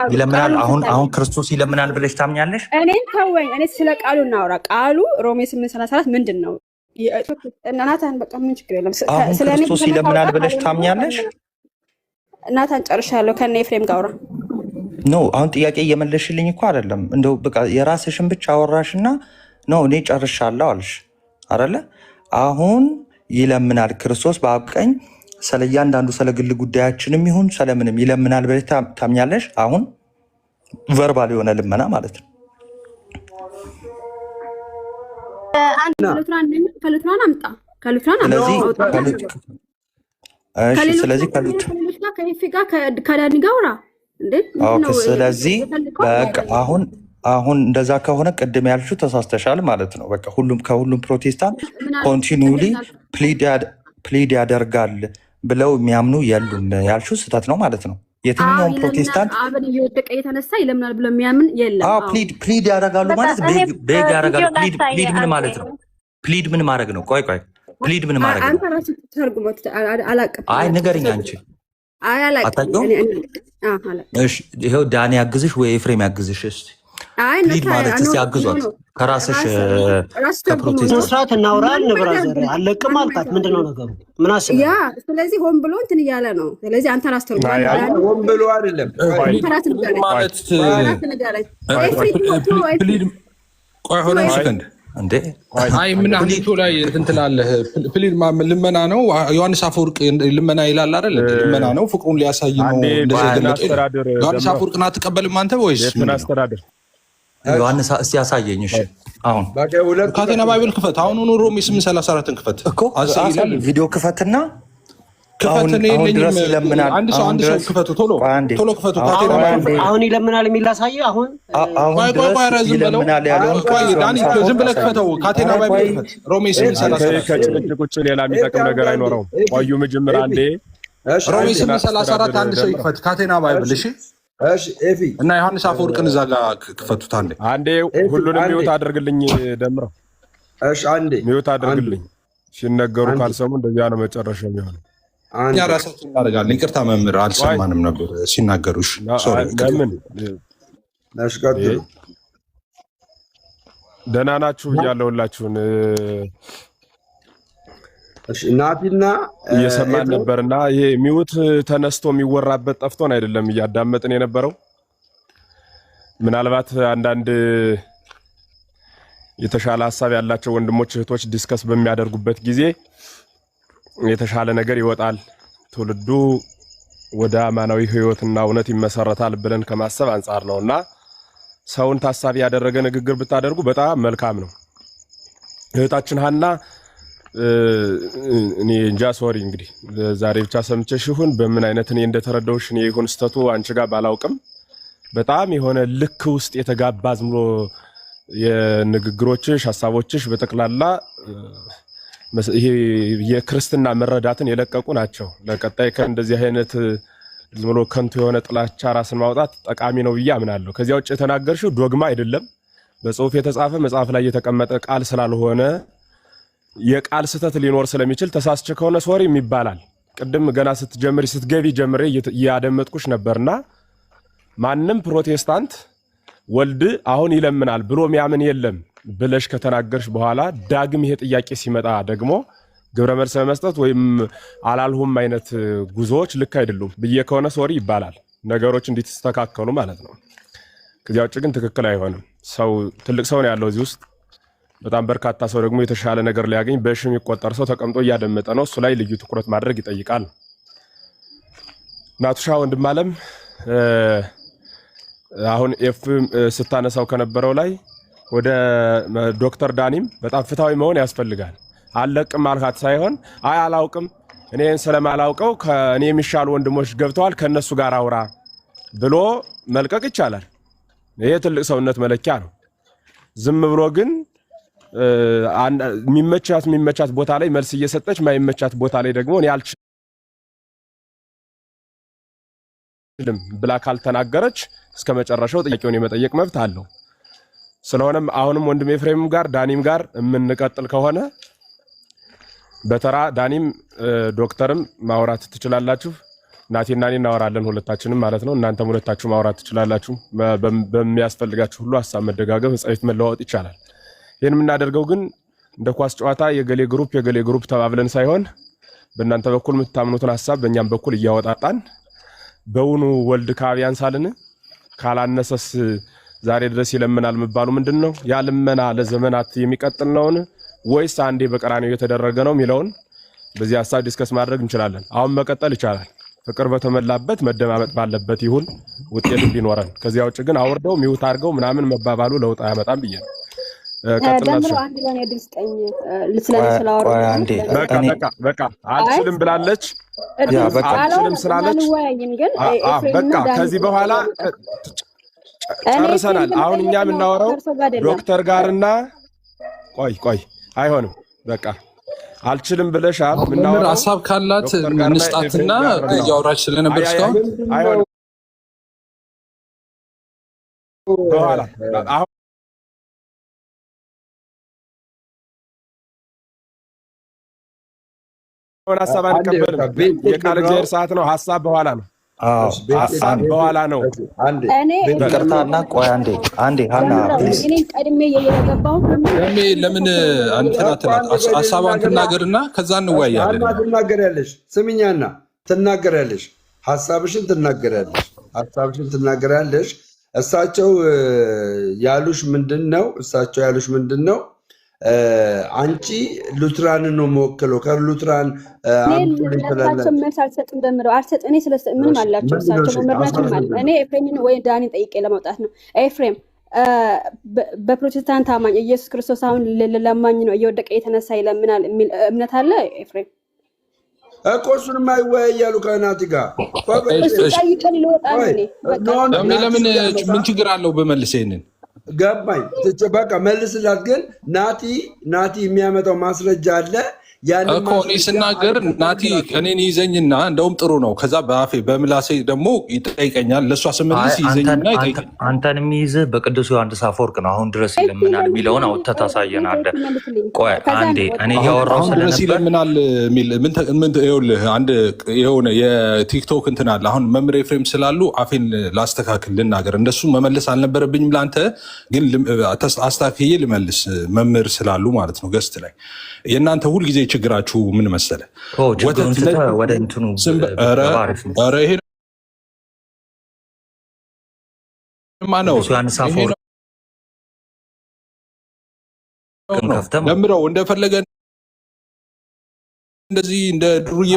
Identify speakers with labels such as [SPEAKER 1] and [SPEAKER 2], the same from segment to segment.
[SPEAKER 1] ይለምናል አሁን ክርስቶስ ይለምናል ብለሽ ታምኛለሽ?
[SPEAKER 2] እኔን ተወኝ። እኔ ስለ ቃሉ እናውራ። ቃሉ ሮሜ 8:34 ምንድነው? ናታን በቃ ምን ችግር የለም።
[SPEAKER 1] ስለ ክርስቶስ ይለምናል ብለሽ ታምኛለሽ?
[SPEAKER 2] ናታን ጨርሻለሁ። ከነ ኤፍሬም ጋር አውራ።
[SPEAKER 1] ኖ አሁን ጥያቄ እየመለሽልኝ እኮ አይደለም። እንደው በቃ የራስሽን ብቻ አወራሽና ነው እኔ ጨርሻለሁ አልሽ አይደለ? አሁን ይለምናል ክርስቶስ በአብ ቀኝ ስለ እያንዳንዱ ስለ ግል ጉዳያችንም ይሁን ስለምንም ይለምናል ብለሽ ታምኛለሽ? አሁን ቨርባል የሆነ ልመና ማለት ነው።
[SPEAKER 2] ከሉትራን አምጣ። ስለዚህ ከኤፊ ጋር ከዳኒ ጋር አውራ እንዴ።
[SPEAKER 1] ስለዚህ በቃ አሁን እንደዛ ከሆነ ቅድም ያልሽው ተሳስተሻል ማለት ነው። በቃ ከሁሉም ፕሮቴስታንት ኮንቲኒውሊ ፕሊድ ያደርጋል ብለው የሚያምኑ የሉም ያልሽው ስህተት ነው ማለት ነው። የትኛውም ፕሮቴስታንት
[SPEAKER 2] አብን እየወደቀ የተነሳ ይለምናል ብሎ የሚያምን የለም።
[SPEAKER 1] ፕሊድ ያደርጋሉ ማለት ቤግ ያደርጋሉ። ፕሊድ ምን ማለት ነው? ፕሊድ ምን ማድረግ ነው? ቆይ ፕሊድ ምን ማድረግ ነው?
[SPEAKER 2] አንተ ራስህ ተርጉሞት አላቅም።
[SPEAKER 1] አይ ንገሪኝ አንቺ።
[SPEAKER 2] አይ አላቅም።
[SPEAKER 1] እሺ ይሄው ዳኒ ያግዝሽ ወይ ኤፍሬም ያግዝሽ እስቲ። ፕሊድ ማለት እስቲ ያግዟት ከራስሽ ከፕሮቴስታንት
[SPEAKER 3] ስርዓት እናውራል። ንብራዘር አለቅም አልካት። ምንድነው ነገሩ? ምን አስበህ?
[SPEAKER 2] ያ ስለዚህ ሆን ብሎ እንትን እያለ ነው። ስለዚህ አንተ ራስህ ተርጉሞ
[SPEAKER 4] ሆን ብሎ አይደለም
[SPEAKER 5] ማለት ቆይ ሆነ ሰከንድ እንዴ አይ ምን አሁን ላይ እንትን ትላለህ። ፕሊድ ልመና ነው። ዮሐንስ አፈወርቅ ልመና ይላል አይደል? ልመና ነው፣ ፍቅሩን ሊያሳይ ነው። እንደዚህ ዮሐንስ አፈወርቅን አትቀበልም አንተ ወይስ ምን አስተዳደር?
[SPEAKER 1] ዮሐንስ እስቲ ያሳየኝ። እሺ አሁን
[SPEAKER 5] ካቴና ባይብል ክፈት። አሁን ሮሜ 8:34 ክፈት እኮ
[SPEAKER 1] አሳይ። ቪዲዮ ክፈትና
[SPEAKER 5] ክፈት።
[SPEAKER 1] ድረስ ይለምናል።
[SPEAKER 5] አንድ ሰው ክፈቱ፣ ቶሎ ክፈቱ። ካቴና ባይብል
[SPEAKER 3] አሁን ይለምናል የሚል ላሳየህ። አሁን
[SPEAKER 1] ይለምናል ያለውን
[SPEAKER 5] ዳኒ ዝም ብለህ ክፈተው። ካቴና ባይብል ክፈት። ሮሜ 8:34
[SPEAKER 6] ከጭቅጭቅ ውጭ ሌላ የሚጠቅም ነገር አይኖረውም። ቆዩ መጀመሪያ አንዴ
[SPEAKER 5] ሮሜ 8:34 አንድ ሰው ይክፈት። ካቴና ባይብል እሺ
[SPEAKER 4] ኤፊ
[SPEAKER 5] እና ዮሐንስ አፈወርቅን እዛ ጋር ክፈቱት።
[SPEAKER 6] አንዴ ሁሉንም ሚውት አድርግልኝ። ደምረው
[SPEAKER 4] እሺ አንዴ
[SPEAKER 6] ሚውት አድርግልኝ። ሲነገሩ ካልሰሙ እንደዚያ ነው መጨረሻው የሚሆነው።
[SPEAKER 5] እኛ ራሳችን እናደርጋለን። ይቅርታ መምህር አልሰማንም ነበር ሲናገሩ።
[SPEAKER 6] ለምን
[SPEAKER 4] ነሽቀጥሉ
[SPEAKER 6] ደህና ናችሁ ብያለሁላችሁን።
[SPEAKER 4] ናቲና
[SPEAKER 6] እየሰማን ነበርና ይሄ ሚውት ተነስቶ የሚወራበት ጠፍቶን አይደለም እያዳመጥን የነበረው። ምናልባት አንዳንድ የተሻለ ሀሳብ ያላቸው ወንድሞች እህቶች ዲስከስ በሚያደርጉበት ጊዜ የተሻለ ነገር ይወጣል፣ ትውልዱ ወደ አማናዊ ህይወትና እውነት ይመሰረታል ብለን ከማሰብ አንጻር ነውና ሰውን ታሳቢ ያደረገ ንግግር ብታደርጉ በጣም መልካም ነው። እህታችን ሀና እኔ እንጃ ሶሪ እንግዲህ ዛሬ ብቻ ሰምቼሽ ይሁን በምን አይነት እኔ እንደተረዳሁሽ እኔ ይሁን ስተቱ አንቺ ጋር ባላውቅም በጣም የሆነ ልክ ውስጥ የተጋባ ዝም ብሎ የንግግሮችሽ ሐሳቦችሽ በተክላላ ይሄ የክርስትና መረዳትን የለቀቁ ናቸው። ለቀጣይ ከእንደዚህ አይነት ዝም ብሎ ከንቱ የሆነ ጥላቻ ራስን ማውጣት ጠቃሚ ነው ብዬ አምናለሁ። ከዚያ ውጭ የተናገርሽው ዶግማ አይደለም፣ በጽሁፍ የተጻፈ መጽሐፍ ላይ የተቀመጠ ቃል ስላልሆነ የቃል ስተት ሊኖር ስለሚችል ተሳስቼ ከሆነ ሶሪም ይባላል። ቅድም ገና ስትገቢ ጀምሬ ያደመጥኩሽ ነበርና ማንም ፕሮቴስታንት ወልድ አሁን ይለምናል ብሎ የሚያምን የለም ብለሽ ከተናገርሽ በኋላ ዳግም ይሄ ጥያቄ ሲመጣ ደግሞ ግብረ መልስ መስጠት ወይም አላልሁም አይነት ጉዞዎች ልክ አይደሉም ብዬ ከሆነ ሶሪ ይባላል። ነገሮች እንዲተስተካከሉ ማለት ነው። ከዚያ ውጭ ግን ትክክል አይሆንም። ሰው ትልቅ ሰው ነው ያለው እዚህ ውስጥ። በጣም በርካታ ሰው ደግሞ የተሻለ ነገር ሊያገኝ በሺ የሚቆጠር ሰው ተቀምጦ እያደመጠ ነው። እሱ ላይ ልዩ ትኩረት ማድረግ ይጠይቃል። ናቱሻ ወንድም አለም አሁን ኤፍ ስታነሳው ከነበረው ላይ ወደ ዶክተር ዳኒም በጣም ፍትሃዊ መሆን ያስፈልጋል። አለቅም አልካት ሳይሆን አይ አላውቅም እኔን ስለማላውቀው ከኔ የሚሻሉ ወንድሞች ገብተዋል ከነሱ ጋር አውራ ብሎ መልቀቅ ይቻላል። ይሄ ትልቅ ሰውነት መለኪያ ነው። ዝም ብሎ ግን የሚመቻት ቦታ ላይ መልስ እየሰጠች ማይመቻት ቦታ ላይ ደግሞ እኔ አልችልም ብላ ካልተናገረች እስከ መጨረሻው ጥያቄውን የመጠየቅ መብት አለው። ስለሆነም አሁንም ወንድም ኤፍሬም ጋር ዳኒም ጋር የምንቀጥል ከሆነ በተራ ዳኒም ዶክተርም ማውራት ትችላላችሁ። ናቲና እኔ እናወራለን ሁለታችንም ማለት ነው። እናንተም ሁለታችሁ ማውራት ትችላላችሁ። በሚያስፈልጋችሁ ሁሉ ሐሳብ መደጋገፍ ጻይት መለዋወጥ ይቻላል። ይሄን የምናደርገው ግን እንደ ኳስ ጨዋታ የገሌ ግሩፕ ተባብለን ሳይሆን በእናንተ በኩል የምታምኑትን ሐሳብ በእኛም በኩል እያወጣጣን በውኑ ወልድ ከአብ ያንሳልን ካላነሰስ ዛሬ ድረስ ይለምናል መባሉ ምንድነው? ያ ልመና ለዘመናት የሚቀጥል ነውን ወይስ አንዴ በቀራንዮ የተደረገ ነው የሚለውን በዚህ ሐሳብ ዲስከስ ማድረግ እንችላለን። አሁን መቀጠል ይቻላል። ፍቅር በተመላበት መደማመጥ ባለበት ይሁን ውጤት እንዲኖረን። ከዚያ ውጭ ግን አውርደው ሚውት አድርገው ምናምን መባባሉ ለውጥ አያመጣም ብዬ ነው።
[SPEAKER 2] ደምሮ አንድ ለኔ ድስጠኝ ስለስላወራ
[SPEAKER 6] በቃ አልችልም ብላለች። አልችልም ስላለች በቃ ከዚህ በኋላ ጨርሰናል። አሁን እኛ የምናወራው ዶክተር ጋርና ቆይ አይሆንም። በቃ አልችልም ብለሻል።
[SPEAKER 5] ምናምን ሐሳብ ካላት እንስጣትና ያወራች ስለነበር እስካሁን
[SPEAKER 6] አይሆንም። በኋላ አሁን ሐሳብ አንቀበልም። የቃል እግዚአብሔር ሰዓት ነው። ሐሳብ በኋላ ነው። ሐሳብ በኋላ ነው።
[SPEAKER 1] ይቅርታና ቆይ አንዴ ሀና ፕሊዝ
[SPEAKER 2] ቀድሜ የገባው
[SPEAKER 5] ለምን አንተናትናት ሐሳቧን ትናገርና ከዛ እንወያያለን።
[SPEAKER 4] ትናገሪያለሽ፣ ስሚኛና ትናገሪያለሽ፣ ሐሳብሽን ትናገሪያለሽ። እሳቸው ያሉሽ ምንድነው? አንቺ ሉትራንን ነው መወከለው ከሉትራን
[SPEAKER 2] አንዱ መልስ አልሰጥም ደምረው አልሰጥ እኔ ምን አላቸው እሳቸው መመርናቸው ማለት እኔ ኤፍሬምን ወይ ዳኒ ጠይቄ ለማውጣት ነው። ኤፍሬም በፕሮቴስታንት አማኝ ኢየሱስ ክርስቶስ አሁን ለማኝ ነው እየወደቀ የተነሳ ይለምናል የሚል እምነት አለ ኤፍሬም?
[SPEAKER 4] እኮ እሱንም አይወያያሉ ከናቲ ጋር
[SPEAKER 5] ለምን ምን ችግር አለው በመልስ ይሄንን
[SPEAKER 4] ገባኝ። በቃ መልስላት። ግን ናቲ የሚያመጣው ማስረጃ አለ።
[SPEAKER 5] እኮ እኔ ስናገር ናቲ እኔን ይዘኝና እንደውም ጥሩ ነው። ከዛ በአፌ በምላሴ ደግሞ ይጠይቀኛል። ለእሷ ስመልስ ይዘኝና ይጠይቀኛል።
[SPEAKER 1] አንተን የሚይዝህ በቅዱስ ዮሐንስ አፈወርቅ ነው። አሁን ድረስ ይለምናል የሚለውን አውጥተህ ታሳየናለህ። ቆይ አንዴ እኔ እያወራሁ
[SPEAKER 5] ድረስ ይለምናል የሚል ይኸውልህ፣ አንድ የሆነ የቲክቶክ እንትን አለ። አሁን መምህር ኤፍሬም ስላሉ አፌን ላስተካክል ልናገር። እንደሱ መመለስ አልነበረብኝም። ለአንተ ግን አስታክዬ ልመልስ መምህር ስላሉ ማለት ነው። ገስት ላይ የእናንተ ሁልጊዜ ችግራችሁ ምን መሰለ?
[SPEAKER 1] ወደ እንትኑ
[SPEAKER 5] ይሄ ማነው ለምረው እንደፈለገ እንደዚህ እንደ ድሩዬ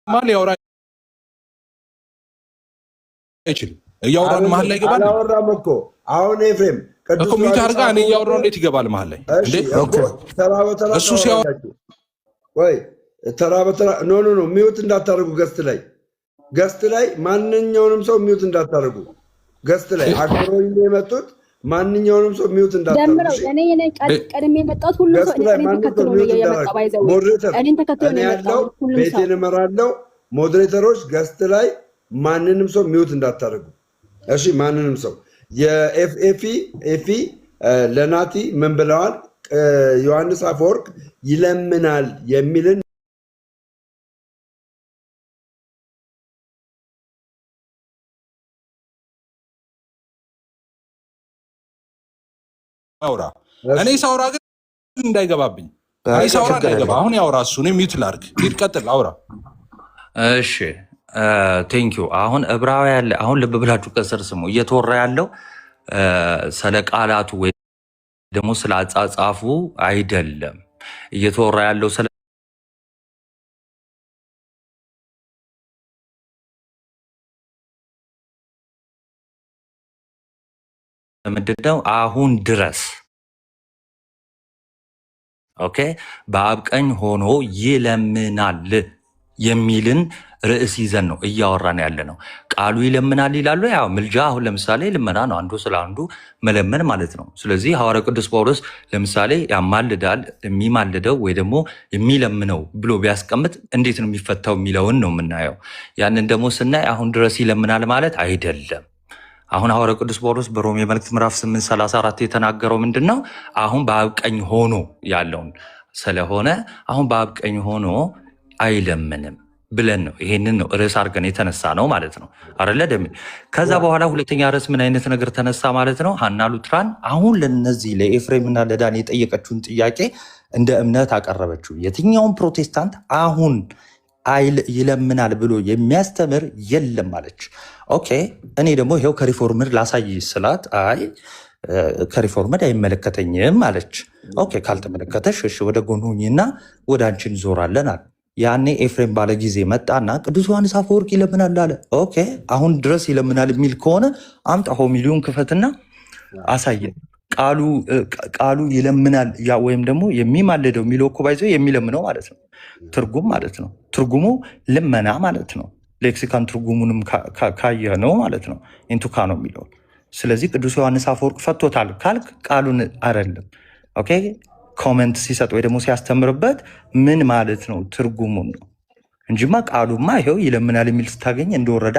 [SPEAKER 5] ማል ያወራ አይችልም። እያወራን መሀል ላይ ይገባል።
[SPEAKER 4] አላወራም እኮ አሁን ኤፍሬም
[SPEAKER 5] ኮሚቴ አድርጋ እኔ እያወራሁ እንዴት ይገባል መሀል ላይ? እሱ ሲያወራ
[SPEAKER 4] ወይ ተራ በተራ ኖ ሚውት እንዳታደርጉ። ገስት ላይ ማንኛውንም ሰው ሚውት እንዳታደርጉ። ገስት ላይ አክብረው የመጡት ማንኛውንም ሰው ሚውት እንዳታደርጉ።
[SPEAKER 2] ቀድሜ የመጣሁት ሁሉ ሰው እኔን ተከትሎ ነው የመጣው። ባይዘው እኔን ተከትሎ ነው የመጣው።
[SPEAKER 4] ቤቴን እመራለሁ። ሞዴሬተሮች ገስት ላይ ማንንም ሰው ሚውት እንዳታደርጉ እሺ። ማንንም ሰው የኤፊ ለናቲ ምን ብለዋል? ዮሐንስ አፈወርቅ ይለምናል የሚልን
[SPEAKER 5] አውራ እኔ ሳውራ ግን እንዳይገባብኝ። እኔ ሳውራ እንዳይገባ። አሁን ያውራ እሱ። እኔ ሚውት ላድርግ። ሂድ ቀጥል፣ አውራ።
[SPEAKER 1] እሺ ቴንኪዩ። አሁን ዕብራዊ ያለ አሁን ልብ ብላችሁ ከስር ስሙ። እየተወራ ያለው ስለ ቃላቱ ወይ ደግሞ ስለ አጻጻፉ አይደለም። እየተወራ ያለው ስለ ምንድነው? አሁን ድረስ ኦኬ፣ በአብ ቀኝ ሆኖ ይለምናል የሚልን ርዕስ ይዘን ነው እያወራን ያለ ነው። ቃሉ ይለምናል ይላሉ። ያው ምልጃ አሁን ለምሳሌ ልመና ነው፣ አንዱ ስለ አንዱ መለመን ማለት ነው። ስለዚህ ሐዋርያው ቅዱስ ጳውሎስ ለምሳሌ ያማልዳል፣ የሚማልደው ወይ ደግሞ የሚለምነው ብሎ ቢያስቀምጥ እንዴት ነው የሚፈታው የሚለውን ነው የምናየው። ያንን ደግሞ ስናይ አሁን ድረስ ይለምናል ማለት አይደለም። አሁን ሐዋርያው ቅዱስ ጳውሎስ በሮሜ መልእክት ምዕራፍ 8:34 የተናገረው ምንድን ነው? አሁን በአብ ቀኝ ሆኖ ያለውን ስለሆነ አሁን በአብ ቀኝ ሆኖ አይለምንም ብለን ነው ይሄንን ነው ርዕስ አድርገን የተነሳ ነው ማለት ነው አይደለ ደም። ከዛ በኋላ ሁለተኛ ርዕስ ምን አይነት ነገር ተነሳ ማለት ነው? ሀና ሉትራን አሁን ለነዚህ ለኤፍሬምና ለዳኒ የጠየቀችውን ጥያቄ እንደ እምነት አቀረበችው። የትኛውም ፕሮቴስታንት አሁን ይለምናል ብሎ የሚያስተምር የለም አለች። ኦኬ እኔ ደግሞ ይሄው ከሪፎርምድ ላሳይ ስላት አይ ከሪፎርምድ አይመለከተኝም አለች። ኦኬ ካልተመለከተሽ እሺ ወደ ጎን ሁኚና ወደ አንቺ እንዞራለን አለ። ያኔ ኤፍሬም ባለ ጊዜ መጣና ቅዱስ ዮሐንስ አፈወርቅ ይለምናል አለ። ኦኬ አሁን ድረስ ይለምናል የሚል ከሆነ አምጣ ሆሚሊውን ክፈትና አሳየን። ቃሉ ይለምናል ወይም ደግሞ የሚማልደው የሚለው እኮ ባይዘው የሚለምነው ማለት ነው። ትርጉም ማለት ነው። ትርጉሙ ልመና ማለት ነው። ሌክሲካን ትርጉሙንም ካየ ነው ማለት ነው። ኢንቱካ ነው የሚለው። ስለዚህ ቅዱስ ዮሐንስ አፈወርቅ ፈቶታል ካልክ ቃሉን አይደለም። ኦኬ ኮመንት ሲሰጥ ወይ ደግሞ ሲያስተምርበት ምን ማለት ነው ትርጉሙን ነው እንጂማ ቃሉማ ይሄው ይለምናል የሚል ስታገኝ እንደወረደ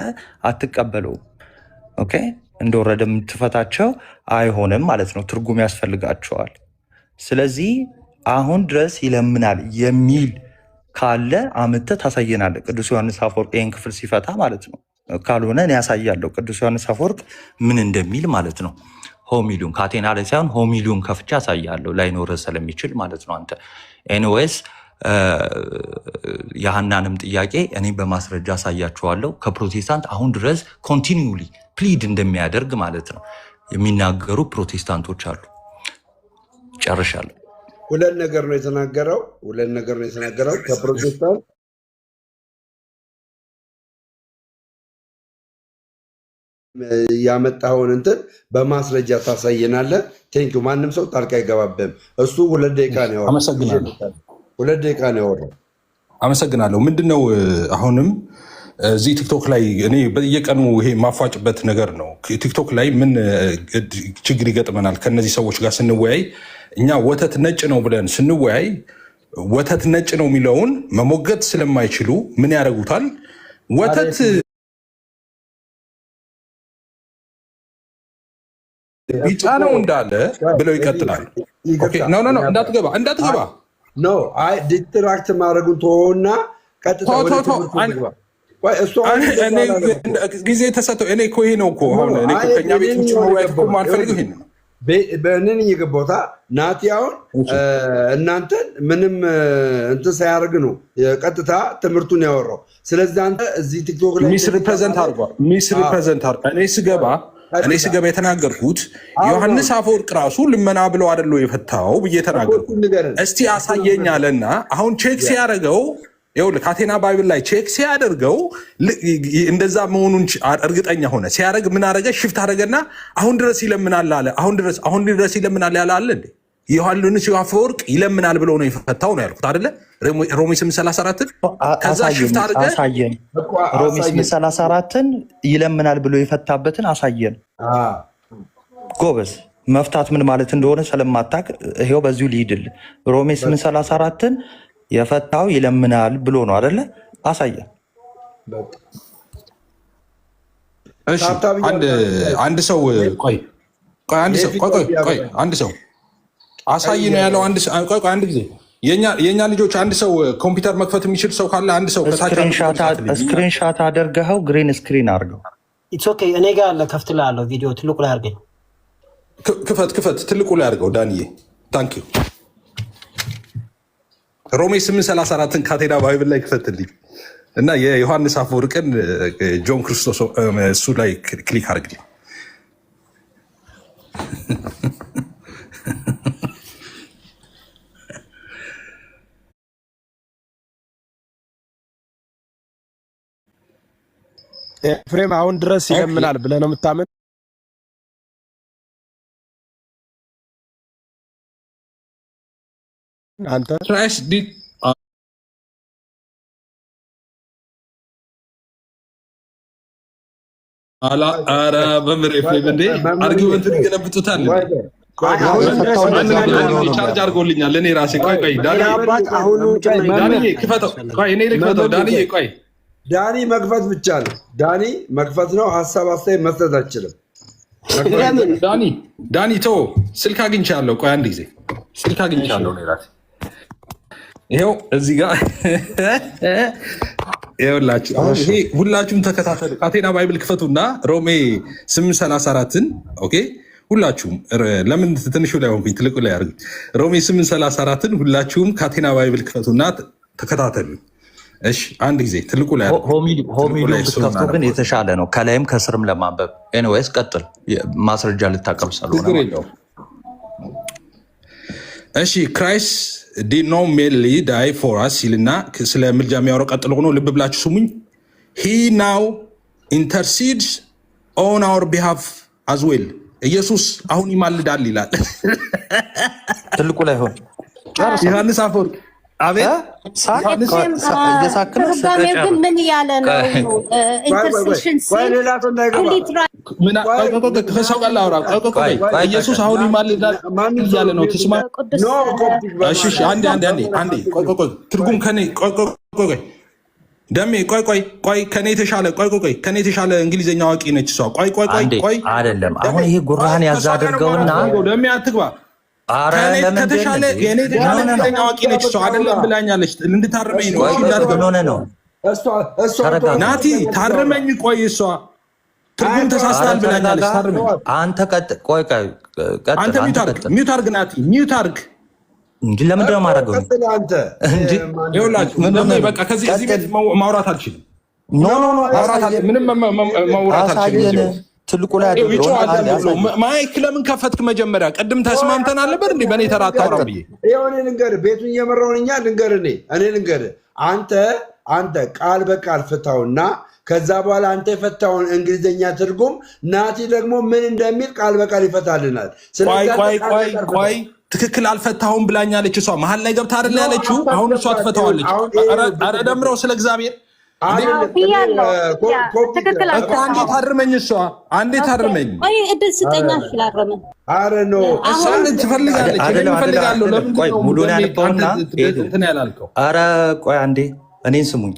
[SPEAKER 1] አትቀበለውም። ኦኬ እንደወረደ የምትፈታቸው አይሆንም ማለት ነው። ትርጉም ያስፈልጋቸዋል። ስለዚህ አሁን ድረስ ይለምናል የሚል ካለ አምጥተህ ታሳየናለህ። ቅዱስ ዮሐንስ አፈወርቅ ይህን ክፍል ሲፈታ ማለት ነው። ካልሆነ እኔ ያሳያለሁ ቅዱስ ዮሐንስ አፈወርቅ ምን እንደሚል ማለት ነው። ሆሚሊውን ካቴና ላይ ሳይሆን ሆሚሊውን ከፍቻ ያሳያለሁ ላይኖርህ ስለሚችል ማለት ነው። አንተ ኤኒዌይስ የሀናንም ጥያቄ እኔ በማስረጃ አሳያችኋለሁ። ከፕሮቴስታንት አሁን ድረስ ኮንቲኒውሊ ፕሊድ እንደሚያደርግ ማለት ነው የሚናገሩ ፕሮቴስታንቶች አሉ። ጨርሻለሁ።
[SPEAKER 4] ሁለት ነገር ነው የተናገረው። ከፕሮቴስታንት ያመጣውን እንትን በማስረጃ ታሳየናለህ። ቴንኪው። ማንም ሰው ጣልቃ አይገባብህም። እሱ 2 ደቂቃ ነው ያወራው።
[SPEAKER 5] አመሰግናለሁ። ምንድነው አሁንም እዚህ ቲክቶክ ላይ እኔ በየቀኑ ይሄ ማፏጭበት ነገር ነው። ቲክቶክ ላይ ምን ችግር ይገጥመናል ከነዚህ ሰዎች ጋር ስንወያይ፣ እኛ ወተት ነጭ ነው ብለን ስንወያይ ወተት ነጭ ነው የሚለውን መሞገት ስለማይችሉ ምን ያደርጉታል? ወተት ቢጫ ነው እንዳለ ብለው ይቀጥላል። እንዳትገባ
[SPEAKER 4] ዲስትራክት ማድረጉን ተወውና ቀጥታ
[SPEAKER 5] ጊዜ ተሰጠው። እኔ እኮ ይሄ ነው እኮ አሁን ከኛ ቤት ውጭ መወያየት እኮ የማልፈልገው ይሄን ነው።
[SPEAKER 4] በእንን የገባታ ናቲ አሁን እናንተን ምንም እንትን ሳያደርግ ነው ቀጥታ ትምህርቱን ያወራው። ስለዚህ አንተ እዚህ ቲክቶክ ላይ
[SPEAKER 5] ሚስ ሪፕሬዘንት አድርጓል። እኔ ስገባ የተናገርኩት ዮሐንስ አፈወርቅ ራሱ ልመና ብለው አይደለው የፈታው ብዬ ተናገርኩ። እስቲ አሳየኝ አለና አሁን ቼክ ሲያደርገው ይኸውልህ ካቴና ባይብል ላይ ቼክ ሲያደርገው እንደዛ መሆኑን እርግጠኛ ሆነ። ሲያደርግ ምን አደረገ? ሽፍት አደረገና አሁን ድረስ ይለምናል አለ። አሁን ድረስ ይለምናል ያለ አለ እንዴ? ዮሐንስ አፈወርቅ ይለምናል ብሎ ነው የፈታው ነው ያልኩት አይደለ? ሮሜ 8:34 ከዛ ሽፍት አድርገ
[SPEAKER 1] አሳየን። ሮሜ 8:34 ይለምናል ብሎ የፈታበትን አሳየን። ጎበዝ መፍታት ምን ማለት እንደሆነ ስለማታውቅ ይሄው በዚሁ ሊሂድል። ሮሜ 8:34 የፈታው ይለምናል ብሎ ነው አይደለ? አሳየን።
[SPEAKER 5] እሺ አንድ ሰው ቆይ አንድ ሰው አሳይ ነው ያለው። አንድ ጊዜ የኛ ልጆች አንድ ሰው ኮምፒውተር መክፈት የሚችል ሰው ካለ አንድ ሰው
[SPEAKER 1] ስክሪንሻት አድርገው ግሪን ስክሪን አድርገው።
[SPEAKER 3] ኢትስ ኦኬ። እኔ ጋር አለ ከፍትልሃለሁ። ቪዲዮ ትልቁ ላይ አድርገኝ።
[SPEAKER 5] ክፈት ትልቁ ላይ አድርገው ዳንዬ። ታንክ ዩ። ሮሜ 8:34 ካቴና ባይብል ላይ ክፈትልኝ እና የዮሐንስ አፈወርቅን ጆን ክርስቶስ እሱ ላይ ክሊክ አድርግልኝ።
[SPEAKER 6] ኤፍሬም አሁን ድረስ ይለምናል ብለህ ነው የምታምን? አንተ
[SPEAKER 5] ኧረ መምህር ኤፍሬም እንዴ አርጊመንት ይገለብጡታል። ቻርጅ አድርጎልኛል እኔ ራሴ። ቆይ ዳንዬ ክፈተው። ቆይ እኔ ልክፈተው ዳንዬ። ቆይ
[SPEAKER 4] ዳኒ መክፈት ብቻ ነው። ዳኒ መክፈት ነው። ሀሳብ አስተያየት መስጠት አችልም።
[SPEAKER 5] ዳኒ ተው። ስልክ አግኝቻለሁ። ቆይ አንድ ጊዜ ስልክ አግኝቻለሁ እኔ ራሴ። ይኸው እዚህ ጋር ይኸውላችሁ አሁን ይሄ ሁላችሁም ተከታተሉ። ካቴና ባይብል ክፈቱና ሮሜ 8:34ን ኦኬ፣ ሁላችሁም ለምን ትንሹ ላይ ሆንኩኝ ትልቁ ላይ አድርጉ። ሮሜ 8:34ን ሁላችሁም ካቴና ባይብል ክፈቱና ተከታተሉ። እሺ አንድ ጊዜ ትልቁ ላይ
[SPEAKER 1] ሆሚሉ ብትከፍቱ ግን የተሻለ ነው፣ ከላይም ከስርም ለማንበብ። ኤኒዌይስ ቀጥል፣ ማስረጃ ልታቀርብ ስለሆነ።
[SPEAKER 5] እሺ ክራይስት ዲድ ኖት ሜርሊ ዳይ ፎር አስ ሲልና ስለ ምልጃ የሚያወራው ቀጥሎ ሆኖ ልብ ብላችሁ ስሙኝ። ሂ ናው ኢንተርሲድስ ኦን አወር ቢሃፍ አዝ ዌል። ኢየሱስ አሁን ይማልዳል ይላል።
[SPEAKER 1] ትልቁ ላይ ሆን
[SPEAKER 5] ዮሐንስ አፈወርቅ አቤት
[SPEAKER 7] ትርጓሜው ግን ምን እያለ ነው? ኢንተርሴሽን
[SPEAKER 5] ከሰው ጋር ላውራ። ኢየሱስ አሁን ይማልዳል እያለ ነው። ተስማ አንዴ ትርጉም ከኔ ደሜ ቆይ ከኔ የተሻለ ከኔ የተሻለ እንግሊዝኛ አዋቂ ነች እሷ። ቆይ
[SPEAKER 1] አይደለም። አሁን ይሄ ጉራህን ያዝ አድርገውና
[SPEAKER 5] ደሜ አትግባ። ከተሻለ የኔ የተሻለ እንግሊዝኛ አዋቂ ነች እሷ አይደለም ብላኛለች። እንድታርመኝ ነው። ናቲ ታርመኝ። ቆይ እሷ ትርጉም ተሳስታል ብላኛለች። ታርመኝ
[SPEAKER 1] አንተ።
[SPEAKER 5] አንተ ሚውት አርግ ናቲ፣ ሚውት አርግ
[SPEAKER 1] እንጂ ለምንድን ነው የማደርገው?
[SPEAKER 5] በቃ ከዚህ ቤት ማውራት አልችልም። ምንም ማውራት አልችልም።
[SPEAKER 1] ትልቁ ላይ
[SPEAKER 5] ማይክ ለምን ከፈትክ? መጀመሪያ ቅድም ተስማምተን አለበት እንዴ? በእኔ ተራ አታውራ ብዬ
[SPEAKER 4] ልንገርህ፣ ቤቱን እየመራውን እኛ ልንገርህ፣ እኔ ልንገርህ፣ አንተ ቃል በቃል ፍታውና ከዛ በኋላ አንተ የፈታውን እንግሊዝኛ ትርጉም ናቲ ደግሞ ምን እንደሚል ቃል በቃል ይፈታልናል።
[SPEAKER 5] ቆይ ትክክል አልፈታሁም ብላኛለች እሷ። መሀል ላይ ገብታ አይደል ያለችው? አሁን እሷ ትፈታዋለች። ኧረ ደምረው ስለ እግዚአብሔር አንዴ ታርመኝ፣ እሷ አንዴ ታርመኝ።
[SPEAKER 7] እድል ስጠኛ ላረመ
[SPEAKER 5] ትፈልጋለች። እፈልጋለሁ።
[SPEAKER 1] ሙሉን ያልከውና
[SPEAKER 5] ያላልከው?
[SPEAKER 1] ኧረ ቆይ አንዴ እኔን ስሙኝ።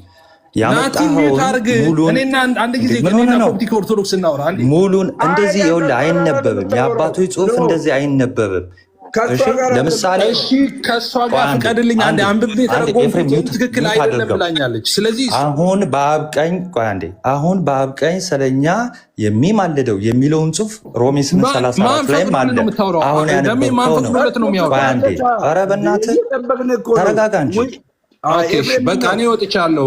[SPEAKER 5] እኔና አንድ ጊዜ ኮፕቲክ ኦርቶዶክስ እናውራ።
[SPEAKER 1] ሙሉን እንደዚህ ይኸውልህ፣ አይነበብም። የአባቶች ጽሑፍ እንደዚህ አይነበብም። ለምሳሌ
[SPEAKER 5] ከእሷ ጋር ፍቀድልኝ፣ አንዴ አንብቤ ተረጎምኩት፣ ትክክል አይደለም ብላኛለች። ስለዚህ
[SPEAKER 1] አሁን በአብ ቀኝ ስለኛ የሚማልደው የሚለውን ጽሑፍ ሮሜ 8:34 ላይም አለ። አሁን ያነበብከው ነው። ኧረ በእናትህ ተረጋጋ እንጂ።
[SPEAKER 5] በቃ እኔ ወጥቻለሁ።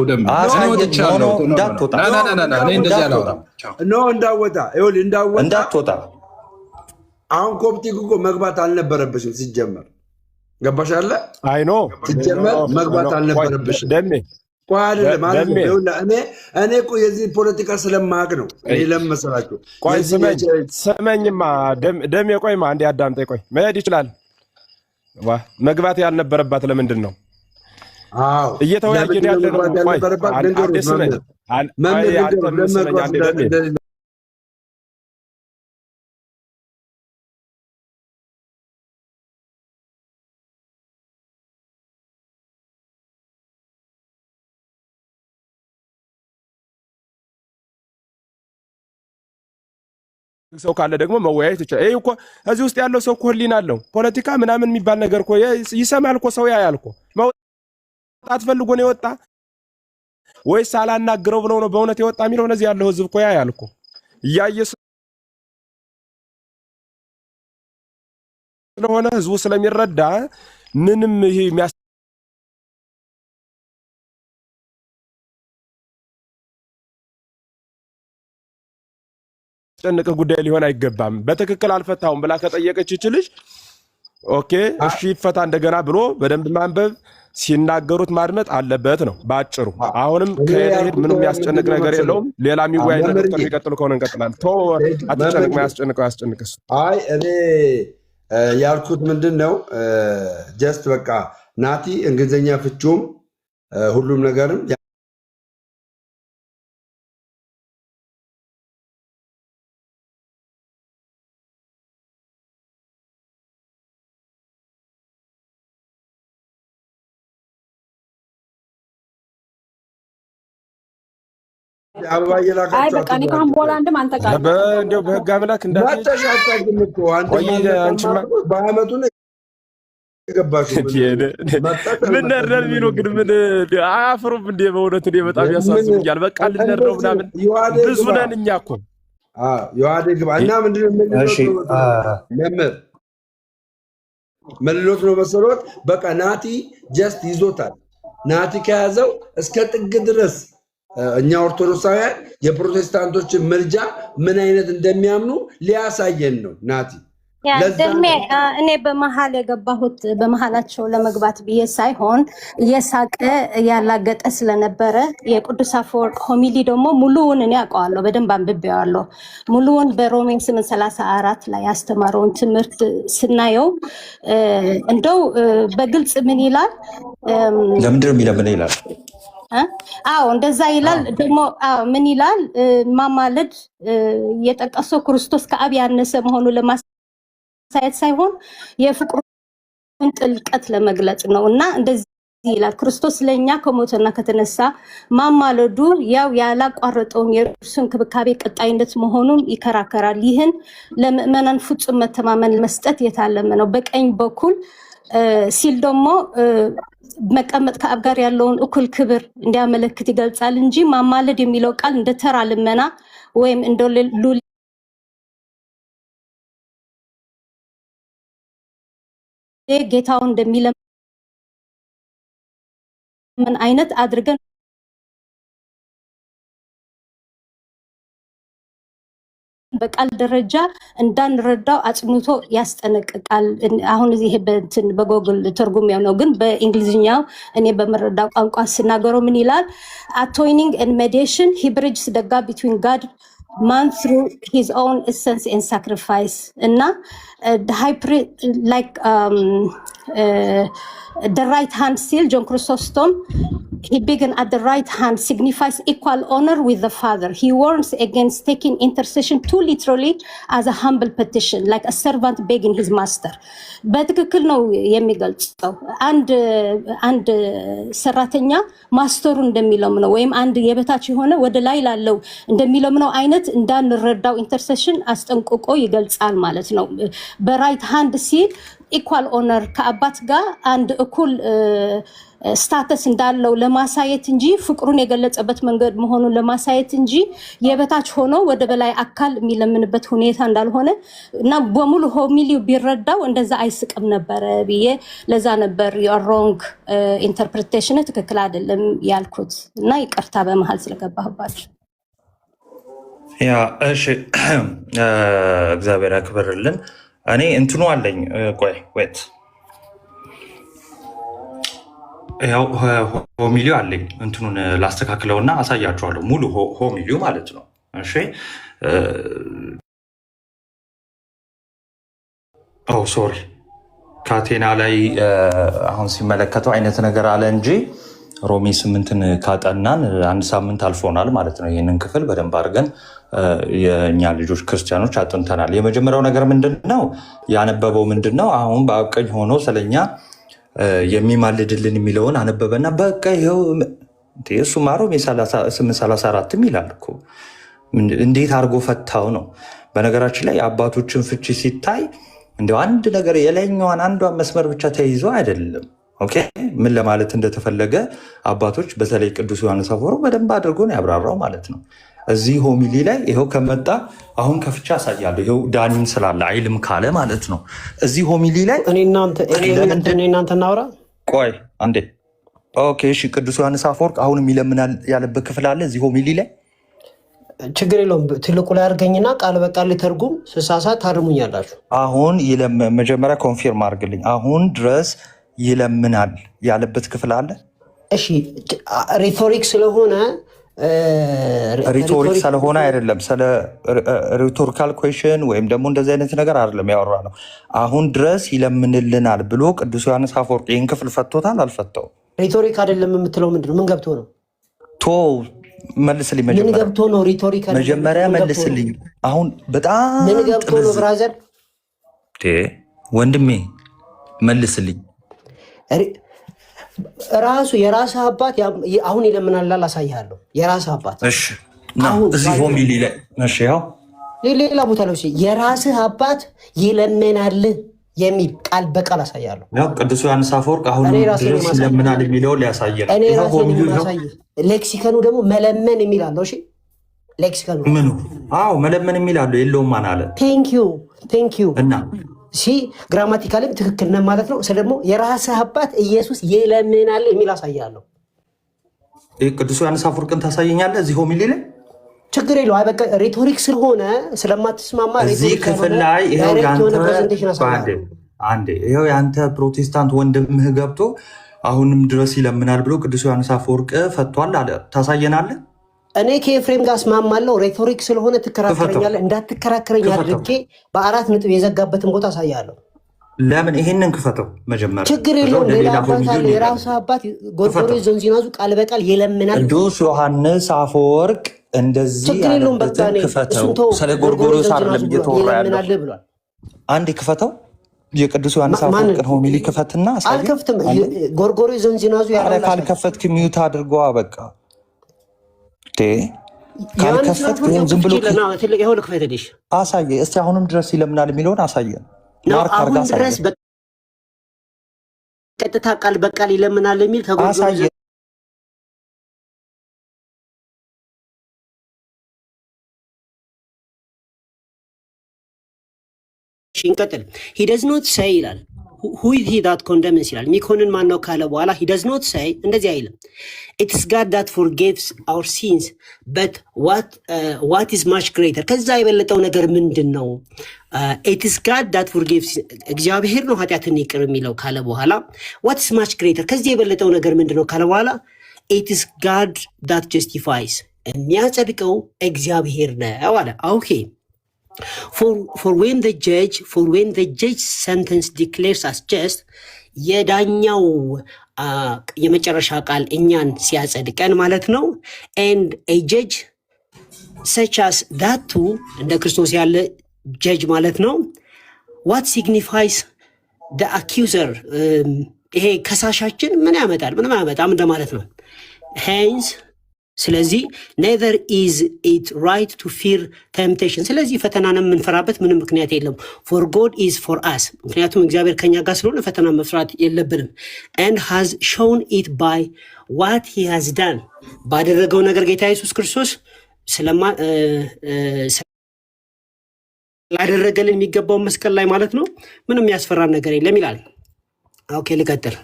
[SPEAKER 1] እንዳትወጣ።
[SPEAKER 4] አሁን ኮፕቲክ እኮ መግባት አልነበረብሽም ሲጀመር። ገባሽ አለ
[SPEAKER 6] አይኖ
[SPEAKER 4] ሲጀመር መግባት አልነበረብሽም። እኔ እኮ የዚህ ፖለቲካ ስለማቅ ነው። ለምን መሰላችሁ?
[SPEAKER 6] ስመኝማ ደሜ፣ ቆይማ አንዴ አዳምጠኝ። ቆይ መሄድ ይችላል። መግባት ያልነበረባት ለምንድን ነው? እየተወያየን ያለ ነው። ሰው ካለ ደግሞ መወያየት ይችላል። ይሄ እኮ እዚህ ውስጥ ያለው ሰው እኮ ህሊና አለው። ፖለቲካ ምናምን የሚባል ነገር እኮ ይሰማል እኮ፣ ሰው ያያል እኮ። መውጣት ፈልጎ ነው የወጣ ወይስ አላናግረው ብለው ነው በእውነት የወጣ የሚለው እነዚህ ያለው ህዝብ እኮ ያያል እኮ። እያየ ስለሆነ ህዝቡ ስለሚረዳ ምንም ይሄ ጨንቀ ጉዳይ ሊሆን አይገባም። በትክክል አልፈታውም ብላ ከጠየቀች ይችልሽ ኦኬ እሺ ይፈታ እንደገና ብሎ በደንብ ማንበብ፣ ሲናገሩት ማድመጥ አለበት ነው ባጭሩ። አሁንም ከሄድ ምንም ያስጨንቅ ነገር የለውም። ሌላ የሚወያይ ነገር የሚቀጥሉ ከሆነ እንቀጥላለን። አትጨንቅ፣ ማያስጨንቀው ያስጨንቅስ።
[SPEAKER 4] አይ እኔ ያልኩት ምንድን ነው ጀስት በቃ ናቲ እንግሊዝኛ ፍቹም ሁሉም ነገርም
[SPEAKER 2] አይ በቃ እኔ ካሁን በኋላ አንድም አንተ ጋር
[SPEAKER 6] እንደው በህግ አምላክ
[SPEAKER 4] በአመቱ
[SPEAKER 6] ምን ነርነር ቢሉ ግን ምን አያፍሩም እንዴ? በእውነት እኔ በጣም ያሳዝኑኛል። በቃ ልነር ነው ምናምን ብዙ ነን እኛ እኮ
[SPEAKER 4] ዮሐዴ ግባ እና ምንድነው መምህር መልሎት ነው መሰሎት። በቃ ናቲ ጀስት ይዞታል። ናቲ ከያዘው እስከ ጥግ ድረስ እኛ ኦርቶዶክሳውያን የፕሮቴስታንቶችን ምልጃ ምን አይነት እንደሚያምኑ ሊያሳየን ነው ናቲ።
[SPEAKER 7] ደሜ እኔ በመሀል የገባሁት በመሀላቸው ለመግባት ብዬ ሳይሆን እየሳቀ ያላገጠ ስለነበረ የቅዱስ አፈወርቅ ሆሚሊ ደግሞ ሙሉውን እኔ አውቀዋለሁ፣ በደንብ አንብቤዋለሁ። ሙሉውን በሮሜ 8:34 ላይ ያስተማረውን ትምህርት ስናየው እንደው በግልጽ ምን ይላል?
[SPEAKER 1] ለምንድነው የሚለምን ይላል?
[SPEAKER 7] አዎ እንደዛ ይላል። ደግሞ ምን ይላል? ማማለድ የጠቀሰው ክርስቶስ ከአብ ያነሰ መሆኑ ለማሳየት ሳይሆን የፍቅሩን ጥልቀት ለመግለጽ ነው። እና እንደዚህ ይላል፣ ክርስቶስ ለእኛ ከሞተና ከተነሳ ማማለዱ ያው ያላቋረጠውን የእርሱን እንክብካቤ ቀጣይነት መሆኑን ይከራከራል። ይህን ለምእመናን ፍጹም መተማመን መስጠት የታለመ ነው። በቀኝ በኩል ሲል ደግሞ መቀመጥ ከአብ ጋር ያለውን እኩል ክብር እንዲያመለክት ይገልጻል እንጂ ማማለድ የሚለው ቃል እንደ ተራ ልመና ወይም እንደ ሉል ጌታውን እንደሚለምን አይነት አድርገን በቃል ደረጃ እንዳንረዳው አጽንቶ ያስጠነቅቃል። አሁን እዚህ በጎግል ትርጉም ነው፣ ግን በእንግሊዝኛው እኔ በመረዳው ቋንቋ ስናገረው ምን ይላል? atoning and mediation he bridges the gap between God man through his own essence and sacrifice. እና the high priest like the right hand seal John Chrysostom he began at the right hand signifies equal honor with the Father. He warns against taking intercession too literally as a humble petition, like a servant begging his master. በትክክል ነው የሚገልጸው። አንድ ሰራተኛ ማስተሩ እንደሚለምነው ወይም አንድ የበታች የሆነ ወደ ላይ ላለው እንደሚለምነው አይነት እንዳንረዳው ኢንተርሴሽን አስጠንቅቆ ይገልጻል ማለት ነው። በራይት ሃንድ ሲል ኢኳል ኦነር ከአባት ጋር አንድ እኩል ስታተስ እንዳለው ለማሳየት እንጂ ፍቅሩን የገለጸበት መንገድ መሆኑን ለማሳየት እንጂ የበታች ሆኖ ወደ በላይ አካል የሚለምንበት ሁኔታ እንዳልሆነ እና በሙሉ ሆሚሊው ቢረዳው እንደዛ አይስቅም ነበረ ብዬ ለዛ ነበር የሮንግ ኢንተርፕሬቴሽን ትክክል አይደለም ያልኩት እና ይቅርታ በመሃል ስለገባህባችሁ።
[SPEAKER 1] ያ እሺ፣ እግዚአብሔር ያክብርልን። እኔ እንትኑ አለኝ። ቆይ ወት ያው ሆሚሊው አለኝ። እንትኑን ላስተካክለውና አሳያችኋለሁ። ሙሉ ሆሚሊው ማለት ነው። እሺ ሶሪ ካቴና ላይ አሁን ሲመለከተው አይነት ነገር አለ እንጂ ሮሜ 8ን ካጠናን 1 ሳምንት አልፎናል ማለት ነው። ይህንን ክፍል በደንብ አድርገን የእኛ ልጆች ክርስቲያኖች አጥንተናል። የመጀመሪያው ነገር ምንድነው ያነበበው? ምንድነው አሁን በአብ ቀኝ ሆኖ ስለኛ የሚማልድልን የሚለውን አነበበና በቃ ይኸው እሱ ሮሜ 8:34 ይላል እኮ። እንዴት አድርጎ ፈታው ነው። በነገራችን ላይ አባቶችን ፍቺ ሲታይ እንደው አንድ ነገር የላይኛዋን አንዷን መስመር ብቻ ተይዞ አይደለም። ኦኬ ምን ለማለት እንደተፈለገ አባቶች በተለይ ቅዱስ ዮሐንስ አፈወርቅ በደንብ አድርጎ ነው ያብራራው ማለት ነው። እዚህ ሆሚሊ ላይ ይኸው ከመጣ አሁን ከፍቻ አሳያለሁ። ይኸው ዳኒም ስላለ አይልም ካለ ማለት ነው። እዚህ ሆሚሊ ላይ
[SPEAKER 3] እኔ እናንተ እናውራ።
[SPEAKER 1] ቆይ አንዴ። ኦኬ እሺ። ቅዱስ ዮሐንስ አፈወርቅ አሁንም ይለምናል ያለበት ክፍል አለ እዚህ ሆሚሊ ላይ።
[SPEAKER 3] ችግር የለውም። ትልቁ ላይ አድርገኝና ቃል በቃል ሊተርጉም ስሳሳት ታርሙኛላችሁ።
[SPEAKER 1] አሁን መጀመሪያ ኮንፊርም አድርግልኝ። አሁን ድረስ ይለምናል ያለበት ክፍል አለ።
[SPEAKER 3] እሺ ሪቶሪክ ስለሆነ
[SPEAKER 1] ሪቶሪክ ስለሆነ አይደለም፣ ስለ ሪቶሪካል ኩዌሽን ወይም ደግሞ እንደዚህ አይነት ነገር አይደለም ያወራ ነው። አሁን ድረስ ይለምንልናል ብሎ ቅዱስ ዮሐንስ አፈወርቅ ይህን ክፍል ፈቶታል አልፈተው?
[SPEAKER 3] ሪቶሪክ አይደለም የምትለው ምንድነው? ምን ገብቶ ነው?
[SPEAKER 1] መልስልኝ።
[SPEAKER 3] ምን ገብቶ ነው? ሪቶሪክ
[SPEAKER 1] መጀመሪያ መልስልኝ። አሁን በጣም
[SPEAKER 3] ምን ገብቶ ነው? ብራዘር
[SPEAKER 1] ወንድሜ መልስልኝ።
[SPEAKER 3] ራሱ የራስ አባት አሁን ይለምናል አሳይሃለሁ። የራስ አባት
[SPEAKER 1] እዚህ ሆሚሊ ላይ ያው
[SPEAKER 3] ሌላ ቦታ ላይ የራስ አባት ይለምናል የሚል ቃል በቃል አሳያለሁ።
[SPEAKER 1] ቅዱስ ዮሐንስ አፈወርቅ አሁን ድረስ ይለምናል የሚለው ሊያሳየ ነው።
[SPEAKER 3] እኔ ራሴ ማሳየ ሌክሲከኑ ደግሞ መለመን የሚል አለው። እሺ ሌክሲከኑ
[SPEAKER 1] ምኑ? አዎ መለመን የሚል አለው። የለውም ማን አለ? ቴንክ ዩ እና
[SPEAKER 3] ግራማቲካልም ትክክል ነህ ማለት ነው። ደግሞ የራስህ አባት ኢየሱስ ይለምናል የሚል አሳያለሁ።
[SPEAKER 1] ቅዱስ ዮሐንስ አፈወርቅን ታሳየኛለህ እዚህ ሆሚሊ ላይ?
[SPEAKER 3] ችግር የለው። አይ በቃ ሪቶሪክ ስለሆነ ስለማትስማማ
[SPEAKER 1] እዚህ ክፍል ላይ ይኸው ያንተ ፕሮቴስታንት ወንድምህ ገብቶ አሁንም ድረስ ይለምናል ብሎ ቅዱስ ዮሐንስ አፈወርቅ ፈቷል አለ። ታሳየናለህ?
[SPEAKER 3] እኔ ከኤፍሬም ጋር እስማማለሁ። ሬቶሪክ ስለሆነ ትከራከረኛለህ። እንዳትከራከረኝ አድርጌ በ4 ነጥብ የዘጋበትን ቦታ አሳያለሁ።
[SPEAKER 1] ለምን? ይሄንን ክፈተው መጀመሪያ።
[SPEAKER 3] ችግር የለውም። ሌላ አባት አለ። የራሱ አባት ጎርጎርዮስ ዘንዚናዙ ቃል በቃል ይለምናል።
[SPEAKER 1] ቅዱስ ዮሐንስ አፈወርቅ እንደዚህ ክፈተው። ስለ ጎርጎርዮስ አይደለም እየተወራ ያለው ብሏል። አንዴ ክፈተው። የቅዱስ ዮሐንስ አፈወርቅን ሆሚሊ ክፈትና
[SPEAKER 3] አልከፍትም። ጎርጎርዮስ ዘንዚናዙ ያለ
[SPEAKER 1] ካልከፈትክ ሚዩት አድርጎ በቃ ካልከፈትክ ዝም ብሎ አሳየ። እስቲ አሁንም ድረስ ይለምናል የሚለውን አሳየን።
[SPEAKER 3] አሁን ድረስ በቀጥታ ቃል በቃል ይለምናል የሚል
[SPEAKER 1] አሳየ።
[SPEAKER 3] እንቀጥል። he does not say ይላል who is he that condemns ይላል። ሚኮንን ማን ነው ካለ በኋላ he does not say እንደዚህ አይልም። it is God that forgives our sins but what is much greater ከዛ የበለጠው ነገር ምንድን ነው? it is God that forgives እግዚአብሔር ነው ኃጢአትን ይቅር የሚለው ካለ በኋላ what is much greater ከዚህ የበለጠው ነገር ምንድን ነው ካለ በኋላ it is God that justifies የሚያጸድቀው እግዚአብሔር ነው አለ። ኦኬ For when the judge sentence declares us just የዳኛው የመጨረሻ ቃል እኛን ሲያጸድቀን ማለት ነው። and a judge such as that too እንደ ክርስቶስ ያለ ጀጅ ማለት ነው። what signifies the accuser ይሄ ከሳሻችን ምን ያመጣል? ምንም አያመጣም እንደማለት ነው። hence ስለዚህ neither is it right to fear temptation ስለዚህ ፈተናን የምንፈራበት ምንም ምክንያት የለም። for God is for us ምክንያቱም እግዚአብሔር ከኛ ጋር ስለሆነ ፈተና መፍራት የለብንም። and has shown it by what he has done ባደረገው ነገር ጌታ ኢየሱስ ክርስቶስ ስላደረገልን የሚገባውን መስቀል ላይ ማለት ነው ምንም የሚያስፈራን ነገር የለም ይላል። ኦኬ ልቀጥል።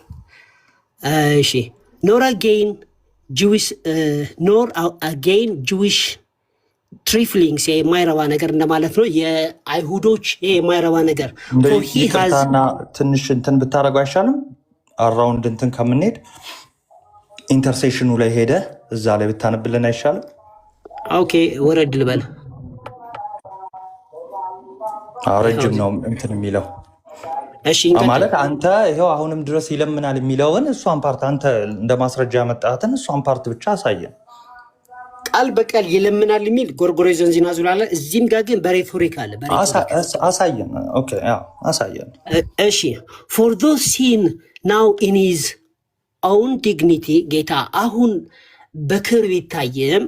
[SPEAKER 3] እሺ nor again Jewish ትሪፍሊንግስ የማይረባ ነገር እንደማለት ነው። የአይሁዶች የማይረባ ነገር
[SPEAKER 1] ትንሽ እንትን ብታደረገው አይሻልም? አራውንድ እንትን ከምንሄድ ኢንተርሴሽኑ ላይ ሄደ እዛ ላይ ብታነብልን አይሻልም?
[SPEAKER 3] ኦኬ ወረድ ልበል።
[SPEAKER 1] ረጅም ነው እንትን የሚለው ማለት አንተ ይኸው አሁንም ድረስ ይለምናል የሚለውን እሷን ፓርት አንተ እንደ ማስረጃ ያመጣትን እሷን ፓርት ብቻ አሳየን።
[SPEAKER 3] ቃል በቃል ይለምናል የሚል ጎርጎርዮስ ዘንዚናዙ አለ። እዚህም ጋር ግን በሬቶሪክ አለ።
[SPEAKER 1] አሳየን። ኦኬ አሳየን።
[SPEAKER 3] እሺ for those seen now in his own dignity ጌታ አሁን በክብር ቢታየም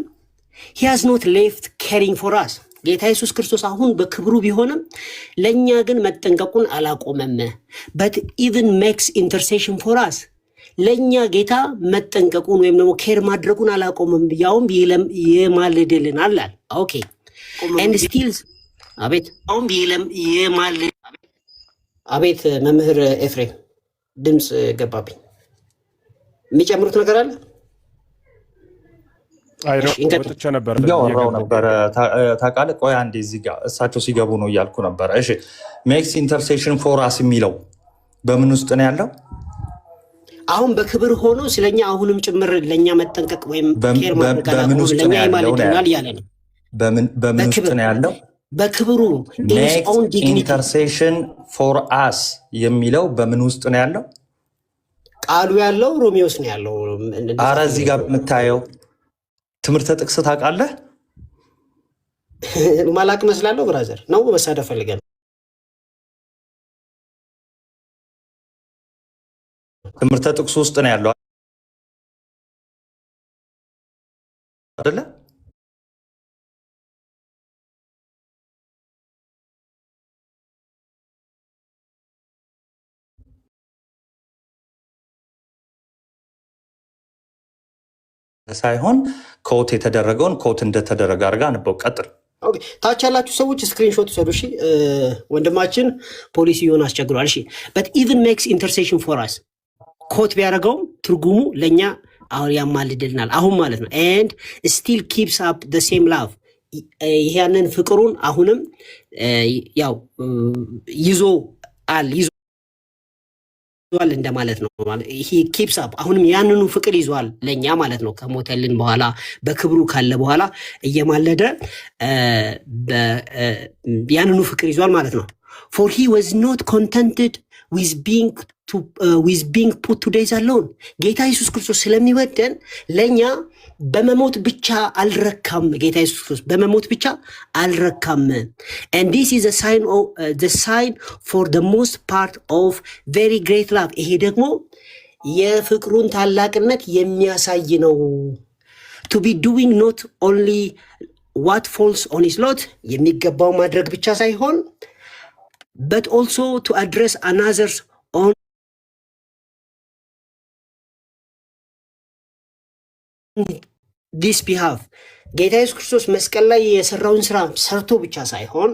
[SPEAKER 3] he has not left caring for us ጌታ ኢየሱስ ክርስቶስ አሁን በክብሩ ቢሆንም ለእኛ ግን መጠንቀቁን አላቆመም። but even makes intercession for us ለእኛ ጌታ መጠንቀቁን ወይም ደግሞ ኬር ማድረጉን አላቆመም፣ ያውም ይማልድልናል አለ። ኦኬ and still አቤት መምህር ኤፍሬም ድምፅ ገባብኝ። የሚጨምሩት ነገር አለ?
[SPEAKER 1] እያወራው ነበረ ታውቃለህ። ቆይ አንዴ እዚህ ጋር እሳቸው ሲገቡ ነው እያልኩ ነበረ። እሺ ሜክስ ኢንተርሴሽን ፎር አስ የሚለው በምን ውስጥ ነው ያለው?
[SPEAKER 3] አሁን በክብር ሆኖ ስለኛ አሁንም ጭምር ለኛ መጠንቀቅ ወይም ኬር ማድረግ ለኛ ይማልድልናል ያለ ነው።
[SPEAKER 1] በምን ውስጥ ነው ያለው?
[SPEAKER 3] በክብሩ
[SPEAKER 1] ኢንተርሴሽን ፎር አስ የሚለው በምን ውስጥ ነው ያለው?
[SPEAKER 3] ቃሉ ያለው ሮሜዎስ ነው ያለው።
[SPEAKER 1] አረ እዚህ ጋር የምታየው ትምህርተ ጥቅስ ታውቃለህ?
[SPEAKER 3] ማላቅ መስላለሁ ብራዘር ነው መሳደብ ፈልገን
[SPEAKER 1] ትምህርተ ጥቅስ ውስጥ ነው ያለው አይደለ? ሳይሆን ኮት የተደረገውን ኮት እንደተደረገ አድርጋ አንበው። ቀጥል።
[SPEAKER 3] ታች ያላችሁ ሰዎች ስክሪንሾት ሰዱ። እሺ ወንድማችን ፖሊሲ የሆነ አስቸግሯል። እሺ በት ኢቭን ሜክስ ኢንተርሴሽን ፎር አስ ኮት ቢያደርገውም ትርጉሙ ለእኛ አሁን ያማልድልናል አሁን ማለት ነው። ኤንድ ስቲል ኪፕስ አፕ ደ ሴም ላቭ ያንን ፍቅሩን አሁንም ያው ይዟል እንደማለት ነው። ይሄ ኪፕስ አፕ አሁንም ያንኑ ፍቅር ይዟል ለእኛ ማለት ነው። ከሞተልን በኋላ በክብሩ ካለ በኋላ እየማለደ ያንኑ ፍቅር ይዟል ማለት ነው። ፎር ሂ ዋዝ ኖት ኮንተንትድ ዊዝ ቢንግ ፑት ቱ ዴዝ አሎን። ጌታ ኢየሱስ ክርስቶስ ስለሚወደን ለእኛ በመሞት ብቻ አልረካም። ጌታ ኢየሱስ ክርስቶስ በመሞት ብቻ አልረካም። and this is a sign of the sign for the most part of very great love። ይሄ ደግሞ የፍቅሩን ታላቅነት የሚያሳይ ነው። to be doing not only what falls on his lot የሚገባው ማድረግ ብቻ ሳይሆን but also to address another's on this behalf። ጌታ ኢየሱስ ክርስቶስ መስቀል ላይ የሰራውን ስራ ሰርቶ ብቻ ሳይሆን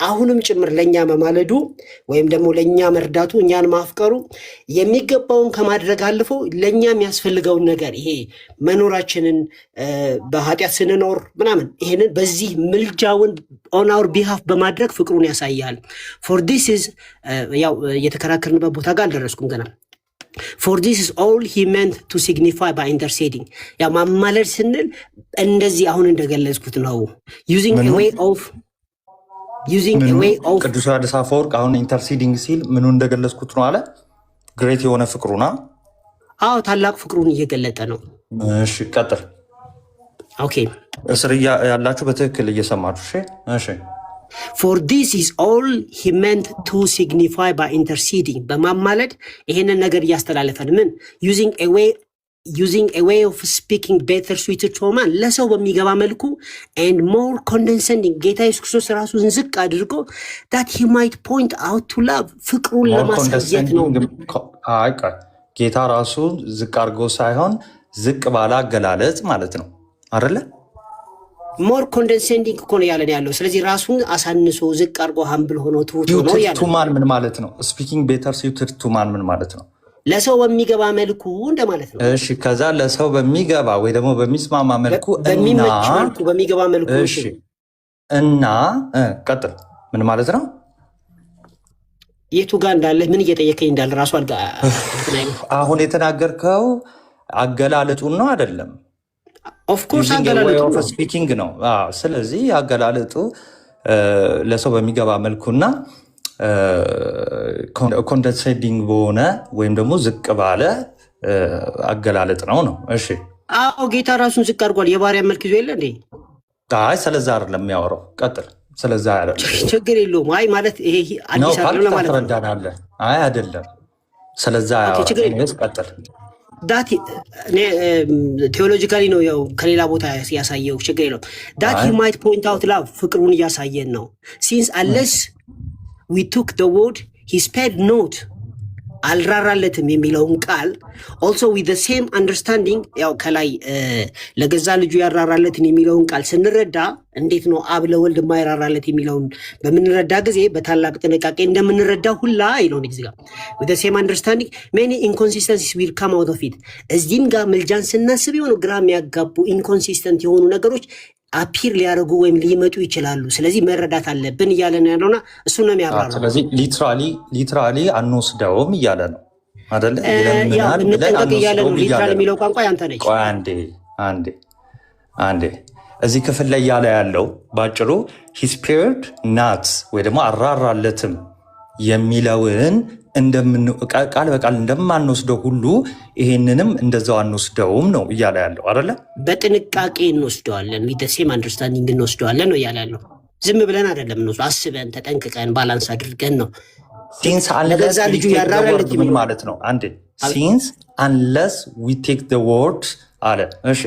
[SPEAKER 3] አሁንም ጭምር ለእኛ መማለዱ ወይም ደግሞ ለእኛ መርዳቱ እኛን ማፍቀሩ የሚገባውን ከማድረግ አልፎ ለእኛ የሚያስፈልገውን ነገር ይሄ መኖራችንን በኃጢአት ስንኖር ምናምን ይሄንን በዚህ ምልጃውን ኦን አወር ቢሃፍ በማድረግ ፍቅሩን ያሳያል። ፎር ዲስ ኢዝ ያው የተከራከርንበት ቦታ ጋር አልደረስኩም ገና። For this is all he meant to signify by interceding። ያ ማማለድ ስንል እንደዚህ አሁን እንደገለጽኩት ነው። using a way of
[SPEAKER 1] ቅዱስ ዮሐንስ አፈወርቅ አሁን ኢንተርሲዲንግ ሲል ምኑ እንደገለጽኩት ነው አለ። ግሬት የሆነ ፍቅሩና
[SPEAKER 3] አዎ ታላቅ ፍቅሩን እየገለጠ ነው።
[SPEAKER 1] እሺ ቀጥል።
[SPEAKER 3] ኦኬ
[SPEAKER 1] እስር ያላችሁ በትክክል እየሰማችሁ እሺ።
[SPEAKER 3] For this is all he meant to signify by interceding። በማማለድ ይሄንን ነገር እያስተላለፈን ምን using a way of speaking better suited to man ለሰው በሚገባ መልኩ and more condescending ጌታ ኢየሱስ ክርስቶስ ራሱን ዝቅ አድርጎ that he might point out to love ፍቅሩን ለማሳየት ነው።
[SPEAKER 1] ጌታ ራሱን ዝቅ አድርጎ ሳይሆን ዝቅ ባለ አገላለጽ ማለት ነው አይደለ?
[SPEAKER 3] ሞር ኮንደንሴንዲንግ እኮ ነው ያለን ያለው። ስለዚህ ራሱን አሳንሶ ዝቅ አድርጎ ሀምብል ሆኖ ትሁት ሆኖ ያለው
[SPEAKER 1] ቱማን ምን ማለት ነው? ስፒኪንግ ቤተር ሲዩትድ ቱማን ምን ማለት ነው?
[SPEAKER 3] ለሰው በሚገባ መልኩ እንደማለት ነው።
[SPEAKER 1] እሺ ከዛ ለሰው በሚገባ ወይ ደግሞ በሚስማማ መልኩ
[SPEAKER 3] በሚመች መልኩ በሚገባ መልኩ
[SPEAKER 1] እሺ እና ቀጥል ምን ማለት ነው?
[SPEAKER 3] የቱ ጋር እንዳለ ምን እየጠየቀኝ እንዳለ ራሱ
[SPEAKER 1] አሁን የተናገርከው አገላለጡን ነው አይደለም?
[SPEAKER 3] ኦፍኮርስ አገላለጡ
[SPEAKER 1] ስፒኪንግ ነው። ስለዚህ አገላለጡ ለሰው በሚገባ መልኩና ኮንደንሴንዲንግ በሆነ ወይም ደግሞ ዝቅ ባለ አገላለጥ ነው። እሺ
[SPEAKER 3] አዎ ጌታ ራሱን ዝቅ አድርጓል። የባሪያ መልክ ይዞ የለ እንዴ?
[SPEAKER 1] አይ ስለዛ አይደለም የሚያወራው። ቀጥል። ስለዛ አይደለም
[SPEAKER 3] ችግር የለውም። አይ ማለት ይሄ አዲስ አይደለም ለማለት
[SPEAKER 1] ነው። አይ አይደለም ስለዛ ቀጥል።
[SPEAKER 3] ዳት ቴዎሎጂካሊ ነው ያው ከሌላ ቦታ ያሳየው ችግር የለውም። ዳት ዩ ማይት ፖይንት አውት ላቭ ፍቅሩን እያሳየን ነው። ሲንስ አንለስ ዊ ቱክ ደ ወርድ ሂ ስፔድ ኖት አልራራለትም የሚለውን ቃል ኦልሶ ዊዝ ዘ ሴም አንደርስታንዲንግ ያው ከላይ ለገዛ ልጁ ያራራለትን የሚለውን ቃል ስንረዳ እንዴት ነው አብ ለወልድ የማይራራለት የሚለውን በምንረዳ ጊዜ በታላቅ ጥንቃቄ እንደምንረዳ ሁላ ይለውን ጊዜ ጋር with the same understanding many inconsistencies will come out of it። እዚህም ጋር ምልጃን ስናስብ የሆኑ ግራ የሚያጋቡ ኢንኮንሲስተንት የሆኑ ነገሮች አፒር ሊያደርጉ ወይም ሊመጡ ይችላሉ። ስለዚህ መረዳት አለብን እያለ ነው ያለውና እሱ ነው የሚያብራራው።
[SPEAKER 1] ስለዚህ ሊትራሊ አንወስደውም እያለ ነው አይደለ?
[SPEAKER 3] እንጠንቀቅ እያለ ነው። ሊትራሊ የሚለው ቋንቋ ያንተ ነች።
[SPEAKER 1] አንዴ እዚህ ክፍል ላይ ያለ ያለው ባጭሩ ሂ ስፔርድ ናት ወይ ደግሞ አራራለትም የሚለውን ቃል በቃል እንደማንወስደው ሁሉ ይሄንንም እንደዛው አንወስደውም ነው እያለ ያለው አይደለ?
[SPEAKER 3] በጥንቃቄ እንወስደዋለን፣ with the same understanding እንወስደዋለን ነው እያለ ያለው። ዝም ብለን አይደለም ነው፣ አስበን ተጠንቅቀን ባላንስ አድርገን ነው።
[SPEAKER 1] ሲንስ አንለስ ልጁ ያራራለት ምን ማለት ነው? አንዴ ሲንስ አንለስ we take the word አለ። እሺ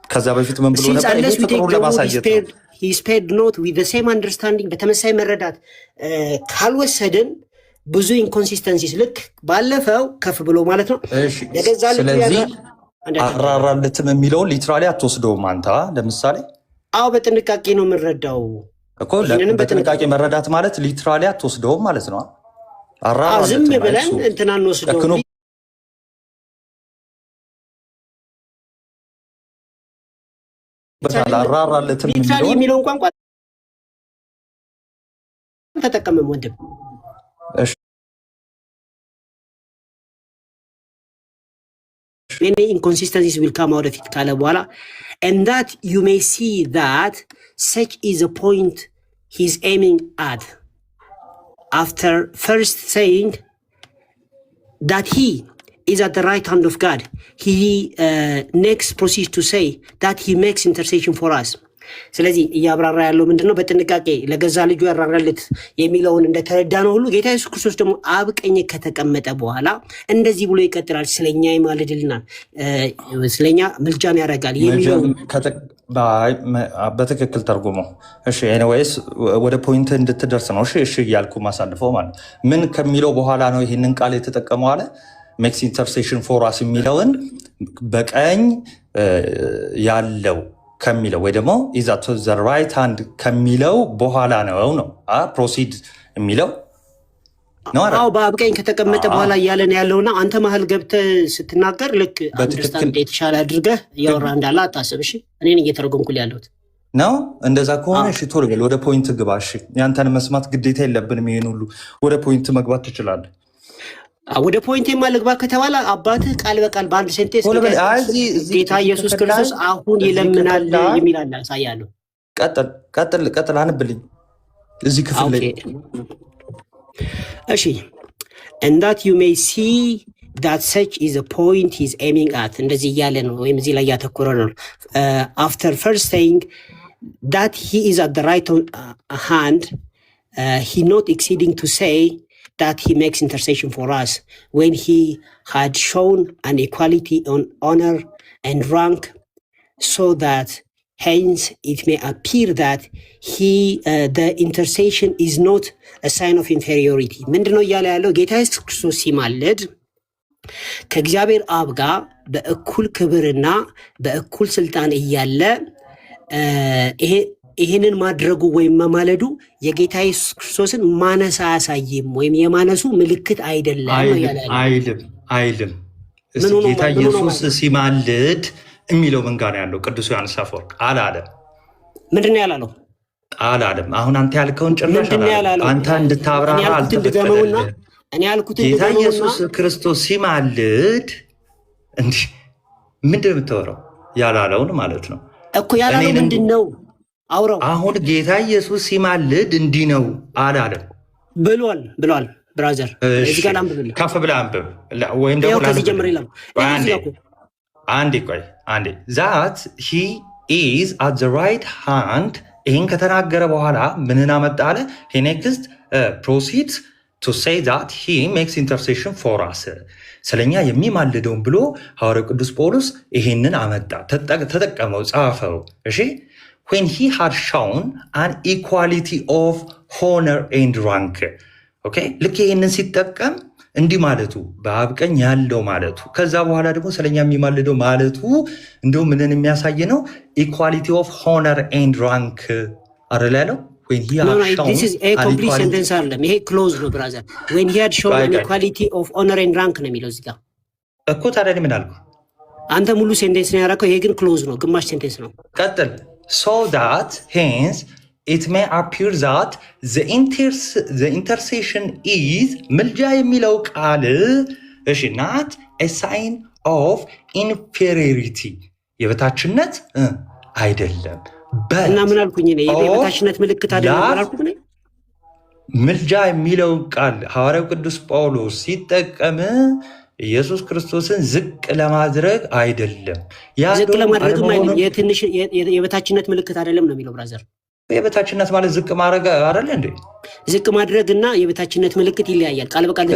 [SPEAKER 1] ከዛ በፊት ምን ብሎ ነበር? ይሄ ፍቅሩን ለማሳየት ነው።
[SPEAKER 3] he spared not with the same understanding በተመሳሳይ መረዳት ካልወሰድን ብዙ ኢንኮንሲስተንሲስ ልክ ባለፈው ከፍ ብሎ ማለት ነው።
[SPEAKER 1] አራራለትም የሚለውን ሊትራሊ አትወስደውም አንተ ለምሳሌ?
[SPEAKER 3] አዎ በጥንቃቄ ነው የምንረዳው
[SPEAKER 1] እኮ። በጥንቃቄ መረዳት ማለት ሊትራሊ አትወስደውም ማለት ነው።
[SPEAKER 3] ዝም ብለን እንትና እንወስደው
[SPEAKER 1] አራራለትም
[SPEAKER 3] የሚለውን ቋንቋ ተጠቀመም ወንድም። Many inconsistencies will come out of it ካለ በኋላ and that you may see that such is a point he's aiming at after first saying that he is at the right hand of God. He next proceeds to say that he makes intercession for us. ስለዚህ እያብራራ ያለው ምንድነው? በጥንቃቄ ለገዛ ልጁ ያራራለት የሚለውን እንደተረዳ ነው ሁሉ ጌታ ኢየሱስ ክርስቶስ ደግሞ አብ ቀኝ ከተቀመጠ በኋላ እንደዚህ ብሎ ይቀጥላል። ስለኛ ይማልድልናል፣ ስለኛ ምልጃን ያደርጋል የሚለው
[SPEAKER 1] በትክክል ተርጉሞ። እሺ ኤኒዌይስ ወደ ፖይንት እንድትደርስ ነው እሺ እያልኩ ማሳልፈው ማለት ምን ከሚለው በኋላ ነው ይህንን ቃል የተጠቀመው አለ ሜክስ ኢንተርሴሽን ፎር አስ የሚለውን በቀኝ ያለው ከሚለው ወይ ደግሞ ኢዝ አት ዘ ራይት ሃንድ ከሚለው በኋላ ነው ፕሮሲድ የሚለው ነው።
[SPEAKER 3] አዎ በአብ ቀኝ ከተቀመጠ በኋላ እያለን ያለውና አንተ መሀል ገብተህ ስትናገር ልክ አንደርስታንድ የተሻለ አድርገህ እያወራ እንዳለ አታስብ። እሺ እኔን እየተረጎምኩልህ ያለሁት
[SPEAKER 1] ነው። እንደዛ ከሆነ እሺ ቶሎ በል ወደ ፖይንት ግባ። እሺ ያንተን መስማት ግዴታ የለብንም። ይሄን ሁሉ ወደ ፖይንት መግባት ትችላለህ።
[SPEAKER 3] ወደ ፖይንት የማልግባ ከተባለ አባትህ ቃል በቃል በአንድ ሴንቴንስ ጌታ ኢየሱስ ክርስቶስ አሁን ይለምናል የሚል አለ። አሳያለሁ። ቀጥል አንብልኝ እዚህ ክፍል ላይ እሺ። and that you may see that such is a point he's aiming at እንደዚህ እያለ ነው ወይም እዚህ ላይ ያተኮረ ነው። after first saying that he is at the right hand he not exceeding to say that he makes intercession for us when he had shown an equality on honor and rank, so that hence it may appear that the intercession is not a sign of inferiority. ምንድነው እያለ ያለው? ጌታ ኢየሱስ ክርስቶስ ሲማልድ ከእግዚአብሔር አብ ጋር በእኩል ክብርና በእኩል ስልጣን እያለ ይሄንን ማድረጉ ወይም መማለዱ የጌታ ኢየሱስ ክርስቶስን ማነስ አያሳይም ወይም የማነሱ ምልክት አይደለም
[SPEAKER 1] አይልም። ጌታ ኢየሱስ ሲማልድ የሚለው ምን ጋር ያለው? ቅዱስ ዮሐንስ አፈወርቅ አላለም።
[SPEAKER 3] ምንድን ነው ያላለው?
[SPEAKER 1] አላለም። አሁን አንተ ያልከውን ጭራሽ አላለም። አንተ እንድታብራራ አልተፈቀደልህም። ጌታ ኢየሱስ ክርስቶስ ሲማልድ እንዲህ ምንድን ነው የምታወራው? ያላለውን ማለት ነው
[SPEAKER 3] እኮ። ያላለው ምንድን ነው? አውራው።
[SPEAKER 1] አሁን ጌታ ኢየሱስ ሲማልድ እንዲህ ነው አላለም።
[SPEAKER 3] ብሏል ብራዘር፣ እዚህ ጋር አንብብልህ።
[SPEAKER 1] ከፍ ብለህ አንብብ ወይም ደግሞ
[SPEAKER 3] ከዚህ ጀምር ይላል።
[SPEAKER 1] አንዴ that he is at the right hand ይህን ከተናገረ በኋላ ምንን አመጣ አለ? he next proceeds to say that he makes intercession for us ስለኛ የሚማልደውን ብሎ ሐዋርያው ቅዱስ ጳውሎስ ይህንን አመጣ፣ ተጠቀመው፣ ጻፈው። እሺ when he had shown an equality of honor and rank okay ልክ ይህንን ሲጠቀም እንዲህ ማለቱ በአብ ቀኝ ያለው ማለቱ ከዛ በኋላ ደግሞ ስለኛ የሚማልደው ማለቱ እንደው ምንን የሚያሳይ ነው? equality of honor and rank አይደል ያለው? when he had shown
[SPEAKER 3] this is a complete sentence አይደለም፣ ይሄ ክሎዝ ነው ብራዘር። when he had shown an equality of honor and rank ነው የሚለው እዚህ ጋር
[SPEAKER 1] እኮ። ታዲያ ምን አልኩ?
[SPEAKER 3] አንተ ሙሉ ሴንቴንስ ነው ያደረከው፣ ይሄ ግን ክሎዝ ነው፣ ግማሽ ሴንቴንስ ነው።
[SPEAKER 1] ቀጥል so that hence it may appear that the intercession is ምልጃ የሚለው ቃል እሺ not a sign of inferiority የበታችነት አይደለም።
[SPEAKER 3] እና ምን አልኩኝ እኔ? የበታችነት ምልክት አይደለም አላልኩም እኔ?
[SPEAKER 1] ምልጃ የሚለው ቃል ሐዋርያው ቅዱስ ጳውሎስ ሲጠቀም ኢየሱስ ክርስቶስን ዝቅ ለማድረግ አይደለም።
[SPEAKER 3] ዝቅ ለማድረግ ማለት የበታችነት ምልክት አይደለም ነው የሚለው ብራዘር።
[SPEAKER 1] የበታችነት ማለት ዝቅ ማድረግ አይደለ እንዴ?
[SPEAKER 3] ዝቅ ማድረግና የበታችነት ምልክት ይለያያል። ቃል በቃል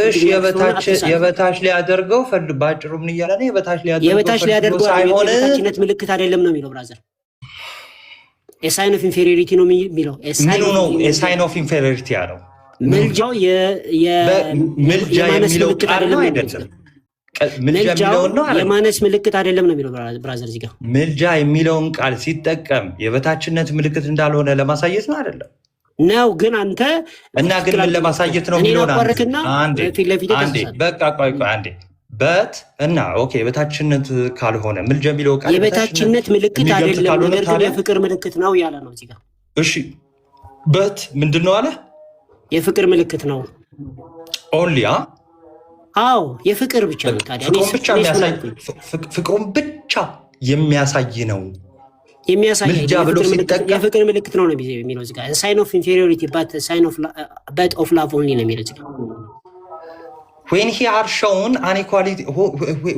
[SPEAKER 1] የበታች ሊያደርገው ባጭሩ ምን እያለ ነው?
[SPEAKER 3] የበታች ሊያደርገው የበታችነት ምልክት አይደለም ነው የሚለው ብራዘር። ሳይን ኦፍ ኢንፌሪዮሪቲ ነው የሚለው።
[SPEAKER 1] ምኑ ነው ሳይን ኦፍ ኢንፌሪዮሪቲ ያለው?
[SPEAKER 3] ምልጃው
[SPEAKER 1] ምልጃ የሚለው ቃል ነው አይደለም? ምልጃ የሚለውን ነው
[SPEAKER 3] የማነስ ምልክት አይደለም ነው የሚለው ብራዘር። እዚህ ጋር
[SPEAKER 1] ምልጃ የሚለውን ቃል ሲጠቀም የበታችነት ምልክት እንዳልሆነ ለማሳየት ነው አይደለም
[SPEAKER 3] ነው። ግን አንተ
[SPEAKER 1] እና ግን ምን ለማሳየት ነው የሚለውን አንዴ በቃ ቆይ አንዴ በት እና ኦኬ የበታችነት ካልሆነ ምልጃ የሚለው ቃል
[SPEAKER 3] የበታችነት ምልክት አይደለም፣ ነገር ግን የፍቅር ምልክት ነው ያለ ነው እዚህ ጋር።
[SPEAKER 1] እሺ በት ምንድን ነው አለ?
[SPEAKER 3] የፍቅር ምልክት ነው
[SPEAKER 1] ኦንሊ
[SPEAKER 3] አዎ የፍቅር ብቻ ነው። ታዲያ
[SPEAKER 1] ፍቅሩን ብቻ የሚያሳይ ነው
[SPEAKER 3] የፍቅር ምልክት ነው የሚለው እዚህ ጋር ሳይን ኦፍ ኢንፌሪዮሪቲ በት ኦፍ ላቭ ኦንሊ ነው የሚለው እዚህ ጋር።
[SPEAKER 1] when he had shown an equality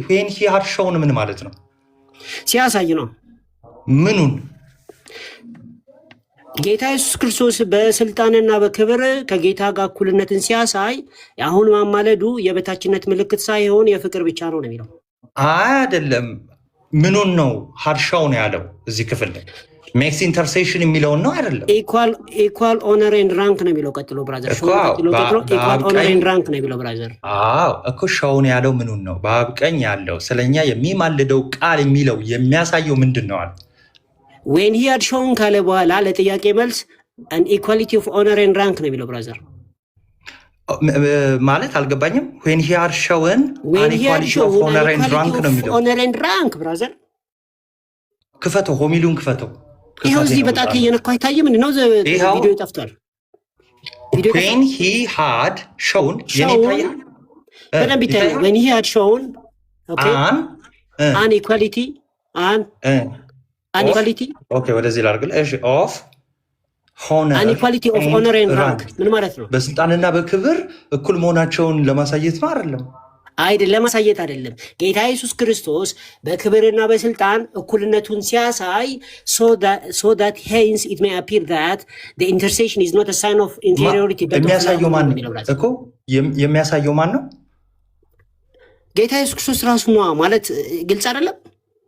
[SPEAKER 1] when he had shown ምን ማለት ነው?
[SPEAKER 3] ሲያሳይ ነው
[SPEAKER 1] ምኑን?
[SPEAKER 3] ጌታ ኢየሱስ ክርስቶስ በስልጣንና በክብር ከጌታ ጋር እኩልነትን ሲያሳይ አሁን ማማለዱ የበታችነት ምልክት ሳይሆን የፍቅር ብቻ ነው የሚለው
[SPEAKER 1] አይደለም። ምኑን ነው ሀርሻውን ያለው እዚህ ክፍል ላይ? ሜክስ ኢንተርሴሽን የሚለውን ነው አይደለም?
[SPEAKER 3] ኢኳል ኦነር ኤንድ ራንክ ነው የሚለው ቀጥሎ ብራዘር። ኢኳል ኦነር ኤንድ ራንክ ነው የሚለው ብራዘር።
[SPEAKER 1] አዎ እኮ ሻውን ያለው ምኑን ነው? በአብ ቀኝ ያለው ስለኛ የሚማልደው ቃል የሚለው የሚያሳየው ምንድን ነው አለ?
[SPEAKER 3] ዌን ሂ ሃድ ሾውን ካለ በኋላ ለጥያቄ መልስ አን ኢኳሊቲ ኦፍ ኦነር ኤንድ ራንክ ነው የሚለው ብራዘር።
[SPEAKER 1] ማለት አልገባኝም። ዌን ሂ ሃድ ሾውን አን ኢኳሊቲ ኦፍ ኦነር ኤንድ ራንክ ነው የሚለው
[SPEAKER 3] ኦነር ኤንድ ራንክ ብራዘር።
[SPEAKER 1] ክፈተው፣ ሆሚሉን ክፈተው።
[SPEAKER 3] ይኸው እዚህ በጣት እየነካው አይታይም? ምንድን ነው ቪዲዮ ይጠፍቷል።
[SPEAKER 1] ዌን ሂ ሃድ ሾውን ይታያል፣
[SPEAKER 3] በደንብ ይታያል። ዌን ሂ ሃድ ሾውን አን ኢኳሊቲ አንኢኳሊቲ
[SPEAKER 1] ኦኬ፣ ወደዚህ ላድርግልህ። እሺ ኦፍ ሆነር
[SPEAKER 3] አንኢኳሊቲ ኦፍ ሆነር ኤንድ ራንክ ምን ማለት ነው?
[SPEAKER 1] በስልጣንና በክብር እኩል መሆናቸውን ለማሳየት ነው አይደለም?
[SPEAKER 3] አይደለም፣ ለማሳየት አይደለም። ጌታ ኢየሱስ ክርስቶስ በክብርና በስልጣን እኩልነቱን ሲያሳይ so that hence it may appear that the intercession is not a sign of inferiority but
[SPEAKER 1] የሚያሳየው ማን እኮ የሚያሳየው ማን ነው?
[SPEAKER 3] ጌታ ኢየሱስ ክርስቶስ ራሱ ነው ማለት ግልጽ አይደለም?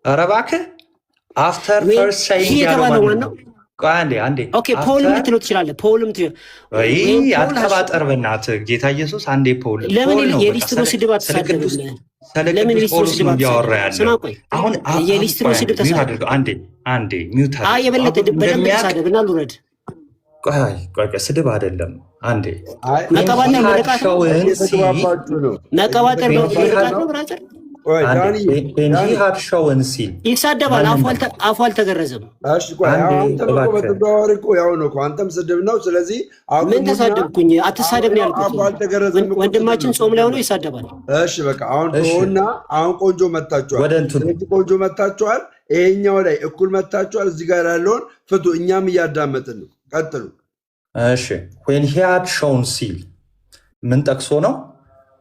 [SPEAKER 1] ኧረ እባክህ አፍተር ፈርስት ሳይንግ ያለው ማን ነው? አንዴ
[SPEAKER 3] ኦኬ፣ ፖልም ልትለው ትችላለህ። ፖልም
[SPEAKER 1] አትቀባጠር በእናትህ። ጌታ ኢየሱስ አንዴ ፖል
[SPEAKER 3] ለምን የሊስትሮ ስድብ አትሳደብ? ለምን የሊስትሮ ስድብ
[SPEAKER 1] እያወራ ያለው አሁን
[SPEAKER 3] የሊስትሮ ስድብ ተሳደብ።
[SPEAKER 1] አንዴ ሚውት
[SPEAKER 3] የበለጠ በደንብ ተሳደብ እና ልውረድ።
[SPEAKER 1] ቆይ ስድብ አይደለም። አንዴ
[SPEAKER 3] መቀባጠር መርቃት ነው። መቀባጠር ነው ብራዘር።
[SPEAKER 1] ሾውን ሲል
[SPEAKER 3] ይሳደባል። አፉ አልተገረዘም።
[SPEAKER 4] አንተም ስድብ ነው። ስለዚህ
[SPEAKER 3] ምን ተሳደብኩኝ? አትሳደብ ነው ያልኩት። ወንድማችን ጾም ላይ ሆኖ ይሳደባል።
[SPEAKER 4] እሺ በቃ አሁን ሆና አሁን ቆንጆ መታችኋል፣ ቆንጆ መታችኋል። ይሄኛው ላይ እኩል መታችኋል። እዚህ ጋር ያለውን ፍቱ። እኛም እያዳመጥን ነው። ቀጥሉ።
[SPEAKER 1] እሺ when he had shown ሲል ምን ጠቅሶ ነው?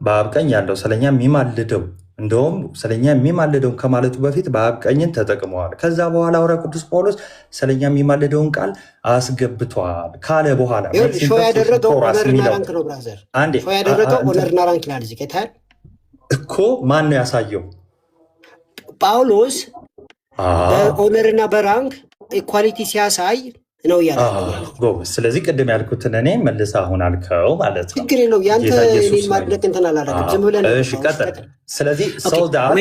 [SPEAKER 1] በአብ ቀኝ ያለው ስለኛ የሚማልደው እንደውም ስለኛ የሚማልደውን ከማለቱ በፊት በአብ ቀኝን ተጠቅመዋል። ከዛ በኋላ ሐዋርያው ቅዱስ ጳውሎስ ስለኛ የሚማልደውን ቃል አስገብቷል ካለ በኋላ
[SPEAKER 3] ሾው ያደረገው ኦነርና ራንክ ነው ብራዘር። ሾው ያደረገው ኦነርና ራንክ ይላል እዚህ ከታል
[SPEAKER 1] እኮ ማን ነው ያሳየው?
[SPEAKER 3] ጳውሎስ በኦነርና በራንክ ኢኳሊቲ ሲያሳይ ነው ያለው
[SPEAKER 1] ጎበዝ። ስለዚህ ቅድም ያልኩትን እኔ መልስ አሁን አልከው ማለት ነው።
[SPEAKER 3] ችግር የለውም። ያንተ እኔን ማድረግ እንትን አላደረግም። ዝም ብለህ
[SPEAKER 1] እሺ ቀጥል። ስለዚህ ሰው ዳት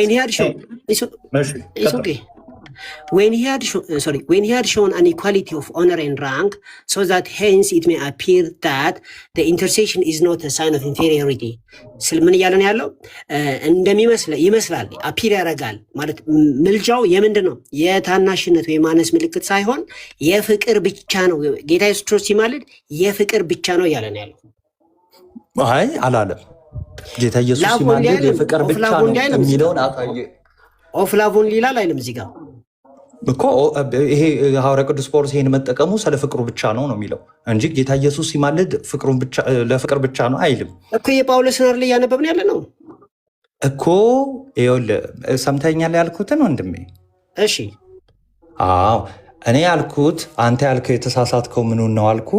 [SPEAKER 3] when he had shown an equality of honor and rank so that hence it may appear that the intercession is not a sign of inferiority ምን እያለ ነው ያለው? ይመስላል አፒር ያደርጋል ማለት ምልጃው የምንድን ነው? የታናሽነት ወይ ማነስ ምልክት ሳይሆን የፍቅር ብቻ ነው። ጌታ ኢየሱስ ክርስቶስ ሲማልድ የፍቅር ብቻ ነው እያለ ነው ያለው።
[SPEAKER 1] አይ አላለም። ጌታ ኢየሱስ ሲማልድ የፍቅር ብቻ ነው የሚለውን
[SPEAKER 3] ኦፍ ላቭ ኦንሊ ይላል አይልም እዚህ ጋር
[SPEAKER 1] እኮ። ይሄ ሐዋርያው ቅዱስ ጳውሎስ ይሄን መጠቀሙ ስለ ፍቅሩ ብቻ ነው የሚለው እንጂ ጌታ ኢየሱስ ሲማልድ ለፍቅር ብቻ ነው አይልም
[SPEAKER 3] እኮ። የጳውሎስን አይደል እያነበብን ያለ ነው
[SPEAKER 1] እኮ። ይኸውልህ ሰምተኛል ያልኩትን ወንድሜ።
[SPEAKER 3] እሺ
[SPEAKER 1] አዎ እኔ ያልኩት አንተ ያልከው የተሳሳትከው ምኑን ነው አልኩ።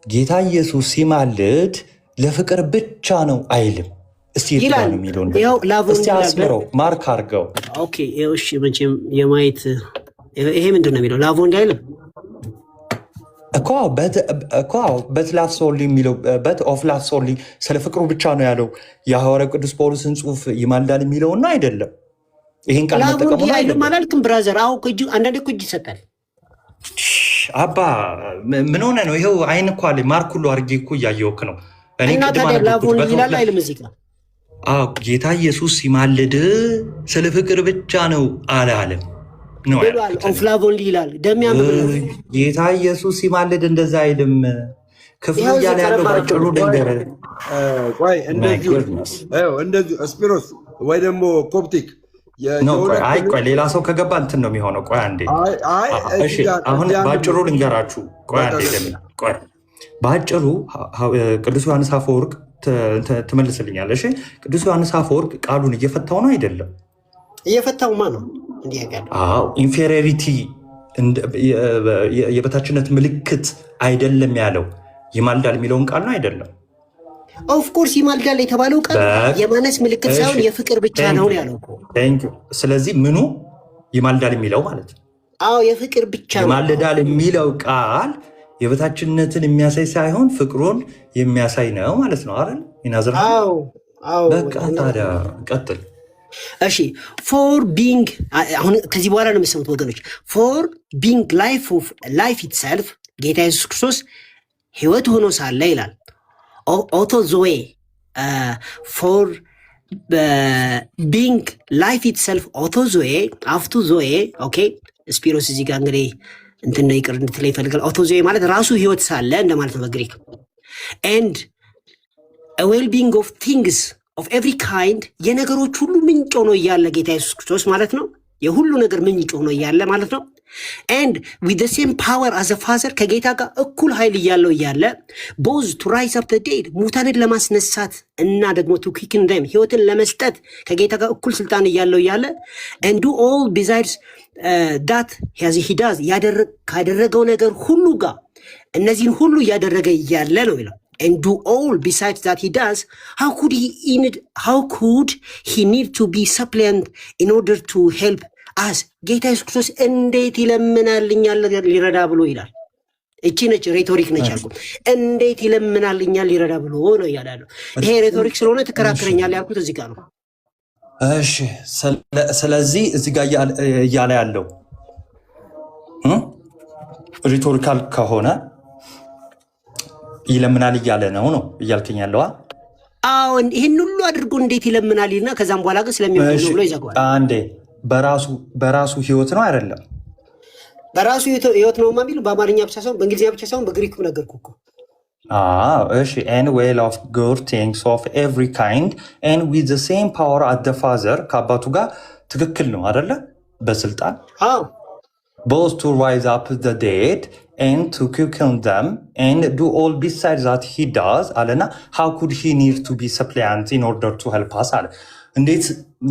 [SPEAKER 1] ጌታ ኢየሱስ ሲማልድ ለፍቅር ብቻ ነው አይልም። እስቲ ይላል ነው የሚለው እስቲ አስምረው ማርክ አድርገው።
[SPEAKER 3] ኦኬ እሺ፣ መቼም የማየት ይሄ ምንድን ነው የሚለው ላቭ ኦንሊ አይልም።
[SPEAKER 1] እኮ በት ላቭ ሶሊ የሚለው በት ኦፍ ላቭ ሶሊ ስለ ፍቅሩ ብቻ ነው ያለው። የሐዋርያው ቅዱስ ጳውሎስን ጽሑፍ ይማልዳል የሚለውና አይደለም። ይህን ቃል መጠቀሙ
[SPEAKER 3] አይደለም አላልክም ብራዘር? አዎ አንዳንዴ እኮ እጅ ይሰጣል።
[SPEAKER 1] አባ ምን ሆነ ነው? ይኸው አይን እኮ አለ ማርክ ሁሉ አድርጌ እኮ እያየሁህ ነው። እኔ ቅድም
[SPEAKER 3] ይላል አይልም እዚህ ጋር።
[SPEAKER 1] አዎ ጌታ ኢየሱስ ሲማልድ ስለ ፍቅር ብቻ ነው አላለም ነው
[SPEAKER 3] ይላል። ኦፍላቮን ይላል ደሚያም
[SPEAKER 1] ጌታ ኢየሱስ ሲማልድ እንደዛ አይልም። ክፍሉ እያለ ያለው ባጭሩ ደንገረ
[SPEAKER 4] ቆይ እንደዚህ ስፒሮስ ወይ ደግሞ ኮፕቲክ
[SPEAKER 1] ቆይ ሌላ ሰው ከገባ እንትን ነው የሚሆነው። ቆይ አንዴ እሺ፣ አሁን ባጭሩ ልንገራችሁ። ቆይ አንዴ ደምና ቆይ ባጭሩ ቅዱስ ዮሐንስ አፈወርቅ ትመልስልኛለህ? እሺ ቅዱስ ዮሐንስ አፈወርቅ ቃሉን እየፈታው ነው አይደለም?
[SPEAKER 3] እየፈታው ማ ነው እንዲህ ያጋል?
[SPEAKER 1] አዎ ኢንፌሪዮሪቲ የበታችነት ምልክት አይደለም ያለው ይማልዳል የሚለውን ቃል ነው አይደለም?
[SPEAKER 3] ኦፍኮርስ ይማልዳል የተባለው ቃል የማነስ ምልክት ሳይሆን የፍቅር ብቻ ነው ያለው እኮ።
[SPEAKER 1] ስለዚህ ምኑ ይማልዳል የሚለው ማለት ነው?
[SPEAKER 3] አዎ የፍቅር ብቻ ነው።
[SPEAKER 1] ይማልዳል የሚለው ቃል የበታችነትን የሚያሳይ ሳይሆን ፍቅሩን የሚያሳይ ነው ማለት ነው አይደል? ይናዘር በቃ ታዲያ ቀጥል።
[SPEAKER 3] እሺ ፎር ቢንግ አሁን ከዚህ በኋላ ነው የምሰሙት ወገኖች። ፎር ቢንግ ላይፍ ኢትሰልፍ ጌታ ኢየሱስ ክርስቶስ ህይወት ሆኖ ሳለ ይላል ኦቶ ዞዌ ፎር ቢንግ ላይፍ ኢትሰልፍ ኦቶ ዞዌ አፍቱ ዞዌ ኦኬ። ስፒሮስ እዚህ ጋር እንግዲህ እንትን ነው ይቅር እንድትለ ይፈልጋል። ኦቶ ዞዌ ማለት ራሱ ህይወት ሳለ እንደማለት ነው በግሪክ። ኤንድ ዌል ቢንግ ኦፍ ቲንግስ ኦፍ ኤቭሪ ካይንድ የነገሮች ሁሉ ምንጭ ሆኖ እያለ ጌታ ኢየሱስ ክርስቶስ ማለት ነው የሁሉ ነገር ምንጭ ሆኖ እያለ ማለት ነው። ኤንድ ዊዝ ዘ ሴም ፓወር አዘ ፋዘር ከጌታ ጋር እኩል ኃይል እያለው እያለ ቦዝ ቱ ራይዝ አፕ ዘ ዴድ ሙታንን ለማስነሳት እና ደግሞ ቱ ኪክን ደም ህይወትን ለመስጠት ከጌታ ጋር እኩል ስልጣን እያለው እያለ ኤንድ ዱ ኦል ቢዛይድስ ዳት ሂ ዳዝ ካደረገው ነገር ሁሉ ጋር እነዚህን ሁሉ እያደረገ እያለ ነው ይለው። And do all besides that he does, how could he need to be suppliant in order to help us? ጌታ ኢየሱስ ክርስቶስ እንዴት ይለምናልኛል ሊረዳ ብሎ ይላል። እቺ ነች ሬቶሪክ ነች ያልኩት። እንዴት ይለምናልኛል ሊረዳ ብሎ ነው እያለ። ይሄ ሬቶሪክ ስለሆነ ትከራከረኛል ያልኩት እዚህ ጋር ነው።
[SPEAKER 1] እሺ ስለዚህ እዚህ ጋር እያለ ያለው ሪቶሪካል ከሆነ ይለምናል እያለ ነው እያልከኝ ያለዋ?
[SPEAKER 3] አዎ ይህን ሁሉ አድርጎ እንዴት ይለምናል እና ከዛም በኋላ ግን ስለሚሆን ነው ብሎ ይዘጋዋል።
[SPEAKER 1] አንዴ በራሱ ህይወት ነው አይደለም?
[SPEAKER 3] በራሱ ህይወት ነው የሚሉ በአማርኛ ብቻ ሳይሆን በእንግሊዝኛ ብቻ ሳይሆን በግሪኩ ነገርኩህ እኮ።
[SPEAKER 1] እሺ and well of good things of every kind and with the same power at the father ከአባቱ ጋር ትክክል ነው አይደለ? በስልጣን both to rise up the dead and to quicken them and do all besides that he does አለና how could he need to be suppliant in order to help us አለ። እንዴት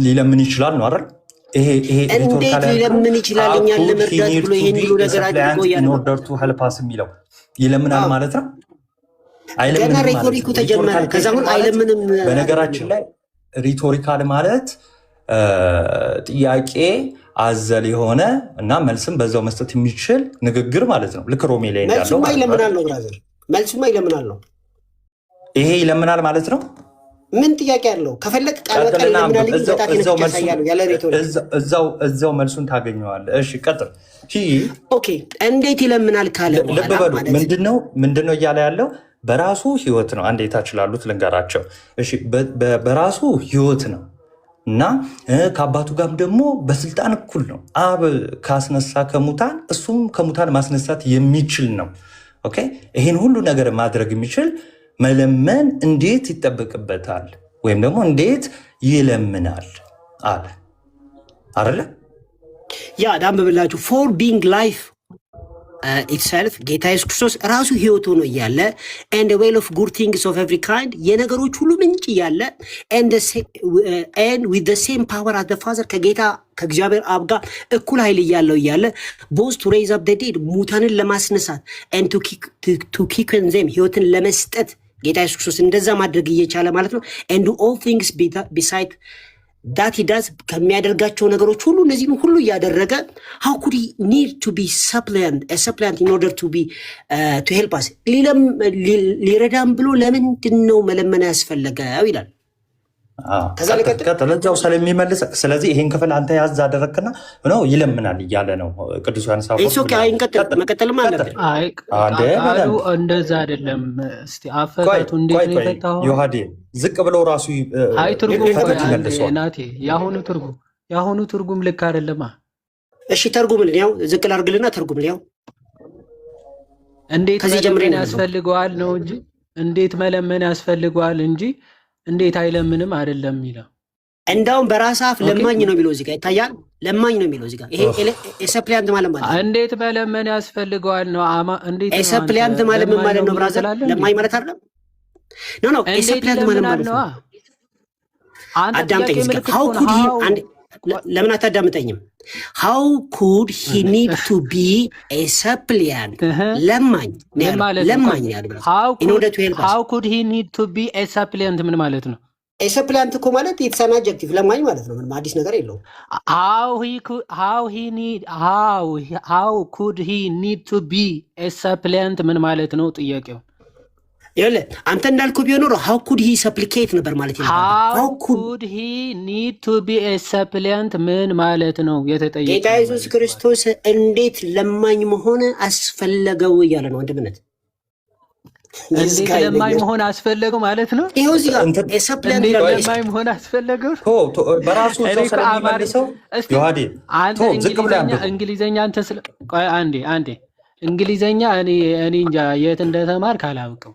[SPEAKER 1] ሊለምን ይችላል ነው አይደል? ይሄ
[SPEAKER 3] እንዴት ሊለምን ይችላል እኛን ለመርዳት ብሎ ይሄን ሁሉ ነገር አድርጎ
[SPEAKER 1] in order to help us የሚለው ይለምናል ማለት ነው።
[SPEAKER 3] ገና ሪቶሪኩ ተጀመረ። ከዛም አይለምንም።
[SPEAKER 1] በነገራችን ላይ ሪቶሪካል ማለት ጥያቄ አዘል የሆነ እና መልስም በዛው መስጠት የሚችል ንግግር ማለት ነው። ልክ ሮሜ ላይ እንዳለው
[SPEAKER 3] መልሱማ ይለምናል ነው ብራዘር፣ መልሱማ ይለምናል ነው።
[SPEAKER 1] ይሄ ይለምናል ማለት ነው።
[SPEAKER 3] ምን ጥያቄ አለው? ከፈለክ ቃል በቃል ይለምናል ይመጣት ይነካሳያሉ ያለ ሪቶሪክ
[SPEAKER 1] እዛው መልሱን ታገኘዋለህ። እሺ ቀጥል።
[SPEAKER 3] ኦኬ እንዴት ይለምናል ካለ
[SPEAKER 1] ልብ በሉ ምንድነው እያለ ያለው? በራሱ ህይወት ነው። አንዴ ታች ላሉት ልንገራቸው። እሺ በራሱ ህይወት ነው እና ከአባቱ ጋርም ደግሞ በስልጣን እኩል ነው። አብ ካስነሳ ከሙታን እሱም ከሙታን ማስነሳት የሚችል ነው። ኦኬ ይሄን ሁሉ ነገር ማድረግ የሚችል መለመን እንዴት ይጠበቅበታል? ወይም ደግሞ እንዴት ይለምናል አለ አይደለ?
[SPEAKER 3] ያ ዳም ብላችሁ ፎር ቢንግ ላይፍ ኢትሰልፍ ጌታ ኢየሱስ ክርስቶስ ራሱ ህይወት ሆኖ እያለ and the well of good things of every kind የነገሮች ሁሉ ምንጭ እያለ and with the same power as the father ከጌታ ከእግዚአብሔር አብ ጋር እኩል ኃይል እያለው እያለ both to raise up the dead ሙታንን ለማስነሳት and to quicken them ህይወትን ለመስጠት ጌታ ኢየሱስ ክርስቶስ እንደዛ ማድረግ እየቻለ ማለት ነው። and do all things beside ዳት ሂ ዳዝ ከሚያደርጋቸው ነገሮች ሁሉ እነዚህን ሁሉ እያደረገ how could he need to be supplant in order to help us ሊረዳም ብሎ ለምንድን ነው መለመን ያስፈለገው ይላል።
[SPEAKER 1] ከዛ ለቀጥለኛው ስለሚመልስ ስለዚህ ይሄን ክፍል አንተ ያዝ አደረክና ነው ይለምናል እያለ ነው ቅዱስ ዮሐንስ አፈወርቅ።
[SPEAKER 3] እሱ ከአይን መቀጠልም አለበት።
[SPEAKER 8] ቃሉ እንደዛ አይደለም። እስቲ አፈታቱ እንዴት ነው የፈታው?
[SPEAKER 1] ዮሐዴ ዝቅ ብሎ ራሱ
[SPEAKER 8] አይ ትርጉም ናቴ ያሁኑ ትርጉም ልክ አይደለማ።
[SPEAKER 3] እሺ ተርጉምልን፣ ያው ዝቅ ላድርግልና ተርጉምልን። ያው
[SPEAKER 8] እንዴት መለመን ያስፈልገዋል ነው እንጂ እንዴት መለመን ያስፈልገዋል እንጂ እንዴት አይለምንም አይደለም የሚለው።
[SPEAKER 3] እንዳውም በራስ አፍ ለማኝ ነው የሚለው እዚህ ጋር ይታያል። ለማኝ ነው የሚለው እዚህ ጋር። ይሄ ሰፕሊያንት ማለት
[SPEAKER 8] እንዴት መለመን ያስፈልገዋል ነው። እንዴት
[SPEAKER 3] ሰፕሊያንት ማለት ምን ማለት ነው ብራዘር? ለማኝ ማለት አይደለም። ኖ ሰፕሊያንት ማለት ነው። አዳምጠኝ እዚህ ጋር። how could he ለምን አታዳምጠኝም? how could he need to be a suppliant? ለማኝ ያለው
[SPEAKER 8] how could he need to be a suppliant ምን ማለት ነው?
[SPEAKER 3] a suppliant እኮ ማለት it's an adjective ለማኝ ማለት ነው። ምንም አዲስ ነገር የለውም።
[SPEAKER 8] how could he need to be a suppliant ምን ማለት ነው ጥያቄው?
[SPEAKER 3] ይኸውልህ አንተ እንዳልኩህ ቢሆን ኖሮ how could he supplicate ነበር ማለት ነው።
[SPEAKER 8] how could he need to be a suppliant ምን ማለት ነው የተጠየቀው?
[SPEAKER 3] ጌታ ኢየሱስ ክርስቶስ እንዴት ለማኝ መሆን አስፈለገው እያለ ነው ወንድምነት።
[SPEAKER 8] እንዴት ለማኝ መሆን አስፈለገው ማለት ነው?
[SPEAKER 3] ይኸው እዚህ ጋር ሰፕሊያንት
[SPEAKER 8] ለማኝ መሆን አስፈለገው
[SPEAKER 1] በራሱ ሰው ስለሚመልሰው ዮሐዴ
[SPEAKER 8] እንግሊዘኛ አንተ ስለ ቆይ አንዴ እንግሊዘኛ እኔ እንጃ የት እንደተማርክ አላውቅም፣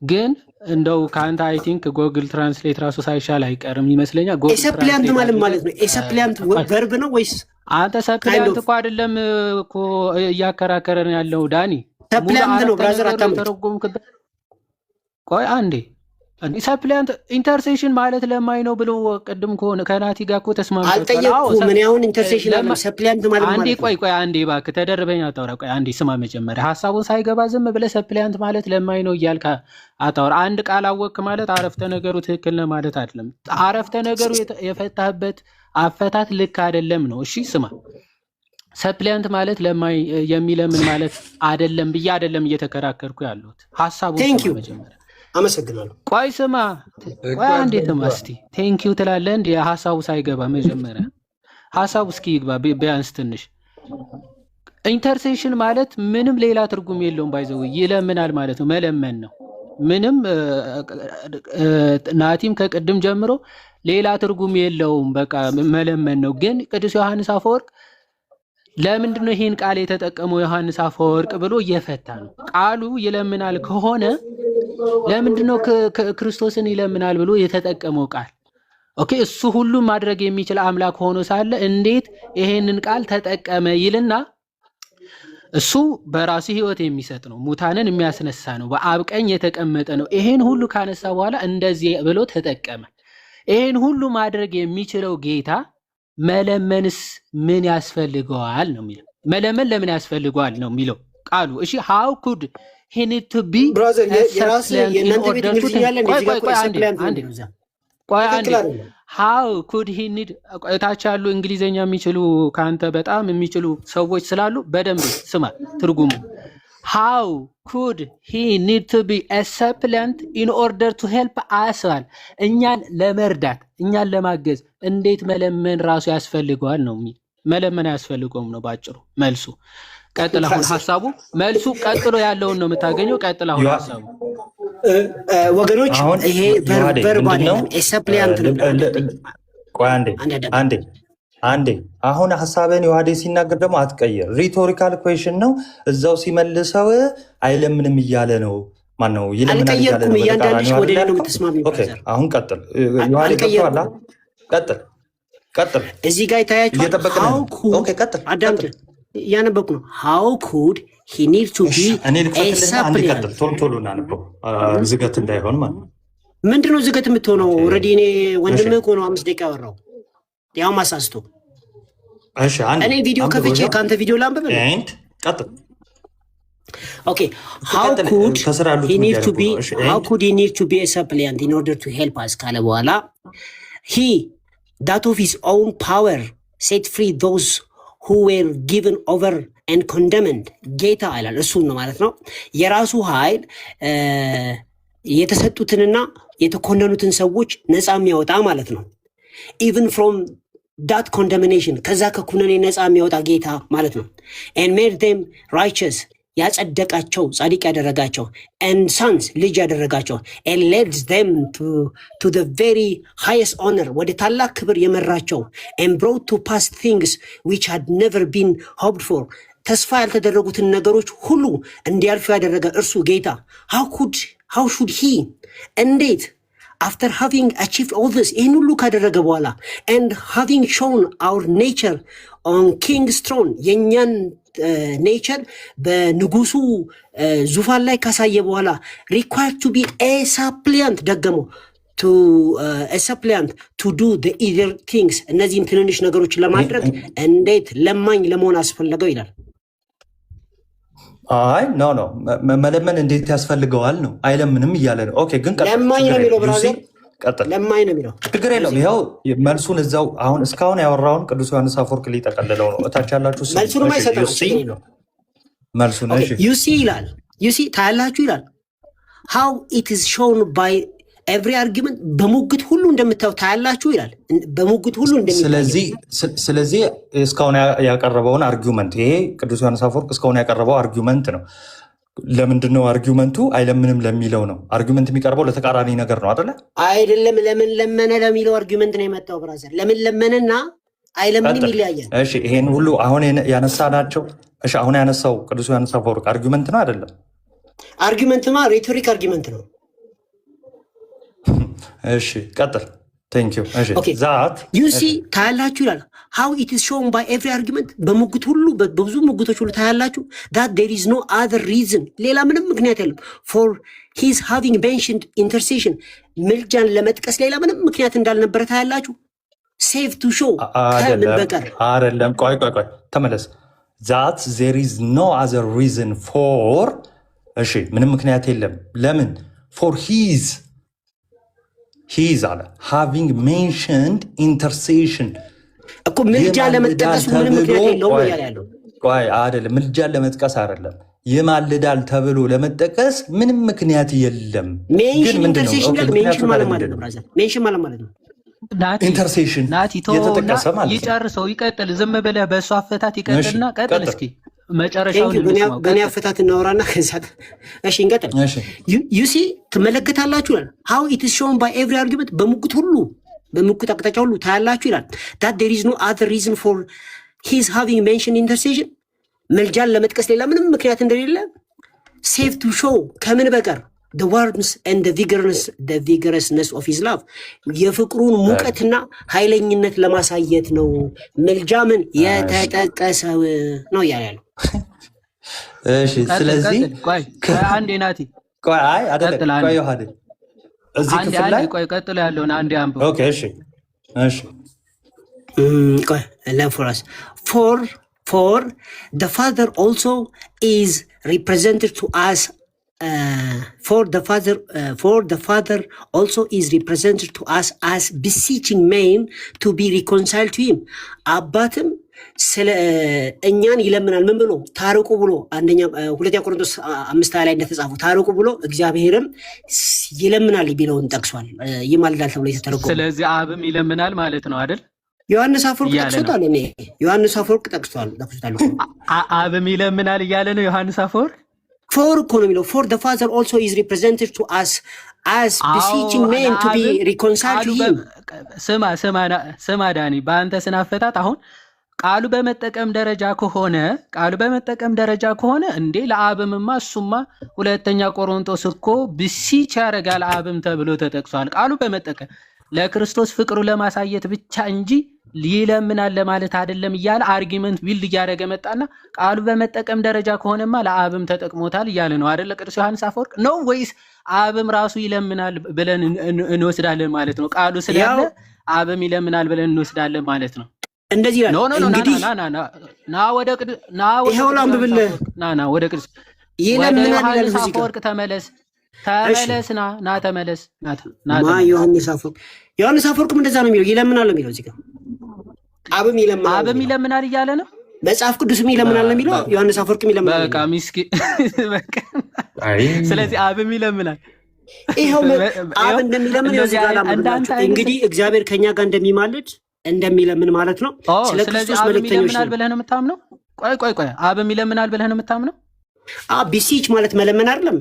[SPEAKER 8] ግን እንደው ከአንተ አይ ቲንክ ጎግል ትራንስሌት ራሱ ሳይሻል አይቀርም ይመስለኛል።
[SPEAKER 3] ሰፕሊያንት ማለት ነው። ሰፕሊያንት ቨርብ ነው ወይስ?
[SPEAKER 8] አንተ ሰፕሊያንት እኮ አይደለም እኮ እያከራከረን ያለው ዳኒ።
[SPEAKER 3] ሰፕሊያንት ነው ብራዘር
[SPEAKER 8] አታምተረጎምክበት። ቆይ አንዴ ሰፕሊያንት ኢንተርሴሽን ማለት ለማኝ ነው ብሎ ቅድም ከሆነ ከናቲ ጋር እኮ ተስማምተው
[SPEAKER 3] አልጠየቅኩም። ምን ያሁን ኢንተርሴሽን አለ ሰፕሊያንት ማለት
[SPEAKER 8] አንዴ ቆይ አንዴ እባክህ ተደርበኝ አታውራ። ቆይ አንዴ ስማ መጀመሪያ ሀሳቡን ሳይገባ ዝም ብለህ ሰፕሊያንት ማለት ለማኝ ነው እያልክ አታውራ። አንድ ቃል አወቅክ ማለት አረፍተ ነገሩ ትክክል ነው ማለት አይደለም። አረፍተ ነገሩ የፈታህበት አፈታት ልክ አይደለም ነው። እሺ ስማ፣ ሰፕሊያንት ማለት ለማኝ የሚለምን ማለት አይደለም ብዬ አይደለም እየተከራከርኩ ያለሁት። ሀሳቡን መጀመሪያ
[SPEAKER 3] አመሰግናለሁ።
[SPEAKER 8] ቆይ ስማ፣ ቆይ አንዴ ስማ እስቲ። ቴንኪው ትላለህ እንዴ? ሀሳቡ ሳይገባ መጀመሪያ ሀሳቡ እስኪ ይግባ ቢያንስ ትንሽ። ኢንተርሴሽን ማለት ምንም ሌላ ትርጉም የለውም። ባይዘው ይለምናል ማለት ነው፣ መለመን ነው። ምንም ናቲም ከቅድም ጀምሮ ሌላ ትርጉም የለውም፣ በቃ መለመን ነው። ግን ቅዱስ ዮሐንስ አፈወርቅ ለምንድን ነው ይሄን ቃል የተጠቀመው ዮሐንስ አፈወርቅ ብሎ እየፈታ ነው። ቃሉ ይለምናል ከሆነ ለምንድን ነው ክርስቶስን ይለምናል ብሎ የተጠቀመው ቃል? ኦኬ እሱ ሁሉም ማድረግ የሚችል አምላክ ሆኖ ሳለ እንዴት ይሄንን ቃል ተጠቀመ ይልና እሱ በራሱ ህይወት የሚሰጥ ነው፣ ሙታንን የሚያስነሳ ነው፣ በአብ ቀኝ የተቀመጠ ነው። ይሄን ሁሉ ካነሳ በኋላ እንደዚህ ብሎ ተጠቀመ። ይሄን ሁሉ ማድረግ የሚችለው ጌታ መለመንስ ምን ያስፈልገዋል ነው የሚለው። መለመን ለምን ያስፈልገዋል ነው የሚለው ቃሉ። እሺ how could he need to be
[SPEAKER 3] brother የእናንተ ቤት እንግሊዝኛ ያለ እንደዚህ ጋር
[SPEAKER 8] ቆይ አንዴ how could he need እታች ያሉ እንግሊዝኛ የሚችሉ ካንተ በጣም የሚችሉ ሰዎች ስላሉ በደንብ ስማ ትርጉሙ። how could he need to be a supplant in order to help us? እኛን ለመርዳት እኛን ለማገዝ እንዴት መለመን ራሱ ያስፈልገዋል ነው የሚል። መለመን አያስፈልገውም ነው ባጭሩ መልሱ። ቀጥል አሁን ሀሳቡ መልሱ ቀጥሎ ያለውን ነው የምታገኘው። ቀጥል አሁን ሀሳቡ
[SPEAKER 3] ወገኖች ይሄ ቨርብ አይደለም ሰፕሊያንት ነው።
[SPEAKER 1] ቆይ አንዴ አሁን ሀሳብን ዮሐዴ ሲናገር ደግሞ አትቀይር። ሪቶሪካል ኩዌሽን ነው። እዛው ሲመልሰው አይለምንም እያለ ነው። ማነው ይለምናል እያለ ነው። አሁን ቀጥል ዮሐዴ ቀጥል ቀጥል።
[SPEAKER 3] እዚህ ጋር ይታያችኋል። አዳምጥ እያነበብኩ ነው። how could he need to be a supplant?
[SPEAKER 1] ቶሎ እናነበው ዝገት እንዳይሆን ማለት ነው።
[SPEAKER 3] ምንድነው ዝገት የምትሆነው? ኦልሬዲ እኔ ወንድምህ እኮ ነው 5 ደቂቃ ያወራው ያው ማሳስቶ። እኔ ቪዲዮ ከፍቼ ከአንተ ቪዲዮ ላንብብ።
[SPEAKER 1] ቀጥል።
[SPEAKER 3] ኦኬ how could he need to be a supplant in order to help us ካለ በኋላ he that of his own power set free those who were given over and condemned ጌታ ይላል። እሱን ነው ማለት ነው። የራሱ ኃይል የተሰጡትንና የተኮነኑትን ሰዎች ነፃ የሚያወጣ ማለት ነው። even from that condemnation ከዛ ከኩነኔ ነፃ የሚያወጣ ጌታ ማለት ነው። and made them righteous ያጸደቃቸው ጻድቅ ያደረጋቸው and sons ልጅ ያደረጋቸው and led them to the very highest honor ወደ ታላቅ ክብር የመራቸው and brought to pass things which had never been hoped for ተስፋ ያልተደረጉትን ነገሮች ሁሉ እንዲያልፉ ያደረገ እርሱ ጌታ how should he እንዴት after having achieved all this ይህን ሁሉ ካደረገ በኋላ and having shown our nature on king's throne የእኛን ኔቸር በንጉሱ ዙፋን ላይ ካሳየ በኋላ required to be a suppliant ደገመው a suppliant to do the other things እነዚህን ትንንሽ ነገሮች ለማድረግ እንዴት ለማኝ ለመሆን አስፈለገው ይላል።
[SPEAKER 1] አይ ኖ መለመን እንዴት ያስፈልገዋል ነው አይለምንም እያለ ነው። ኦኬ ግን
[SPEAKER 3] ለማኝ ነው የሚለው ብራዘር ለማኝ ነው የሚለው
[SPEAKER 1] ችግር የለውም። ይኸው መልሱን እዛው አሁን እስካሁን ያወራውን ቅዱስ ዮሐንስ አፈወርቅ ሊጠቀልለው ነው። እታች ያላችሁ
[SPEAKER 3] መልሱን ማይሰጠው
[SPEAKER 1] መልሱን እሺ
[SPEAKER 3] ዩሲ ይላል ዩሲ ታያላችሁ ይላል how it is shown by every argument በሙግት ሁሉ እንደምታዩ ታያላችሁ ይላል በሙግት ሁሉ
[SPEAKER 1] ስለዚህ እስካሁን ያቀረበውን አርጊውመንት ይሄ ቅዱስ ዮሐንስ አፈወርቅ እስካሁን ያቀረበው አርጊውመንት ነው። ለምንድን ነው አርጊውመንቱ አይለምንም ለሚለው ነው። አርጊውመንት የሚቀርበው ለተቃራኒ ነገር ነው አይደለ?
[SPEAKER 3] አይደለም ለምን ለመነ ለሚለው አርጊውመንት ነው የመጣው ብራዘር። ለምን ለመነና አይለምንም ይለያያል።
[SPEAKER 1] እሺ ይሄን ሁሉ አሁን ያነሳናቸው እሺ አሁን ያነሳው ቅዱስ ዮሐንስ አፈወርቅ አርጊውመንት ነው አይደለም?
[SPEAKER 3] አርጊውመንትማ ሬቶሪክ አርጊውመንት ነው።
[SPEAKER 1] እሺ ቀጥል። ቴንክ ዩ። እሺ ዛት
[SPEAKER 3] ዩ ሲ ታያላችሁ ይላል how it is shown by every argument በሙግት ሁሉ በብዙ ሙግቶች ሁሉ ታያላችሁ that there is no other reason ሌላ ምንም ምክንያት የለም for his having mentioned intercession ምልጃን ለመጥቀስ ሌላ ምንም ምክንያት እንዳልነበረ ታያላችሁ save to show ከምን በቀር
[SPEAKER 1] አይደለም። ቆይ ተመለስ። that there is no other reason for እሺ ምንም ምክንያት የለም ለምን for his አለ having mentioned intercession
[SPEAKER 3] እኮ ምልጃ ለመጥቀስ ምንም ምክንያት የለውም እያለ ያለው
[SPEAKER 1] ቆይ አይደለም። ምልጃ ለመጥቀስ አይደለም ይማልዳል ተብሎ ለመጥቀስ ምንም ምክንያት የለም።
[SPEAKER 3] ግን ምንድነው ሜንሽን ማለት ነው ብራዘር ሜንሽን ማለት ነው
[SPEAKER 1] ኢንተርሴሽን የተጠቀሰ ማለት ነው።
[SPEAKER 8] ይጨርሰው ይቀጥል። ዝም ብለህ በእሱ አፈታት ይቀጥልና ቀጥል እስኪ መጨረሻውን
[SPEAKER 3] በእኔ አፈታት እናወራና ከዛት እሺ እንቀጥል። ዩሲ ትመለከታላችሁ ይላል how it is shown by every argument በሙግት ሁሉ በሙግት አቅጣጫ ሁሉ ታያላችሁ ይላል that there is no other reason for his having mentioned intercession መልጃን ለመጥቀስ ሌላ ምንም ምክንያት እንደሌለ save to show ከምን በቀር the warmth and the vigorousness of his love የፍቅሩን ሙቀትና ኃይለኝነት ለማሳየት ነው መልጃ ምን የተጠቀሰው ነው ያለው።
[SPEAKER 1] እሺ ስለዚህ
[SPEAKER 8] ቆይ አንዴ ናቲ
[SPEAKER 1] ቆይ አይደለም ቆይ ዮሐንስ እዚህ ክፍል ላይ
[SPEAKER 8] ቆይ ቀጥሎ ያለውን አንዴ አንብብ።
[SPEAKER 1] ኦኬ እሺ
[SPEAKER 3] ቆይ ለፎራስ for the father also is represented to us for the father also is represented to us as beseeching men to be reconciled to him አባትም ስለ እኛን ይለምናል ምን ብሎ ታርቁ ብሎ ሁለተኛ ቆሮንቶስ 5 ላይ እንደተጻፈው ታርቁ ብሎ እግዚአብሔርም ይለምናል ቢለውን ጠቅሷል። ይማልዳል ተብሎ የተተረጎመው ስለዚህ
[SPEAKER 8] አብም ይለምናል ማለት ነው አይደል?
[SPEAKER 3] ዮሐንስ አፈወርቅ ጠቅሶታል። እኔ ዮሐንስ አፈወርቅ ጠቅሷል
[SPEAKER 8] አብም ይለምናል እያለ ነው ዮሐንስ አፈወርቅ
[SPEAKER 3] for እኮ ነው የሚለው for the father also is represented to us as beseeching men to be reconciled to him።
[SPEAKER 8] ስማ ዳኒ በአንተ ስናፈታት አሁን ቃሉ በመጠቀም ደረጃ ከሆነ እንዴ ለአብምማ እሱማ ሁለተኛ ቆሮንቶስ እኮ ብሲች ያደርጋል አብም ተብሎ ተጠቅሷል። ቃሉ በመጠቀም ለክርስቶስ ፍቅሩ ለማሳየት ብቻ እንጂ ሊለምናል ለማለት አይደለም እያለ አርጊመንት ቢልድ እያደረገ መጣና ቃሉ በመጠቀም ደረጃ ከሆነማ ለአብም ተጠቅሞታል እያለ ነው አይደል ቅዱስ ዮሐንስ አፈወርቅ ነው ወይስ አብም ራሱ ይለምናል ብለን እንወስዳለን ማለት ነው? ቃሉ ስላለ አብም ይለምናል ብለን እንወስዳለን ማለት ነው?
[SPEAKER 3] እንደዚህ ይላል እንግዲህ
[SPEAKER 8] ወደ ቅዱስ ይለምናል አፈወርቅ ተመለስ ተመለስና ና ተመለስ
[SPEAKER 3] ማ ዮሐንስ አፈወርቅም እንደዛ ነው የሚለው ይለምናል ነው የሚለው እዚህ ጋር አብም
[SPEAKER 8] ይለምናል እያለ ነው
[SPEAKER 3] መጽሐፍ ቅዱስም ይለምናል ነው የሚለው ዮሐንስ አፈወርቅም ይለምናል
[SPEAKER 8] በቃ ምስኪን ስለዚህ አብም ይለምናል
[SPEAKER 3] ይሄው አብ እንደሚለምን ነው እዚህ ጋር እንግዲህ እግዚአብሔር ከኛ ጋር እንደሚማልድ እንደሚለምን ማለት ነው
[SPEAKER 8] ስለዚህ አብም ይለምናል ብለህ ነው የምታምነው ቆይ አብም ይለምናል ብለህ ነው የምታምነው
[SPEAKER 3] ቢሲች ማለት መለመን አይደለም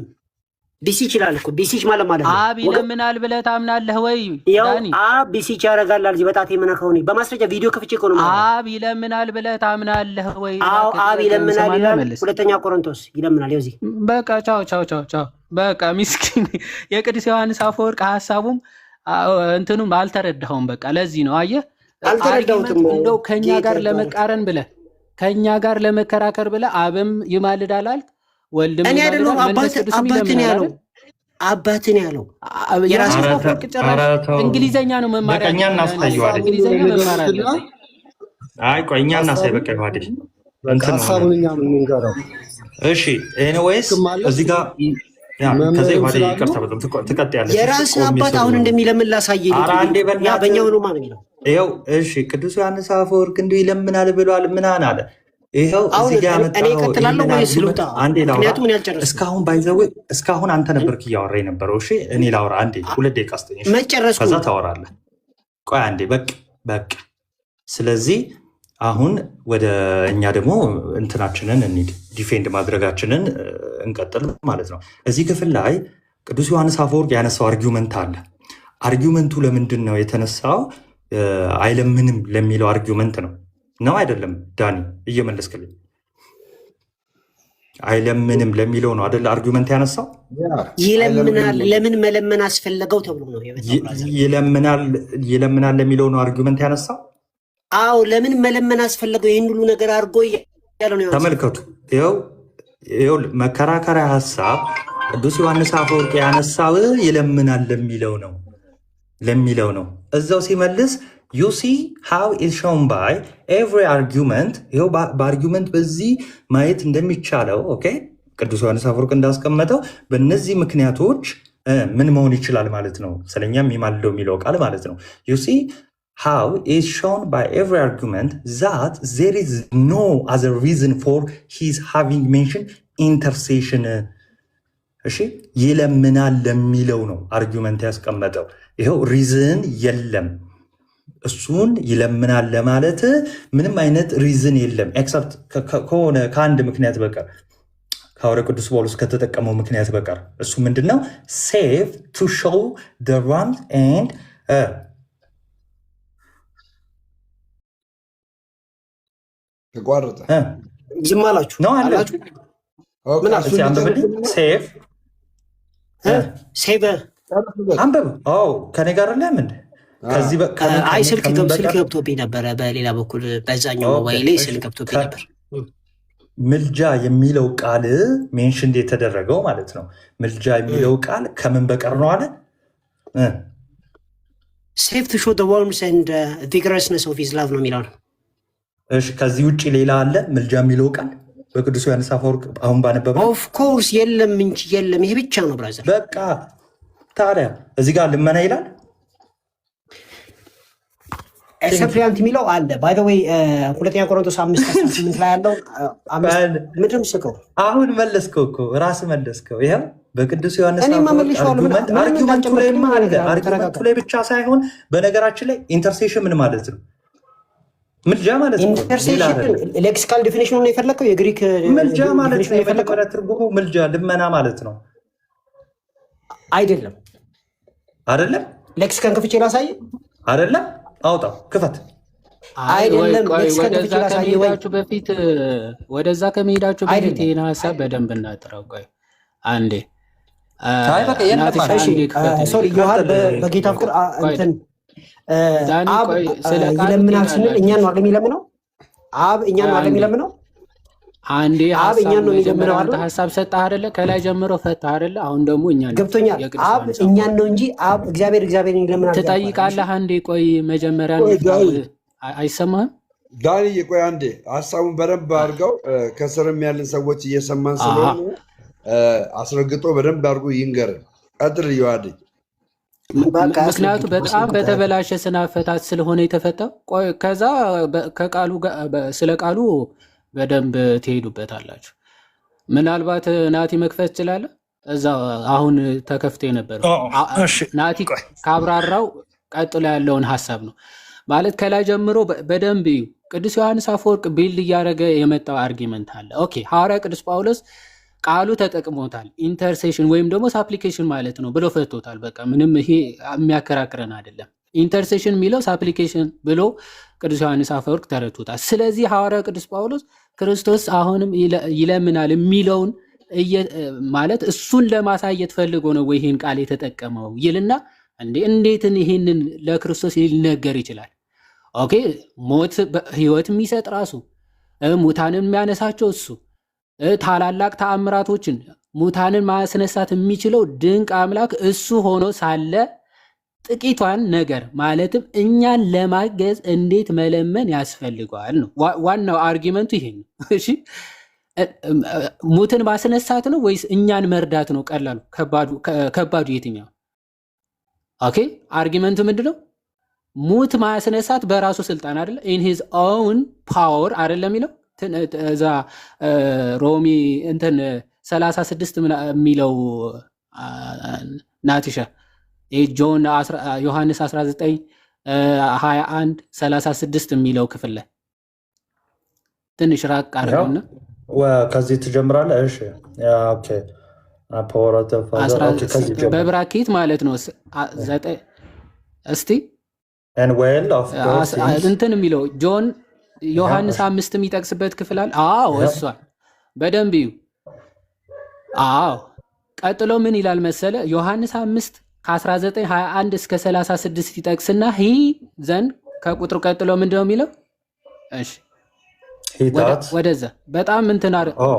[SPEAKER 3] ቢሲች ይላል እኮ ቢሲች ማለት ነው
[SPEAKER 8] አብ ይለምናል ብለህ ታምናለህ ወይ
[SPEAKER 3] ዳኒ አብ ቢሲች ያደርጋል አልጂ በጣቴ መነካውኒ በማስረጃ ቪዲዮ ከፍቼ እኮ ነው
[SPEAKER 8] አብ ይለምናል ብለህ ታምናለህ ወይ
[SPEAKER 3] አብ ይለምናል ይላል ሁለተኛ ቆሮንቶስ ይለምናል ይኸው እዚህ
[SPEAKER 8] በቃ ቻው በቃ ምስኪን የቅዱስ ዮሐንስ አፈወርቅ ሐሳቡም እንትኑም አልተረዳኸውም በቃ ለዚህ ነው አየህ
[SPEAKER 3] አልተረዳሁትም
[SPEAKER 8] እንደው ከኛ ጋር ለመቃረን ብለህ ከኛ ጋር ለመከራከር ብለህ አብም ይማልዳል አልክ ወልድም
[SPEAKER 3] እኔ አይደለም አባትን ያለው
[SPEAKER 8] የራሱ አፈወርቅ ጭራሽ እንግሊዘኛ ነው መማር
[SPEAKER 1] በቀኛ እናሳየዋለን
[SPEAKER 8] እንግሊዘኛ መማር አለ
[SPEAKER 1] ቆይ እኛ እናሳይ በቃ ይዋደሽ እንትን ነው እሺ ኤኒዌይስ እዚህ ጋር ከዚህ ወደ ይቅርታ በጣም ትቀጥያለሽ
[SPEAKER 3] የራስ አባት አሁን እንደሚለምን ላሳየኝ ያ በእኛው ነው ማለት ነው
[SPEAKER 1] ይኸው እሺ ቅዱስ ዮሐንስ አፈወርቅ እንዲሁ ይለምናል ብሏል ምናን አለ ይኸው እዚህ ጋር መጣው አንዴ ላውራ እስካሁን አንተ ነበርክ እያወራ የነበረው እሺ እኔ ላውራ አንዴ 2 ደቂቃ አስተኝ ከዛ ታወራለህ ቆይ አንዴ በቃ ስለዚህ አሁን ወደ እኛ ደግሞ እንትናችንን እንሂድ ዲፌንድ ማድረጋችንን እንቀጥል ማለት ነው እዚህ ክፍል ላይ ቅዱስ ዮሐንስ አፈወርቅ ያነሳው አርጊውመንት አለ አርጊውመንቱ ለምንድን ነው የተነሳው አይለምንም ለሚለው አርጊውመንት ነው አይደለም ዳኒ እየመለስክልኝ ለምንም ለሚለው ነው አይደል አርጊውመንት ያነሳው
[SPEAKER 3] ይለምናል ለምን መለመን አስፈለገው ተብሎ ነው
[SPEAKER 1] ይለምናል ለሚለው ነው አርጊውመንት ያነሳው
[SPEAKER 3] አው ለምን መለመን አስፈለገው ይሄን ሁሉ ነገር አድርጎ ያለው ነው
[SPEAKER 1] ተመልከቱ ይኸው መከራከሪያ ሐሳብ ቅዱስ ዮሐንስ አፈወርቅ ያነሳው ይለምናል ለሚለው ነው እዛው ሲመልስ you see how is shown by every argument ይኸው በአርጊውመንት በዚህ ማየት እንደሚቻለው ኦኬ ቅዱስ ዮሐንስ አፈወርቅ እንዳስቀመጠው በእነዚህ ምክንያቶች ምን መሆን ይችላል ማለት ነው ስለኛም ይማልደው የሚለው ቃል ማለት ነው you see how is shown by every argument that there is no other reason for his having mentioned intercession እሺ ይለምናል ለሚለው ነው አርጊውመንት ያስቀመጠው ይሄው ሪዝን የለም እሱን ይለምናል ለማለት ምንም አይነት ሪዝን የለም ኤክሰፕት ከሆነ ከአንድ ምክንያት በቀር ሐዋርያው ቅዱስ ጳውሎስ ከተጠቀመው ምክንያት በቀር እሱ ምንድነው save to show the wrong and
[SPEAKER 4] ተቋረጠ
[SPEAKER 3] ዝም አላችሁ
[SPEAKER 1] ነው አላችሁ ምን አልኩኝ
[SPEAKER 3] ሴቭ
[SPEAKER 1] አንበብ ከኔ ጋር ለምን ከዚህ
[SPEAKER 3] አይ ስልክ ገብቶብኝ ነበረ በሌላ በኩል በዛኛው ሞባይል ላይ ስልክ ገብቶብኝ ነበር
[SPEAKER 1] ምልጃ የሚለው ቃል ሜንሽን የተደረገው ማለት ነው ምልጃ የሚለው ቃል ከምን በቀር ነው አለ
[SPEAKER 3] save to show the warmth and vigorousness of his love ነው የሚለው
[SPEAKER 1] እሺ ከዚህ ውጪ ሌላ አለ ምልጃ የሚለው ቃል በቅዱስ ዮሐንስ አፈወርቅ አሁን ባነበበው
[SPEAKER 3] ኦፍ ኮርስ የለም እንጂ የለም ይሄ ብቻ ነው ብራዘር
[SPEAKER 1] በቃ ታዲያ እዚህ ጋር ልመና ይላል
[SPEAKER 3] ሰፕሊያንት የሚለው አለ ባይ ዘ ዌይ ሁለተኛ ቆሮንቶስ 5:18 ላይ ያለው ምንም ስከው
[SPEAKER 1] አሁን መለስከው እኮ ራስ መለስከው ይሄው በቅዱስ ዮሐንስ አርጊውመንቱ ላይ ብቻ ሳይሆን በነገራችን ላይ ኢንተርሴሽን ምን ማለት ነው ምልጃ ማለት ነው
[SPEAKER 3] ኢንተርሴሽን ሌክሲካል ዲፊኒሽኑ ነው የፈለከው የግሪክ
[SPEAKER 1] ምልጃ ማለት ነው የፈለከው ትርጉሙ ምልጃ ልመና ማለት ነው
[SPEAKER 3] አይደለም
[SPEAKER 1] ሌክሲካን
[SPEAKER 3] ከፍቼ ላሳይ
[SPEAKER 1] አይደለም አውጣው ክፈት
[SPEAKER 3] አይደለም
[SPEAKER 8] ወደዛ ከመሄዳችሁ በፊት ይሄን ሐሳብ በደንብ እናጥራው ቆይ አንዴ
[SPEAKER 3] ሶሪ ዮሐን በጌታ ፍቅር እንትን አብ ይለምናል ስንል እኛን ነው አይደል የሚለምነው አብ እኛን ነው አይደል የሚለምነው
[SPEAKER 8] አንዴ አንተ ሐሳብ ሰጣህ አይደለ ከላይ ጀምሮ ፈታህ አይደለ አሁን ደግሞ እኛን
[SPEAKER 3] ገብቶኛል አብ እኛን ነው እንጂ አብ እግዚአብሔርን ይለምናል
[SPEAKER 8] ትጠይቃለህ አንዴ ቆይ መጀመሪያ አይሰማህም
[SPEAKER 4] ዳኒ ቆይ አንዴ ሐሳቡን በደንብ አድርገው ከስርም ያለን ሰዎች እየሰማን ስለሆነ አስረግጦ በደንብ አድርጎ ይንገር ቀጥል ዮሐዴ።
[SPEAKER 8] ምክንያቱ በጣም በተበላሸ ስነ አፈታት ስለሆነ የተፈታው። ቆይ ከዛ ከቃሉ ስለ ቃሉ በደንብ ትሄዱበታላችሁ። ምናልባት ናቲ መክፈት ትችላለህ። እዛ አሁን ተከፍቶ የነበረው ናቲ ካብራራው ቀጥሎ ያለውን ሀሳብ ነው ማለት ከላይ ጀምሮ በደንብ እዩ። ቅዱስ ዮሐንስ አፈወርቅ ቢልድ እያደረገ የመጣው አርጊመንት አለ። ኦኬ ሐዋርያ ቅዱስ ጳውሎስ ቃሉ ተጠቅሞታል፣ ኢንተርሴሽን ወይም ደግሞ ሳፕሊኬሽን ማለት ነው ብሎ ፈቶታል። በቃ ምንም ይሄ የሚያከራክረን አይደለም። ኢንተርሴሽን የሚለው ሳፕሊኬሽን ብሎ ቅዱስ ዮሐንስ አፈወርቅ ተረድቶታል። ስለዚህ ሐዋርያ ቅዱስ ጳውሎስ ክርስቶስ አሁንም ይለምናል የሚለውን ማለት እሱን ለማሳየት ፈልጎ ነው ወይ ይሄን ቃል የተጠቀመው ይልና እንዴትን ይሄንን ለክርስቶስ ሊነገር ይችላል? ኦኬ ሞት ህይወት የሚሰጥ ራሱ ሙታንን የሚያነሳቸው እሱ ታላላቅ ተአምራቶችን ሙታንን ማስነሳት የሚችለው ድንቅ አምላክ እሱ ሆኖ ሳለ ጥቂቷን ነገር ማለትም እኛን ለማገዝ እንዴት መለመን ያስፈልገዋል ነው ዋናው አርጊመንቱ። ይሄ ነው። እሺ ሙትን ማስነሳት ነው ወይስ እኛን መርዳት ነው? ቀላሉ ከባዱ የትኛው? ኦኬ አርጊመንቱ ምንድነው? ሙት ማስነሳት በራሱ ስልጣን አይደለ? in his own power አይደለም የሚለው እዛ ሮሚ እንትን 36 የሚለው ናቲሻ ጆን ዮሐንስ 19 21 36 የሚለው ክፍል ላይ ትንሽ ራቅ አድርገውና
[SPEAKER 1] ከዚህ ትጀምራለህ። እሺ ኦኬ
[SPEAKER 8] በብራኬት ማለት ነው። እስቲ እንትን የሚለው ጆን ዮሐንስ 5 የሚጠቅስበት ክፍል አለ። አዎ እሷን በደንብ እዩ። አዎ ቀጥሎ ምን ይላል መሰለ? ዮሐንስ 5 ከ1921 እስከ 36 ይጠቅስና ሂ ዘን ከቁጥሩ ቀጥሎ ምንድነው የሚለው? እሺ ወደዛ በጣም እንትን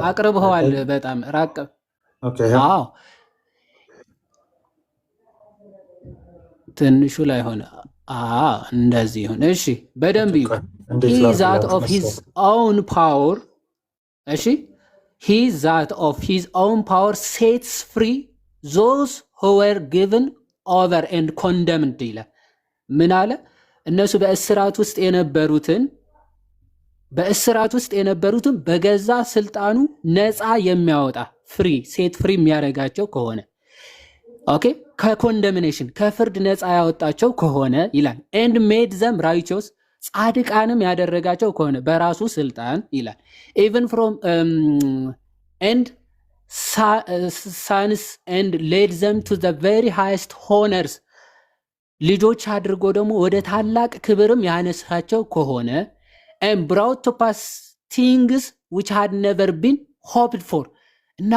[SPEAKER 8] አቅርበዋል። በጣም ራቅ። አዎ ትንሹ ላይ ሆነ። እንደዚህ ይሁን። እሺ በደንብ እዩ። he that of his own power እሺ he that of his own power sets free those who were given over and condemned ይላል። ምን አለ? እነሱ በእስራት ውስጥ የነበሩትን በገዛ ስልጣኑ ነፃ የሚያወጣ ፍሪ ሴት ፍሪ የሚያደርጋቸው ከሆነ ኦኬ ከኮንደምኔሽን ከፍርድ ነፃ ያወጣቸው ከሆነ ይላል and made them righteous ጻድቃንም ያደረጋቸው ከሆነ በራሱ ስልጣን ይላል even from and sons and led them to the very highest honors ልጆች አድርጎ ደግሞ ወደ ታላቅ ክብርም ያነሳቸው ከሆነ and brought to pass things which had never been hoped for እና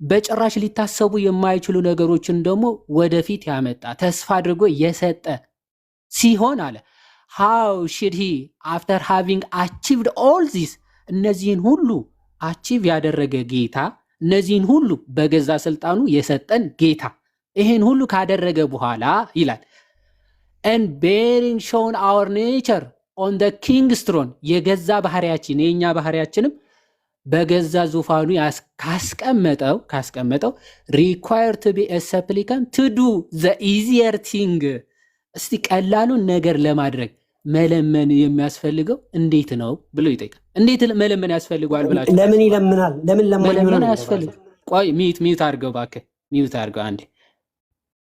[SPEAKER 8] በጭራሽ ሊታሰቡ የማይችሉ ነገሮችን ደግሞ ወደፊት ያመጣ ተስፋ አድርጎ የሰጠ ሲሆን አለ how should he after having achieved all this እነዚህን ሁሉ አቺቭ ያደረገ ጌታ እነዚህን ሁሉ በገዛ ስልጣኑ የሰጠን ጌታ ይሄን ሁሉ ካደረገ በኋላ ይላል and bearing shown our nature on the king's throne የገዛ ባህሪያችን የኛ ባህሪያችንም በገዛ ዙፋኑ ካስቀመጠው required to be a supplicant to do the easier thing እስቲ ቀላሉን ነገር ለማድረግ መለመን የሚያስፈልገው እንዴት ነው ብሎ ይጠይቃል። እንዴት መለመን ያስፈልጋል ብላችሁ
[SPEAKER 3] ለምን ይለምናል? ለምን
[SPEAKER 8] ያስፈልግ? ቆይ ሚዩት አድርገው እባክህ፣ ሚዩት አድርገው አንዴ።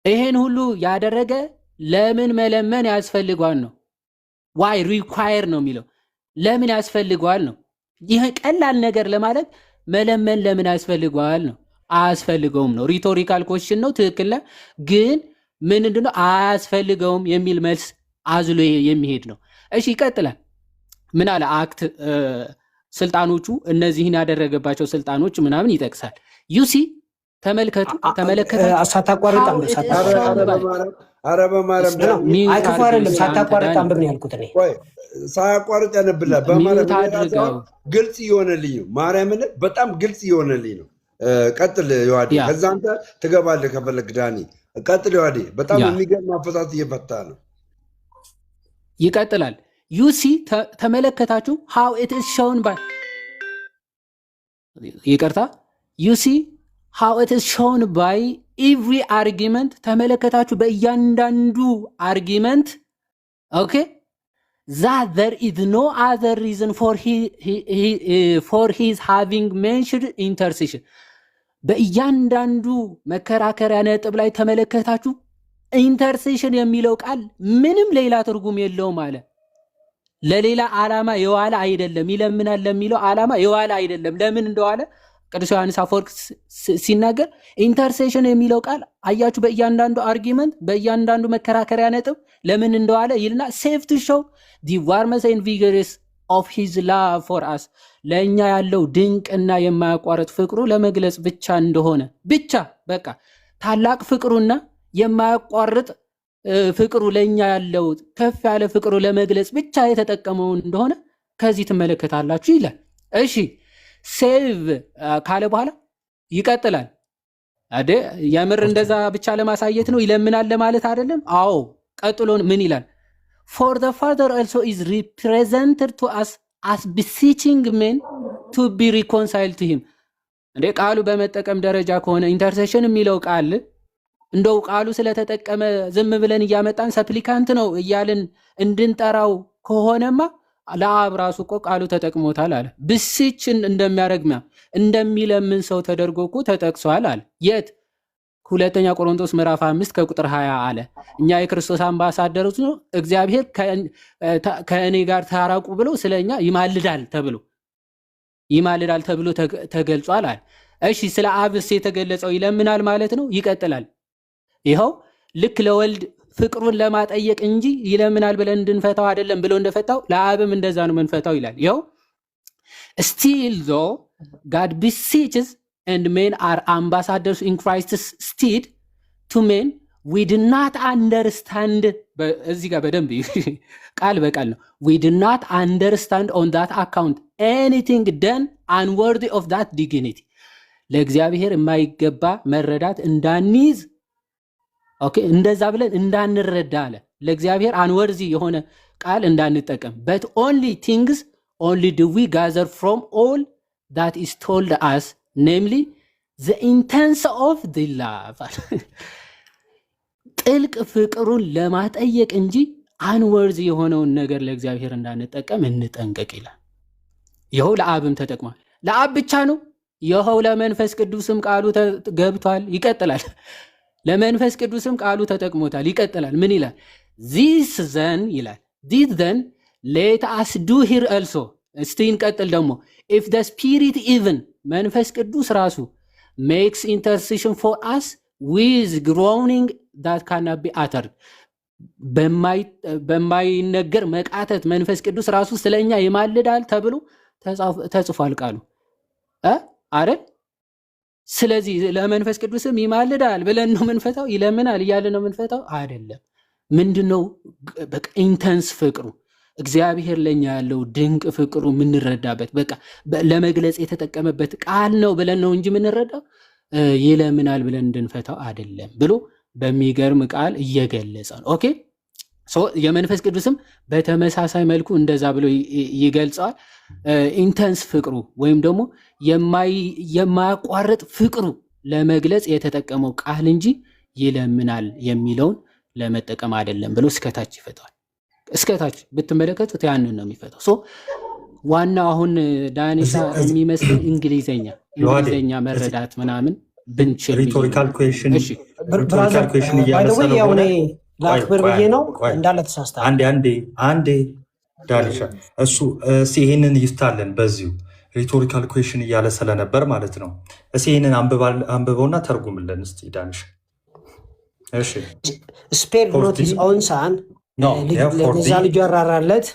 [SPEAKER 8] ይሄን ሁሉ ያደረገ ለምን መለመን ያስፈልጋል ነው። ዋይ ሪኳየር ነው የሚለው ለምን ያስፈልጋል ነው። ይሄ ቀላል ነገር ለማለት መለመን ለምን ያስፈልጋል ነው። አያስፈልገውም ነው። ሪቶሪካል ኮስችን ነው፣ ትክክል ነው። ግን ምንድነው አያስፈልገውም የሚል መልስ አዝሎ የሚሄድ ነው። እሺ ይቀጥላል። ምን አለ? አክት ስልጣኖቹ እነዚህን ያደረገባቸው ስልጣኖች ምናምን ይጠቅሳል። ዩሲ ተመለከተ
[SPEAKER 3] ሳታቋርጥ አንብብ ነው ያልኩት እኔ።
[SPEAKER 4] ሳያቋርጥ ያነብላል በማለት ግልጽ እየሆነልኝ ነው። ማርያምን በጣም ግልጽ እየሆነልኝ ነው። ቀጥል ዮሐዴ፣ ከዛ አንተ ትገባለህ ከፈለግ ዳኒ። ቀጥል ዮሐዴ፣ በጣም የሚገርም አፈታት እየፈታ ነው።
[SPEAKER 8] ይቀጥላል። ዩሲ ተመለከታችሁ how it is shown by ይቅርታ you see how it is shown by ኤቭሪ አርጊመንት ተመለከታችሁ በእያንዳንዱ አርጊመንት ኦኬ that there is no other reason for his having mentioned intercession በእያንዳንዱ መከራከሪያ ነጥብ ላይ ተመለከታችሁ ኢንተርሴሽን የሚለው ቃል ምንም ሌላ ትርጉም የለውም አለ ለሌላ ዓላማ የዋለ አይደለም ይለምናል ለሚለው ዓላማ የዋለ አይደለም ለምን እንደዋለ ቅዱስ ዮሐንስ አፈወርቅ ሲናገር ኢንተርሴሽን የሚለው ቃል አያችሁ በእያንዳንዱ አርጊመንት በእያንዳንዱ መከራከሪያ ነጥብ ለምን እንደዋለ ይልና ሴፍ ቱ ሾው the warmth and vigorous of his love for us ለኛ ያለው ድንቅና የማያቋርጥ ፍቅሩ ለመግለጽ ብቻ እንደሆነ ብቻ በቃ ታላቅ ፍቅሩና የማያቋርጥ ፍቅሩ ለኛ ያለው ከፍ ያለ ፍቅሩ ለመግለጽ ብቻ የተጠቀመው እንደሆነ ከዚህ ትመለከታላችሁ ይላል እሺ ሴቭ ካለ በኋላ ይቀጥላል አደ የምር እንደዛ ብቻ ለማሳየት ነው ይለምናል ለማለት አይደለም አዎ ቀጥሎ ምን ይላል for the father also is represented to us as beseeching men to be reconciled to him እንደ ቃሉ በመጠቀም ደረጃ ከሆነ ኢንተርሴሽን የሚለው ቃል እንደው ቃሉ ስለተጠቀመ ዝም ብለን እያመጣን ሰፕሊካንት ነው እያልን እንድንጠራው ከሆነማ ለአብ ራሱ እኮ ቃሉ ተጠቅሞታል አለ ብስጭን እንደሚያረግማ እንደሚለምን ሰው ተደርጎ እኮ ተጠቅሷል አለ የት ሁለተኛ ቆሮንቶስ ምዕራፍ 5 ከቁጥር 20 አለ እኛ የክርስቶስ አምባሳደሮች ነው እግዚአብሔር ከእኔ ጋር ታራቁ ብሎ ስለኛ ይማልዳል ተብሎ ተገልጿል አለ እሺ ስለ አብስ የተገለጸው ይለምናል ማለት ነው ይቀጥላል ይኸው ልክ ለወልድ ፍቅሩን ለማጠየቅ እንጂ ይለምናል ብለን እንድንፈታው አይደለም ብሎ እንደፈታው ለአብም እንደዛ ነው መንፈታው ይላል ይኸው still though God beseeches and men are ambassadors in Christ's stead to men we do not understand እዚህ ጋር በደንብ ቃል በቃል ነው we do not understand on that account anything done unworthy of that dignity ለእግዚአብሔር የማይገባ መረዳት እንዳንይዝ ኦኬ እንደዛ ብለን እንዳንረዳ አለ ለእግዚአብሔር አንወርዚ የሆነ ቃል እንዳንጠቀም but only do we gather from all that is told us namely the intense of the love ጥልቅ ፍቅሩን ለማጠየቅ እንጂ አንወርዚ የሆነውን ነገር ለእግዚአብሔር እንዳንጠቀም እንጠንቀቅ ይላል ይኸው ለአብም ተጠቅሟል ለአብ ብቻ ነው ይኸው ለመንፈስ ቅዱስም ቃሉ ገብቷል ይቀጥላል ለመንፈስ ቅዱስም ቃሉ ተጠቅሞታል ይቀጥላል ምን ይላል this then let us do here also እስቲ እንቀጥል ደግሞ if the spirit even መንፈስ ቅዱስ ራሱ makes intercession for us with groaning that cannot be uttered በማይነገር መቃተት መንፈስ ቅዱስ ራሱ ስለኛ ይማልዳል ተብሎ ተጽፏል ቃሉ አይደል ስለዚህ ለመንፈስ ቅዱስም ይማልዳል ብለን ነው መንፈታው ይለምናል እያለ ነው መንፈታው አይደለም ምንድነው በቃ ኢንተንስ ፍቅሩ እግዚአብሔር ለኛ ያለው ድንቅ ፍቅሩ ምንረዳበት በቃ ለመግለጽ የተጠቀመበት ቃል ነው ብለን ነው እንጂ ምንረዳው ይለምናል ብለን እንድንፈታው አይደለም ብሎ በሚገርም ቃል እየገለጸ ነው ኦኬ ሶ የመንፈስ ቅዱስም በተመሳሳይ መልኩ እንደዛ ብሎ ይገልጻል ኢንተንስ ፍቅሩ ወይም ደግሞ የማያቋርጥ ፍቅሩ ለመግለጽ የተጠቀመው ቃል እንጂ ይለምናል የሚለውን ለመጠቀም አይደለም ብሎ እስከታች ይፈታል እስከታች ብትመለከቱት ያንን ነው የሚፈታው ሶ ዋናው አሁን ዳኒሳ የሚመስል እንግሊዘኛ መረዳት ምናምን ብንችል
[SPEAKER 1] ሪቶሪካል ኩዌሽን
[SPEAKER 3] እያነሳው ለአክብር ብዬ ነው እንዳለ ተሳስታ
[SPEAKER 1] አንዴ ዳኒሻ እሱ ይሄንን ይፍታለን በዚሁ ሪቶሪካል ኩዌሽን እያለ ስለነበር ማለት ነው ይሄንን አንብበውና ተርጉምልን እስቲ ዳኒሻ እሺ
[SPEAKER 3] ስፔር ኖት ሂዝ ኦውን ሳን ለዛ ልጅ ያራራለት